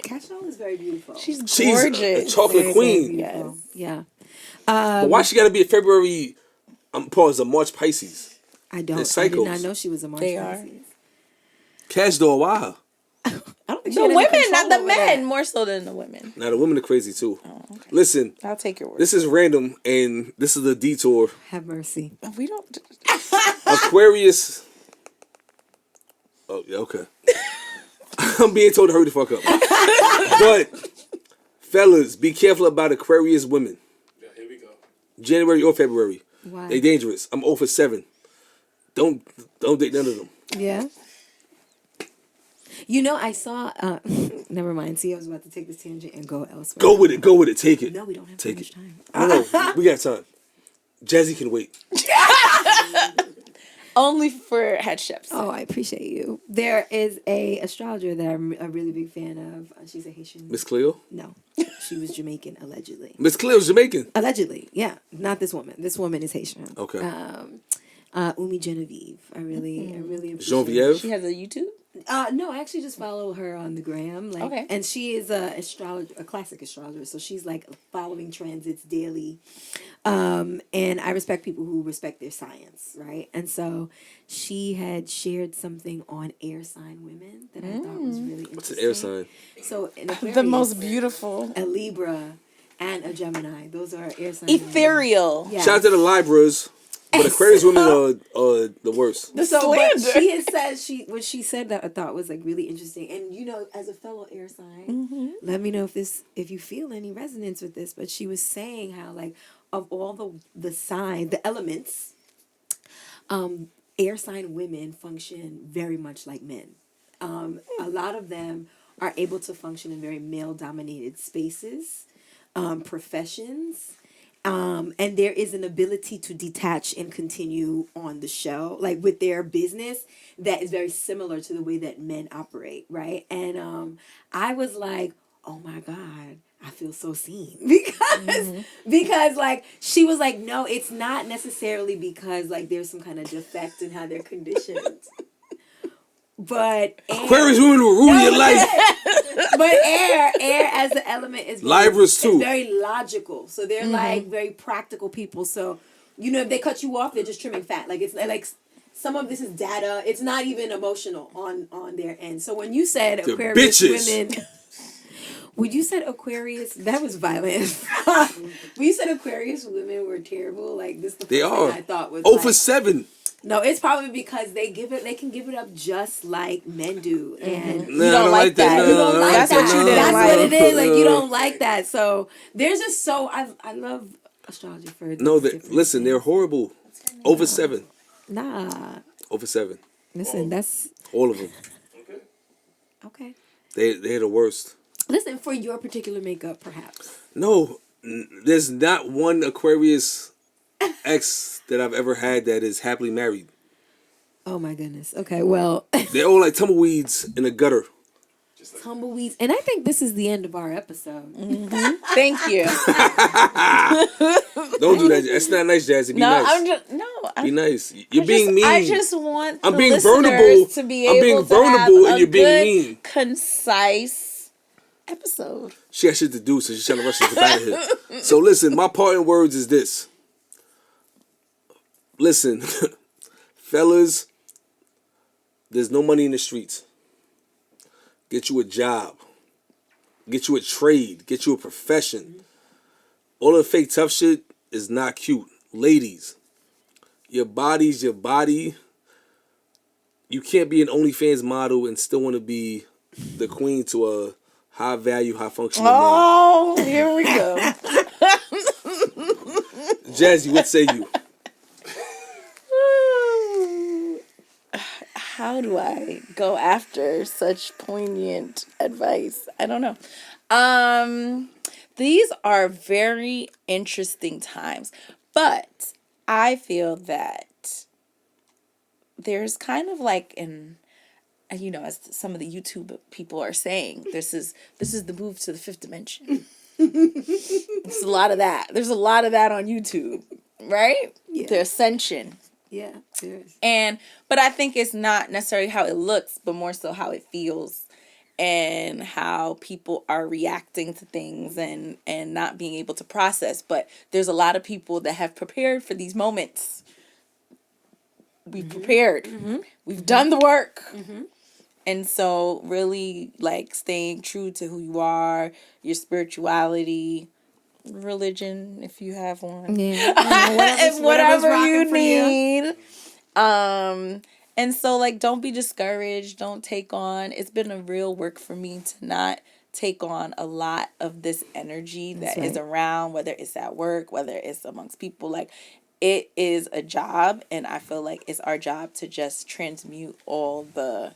Cash doll is very beautiful. She's gorgeous. A chocolate Very, queen. very beautiful. Yeah. But why she got to be a February? A March Pisces. I don't. They're I did psychos. not know she was a March They Pisces. Cash doll, why? I don't think she The had any women, control not the over men, that. more so than the women. Now the women are crazy too. Oh, okay. Listen, I'll take your word. this is random, and this is a detour. Have mercy. We don't. Aquarius. Oh, yeah, okay. I'm being told to hurry the fuck up. But, fellas, be careful about Aquarius women. Yeah, here we go. January or February. Why? They dangerous. I'm 0 for 7. Don't date none of them. Yeah. I saw. Never mind. See, I was about to take this tangent and go elsewhere. Go with it. Take it. No, we don't have Take too much it. time. No, we got time. Jazzy can wait. Only for head chefs. Oh, I appreciate you. There is a astrologer that I'm a really big fan of. She's a Haitian. Miss Cleo? No, she was Jamaican allegedly. Miss Cleo's Jamaican. Allegedly, yeah. Not this woman. This woman is Haitian. Okay. Umi Genevieve. I really appreciate. Genevieve? She has a YouTube? No, I actually just follow her on the gram. Like, Okay. And she is a classic astrologer, so she's like following transits daily. And I respect people who respect their science, right? And so she had shared something on air sign women that I thought was really interesting. What's an air sign? So an Aquarius, The most beautiful. a Libra, and a Gemini. Those are air signs. Ethereal. Yeah. Shout out to the Libras, but Aquarius women are the worst. So but slander. she had said what she said that I thought was like really interesting. And as a fellow air sign, let me know if you feel any resonance with this. But she was saying how like of all the sign, the elements, air sign women function very much like men. A lot of them are able to function in very male dominated spaces, professions. And there is an ability to detach and continue on the show, like with their business, that is very similar to the way that men operate, right? And I was like, oh my God, I feel so seen because like she was like, no, it's not necessarily because like there's some kind of defect in how they're conditioned. But Aquarius women will ruin your life. But air as the element is Libras too. It's very logical. So they're like very practical people. So if they cut you off, they're just trimming fat. Like it's like some of this is data. It's not even emotional on their end. So when you said They're Aquarius bitches. women. When you said Aquarius, that was violent. When you said Aquarius women were terrible, like this, the first They thing are. I thought was 0 for 7. no, it's probably because they can give it up just like men do, and No, I don't like that. that. No, you don't like That's that. what you didn't That's like. what it is. Like you don't like that. So there's just I love astrology for No, these different listen, they're things. horrible. 0 for 7. Nah. 0 for 7. Listen, that's All of them. okay. They're the worst. Listen, for your particular makeup, perhaps. No, there's not one Aquarius ex that I've ever had that is happily married. Oh my goodness. Okay, well, They're all like tumbleweeds in the gutter. tumbleweeds, and I think this is the end of our episode. Thank you. Don't do that. That's not nice, Jazzy. Be nice. Be nice. You're being mean. I just want I'm the being listeners vulnerable. to be I'm able being to vulnerable have and you're being good, mean. concise episode. She got shit to do, so she's trying to rush us out of here. So listen, my parting words is this. Listen, fellas, there's no money in the streets. Get you a job. Get you a trade. Get you a profession. All the fake tough shit is not cute. Ladies, your body's your body. You can't be an OnlyFans model and still want to be the queen to a high value, high functioning man. Oh, here we go. Jazzy, what say you? How do I go after such poignant advice? I don't know. These are very interesting times, but I feel that there's kind of like as some of the YouTube people are saying, this is the move to the fifth dimension. There's a lot of that. There's a lot of that on YouTube, right? Yeah. The ascension. Yeah, serious. But I think it's not necessarily how it looks, but more so how it feels and how people are reacting to things and not being able to process. But there's a lot of people that have prepared for these moments. We've prepared. We've done the work. And so really like staying true to who you are, your spirituality, religion, if you have one. Yeah. Whatever you need. And so like don't be discouraged. Don't take on. It's been a real work for me to not take on a lot of this energy that is around, whether it's at work, whether it's amongst people. Like it is a job, and I feel like it's our job to just transmute all the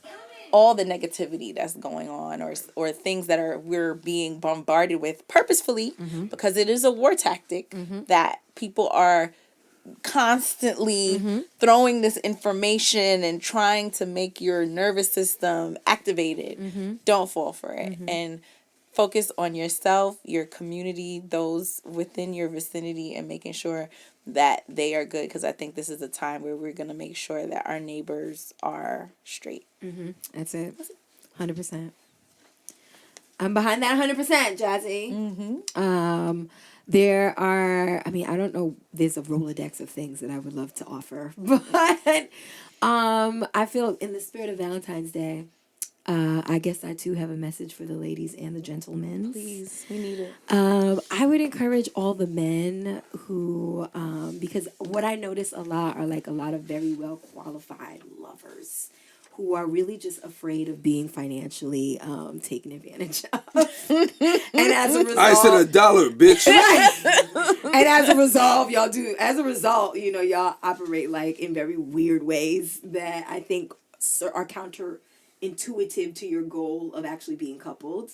negativity that's going on or things that we're being bombarded with purposefully, because it is a war tactic that people are constantly throwing this information and trying to make your nervous system activated. Don't fall for it and focus on yourself, your community, those within your vicinity, and making sure that they are good, because I think this is a time where we're going to make sure that our neighbors are straight. That's it. 100%. I'm behind that 100%, Jazzy. There are, I don't know, there's a Rolodex of things that I would love to offer, but I feel in the spirit of Valentine's Day, I guess I too have a message for the ladies and the gentlemen. Please, we need it. I would encourage all the men who, because what I notice a lot are like a lot of very well qualified lovers who are really just afraid of being financially taken advantage of. And as a result, I said $1, bitch. and as a result, y'all operate like in very weird ways that I think are counterintuitive to your goal of actually being coupled.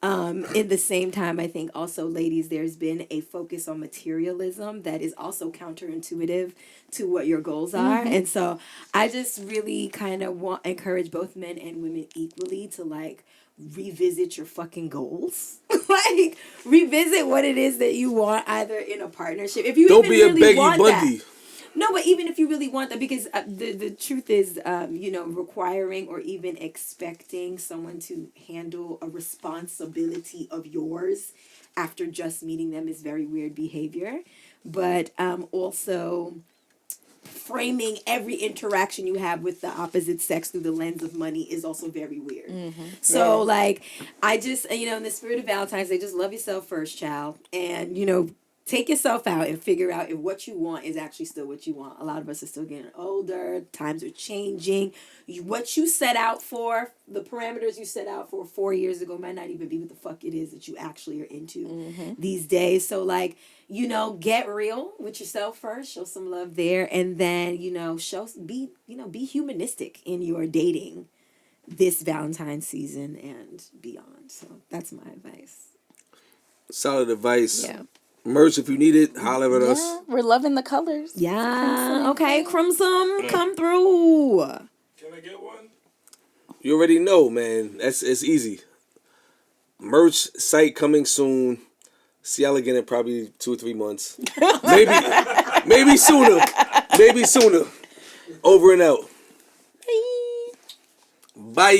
In the same time, I think also, ladies, there's been a focus on materialism that is also counterintuitive to what your goals are. And so I just really kind of encourage both men and women equally to like revisit your fucking goals. Like revisit what it is that you want either in a partnership. If you Don't even be a really Beggy want Bundy. that. No, but even if you really want that, because the truth is, you know, requiring or even expecting someone to handle a responsibility of yours after just meeting them is very weird behavior. But also framing every interaction you have with the opposite sex through the lens of money is also very weird. So, like, I just, you know, in the spirit of Valentine's Day, just love yourself first, child. And, you know, take yourself out and figure out if what you want is actually still what you want. A lot of us are still getting older. Times are changing. What you set out for, the parameters you set out for 4 years ago might not even be what the fuck it is that you actually are into these days. So, like, you know, get real with yourself first. Show some love there. And then, you know, be humanistic in your dating this Valentine's season and beyond. So that's my advice. Solid advice. Yeah. Merch, if you need it, holler at us. Yeah, we're loving the colors. Yeah. Okay, Crimson, come through. Can I get one? You already know, man. It's easy. Merch site coming soon. See y'all again in probably 2 or 3 months. Maybe sooner. Maybe sooner. Over and out. Bye.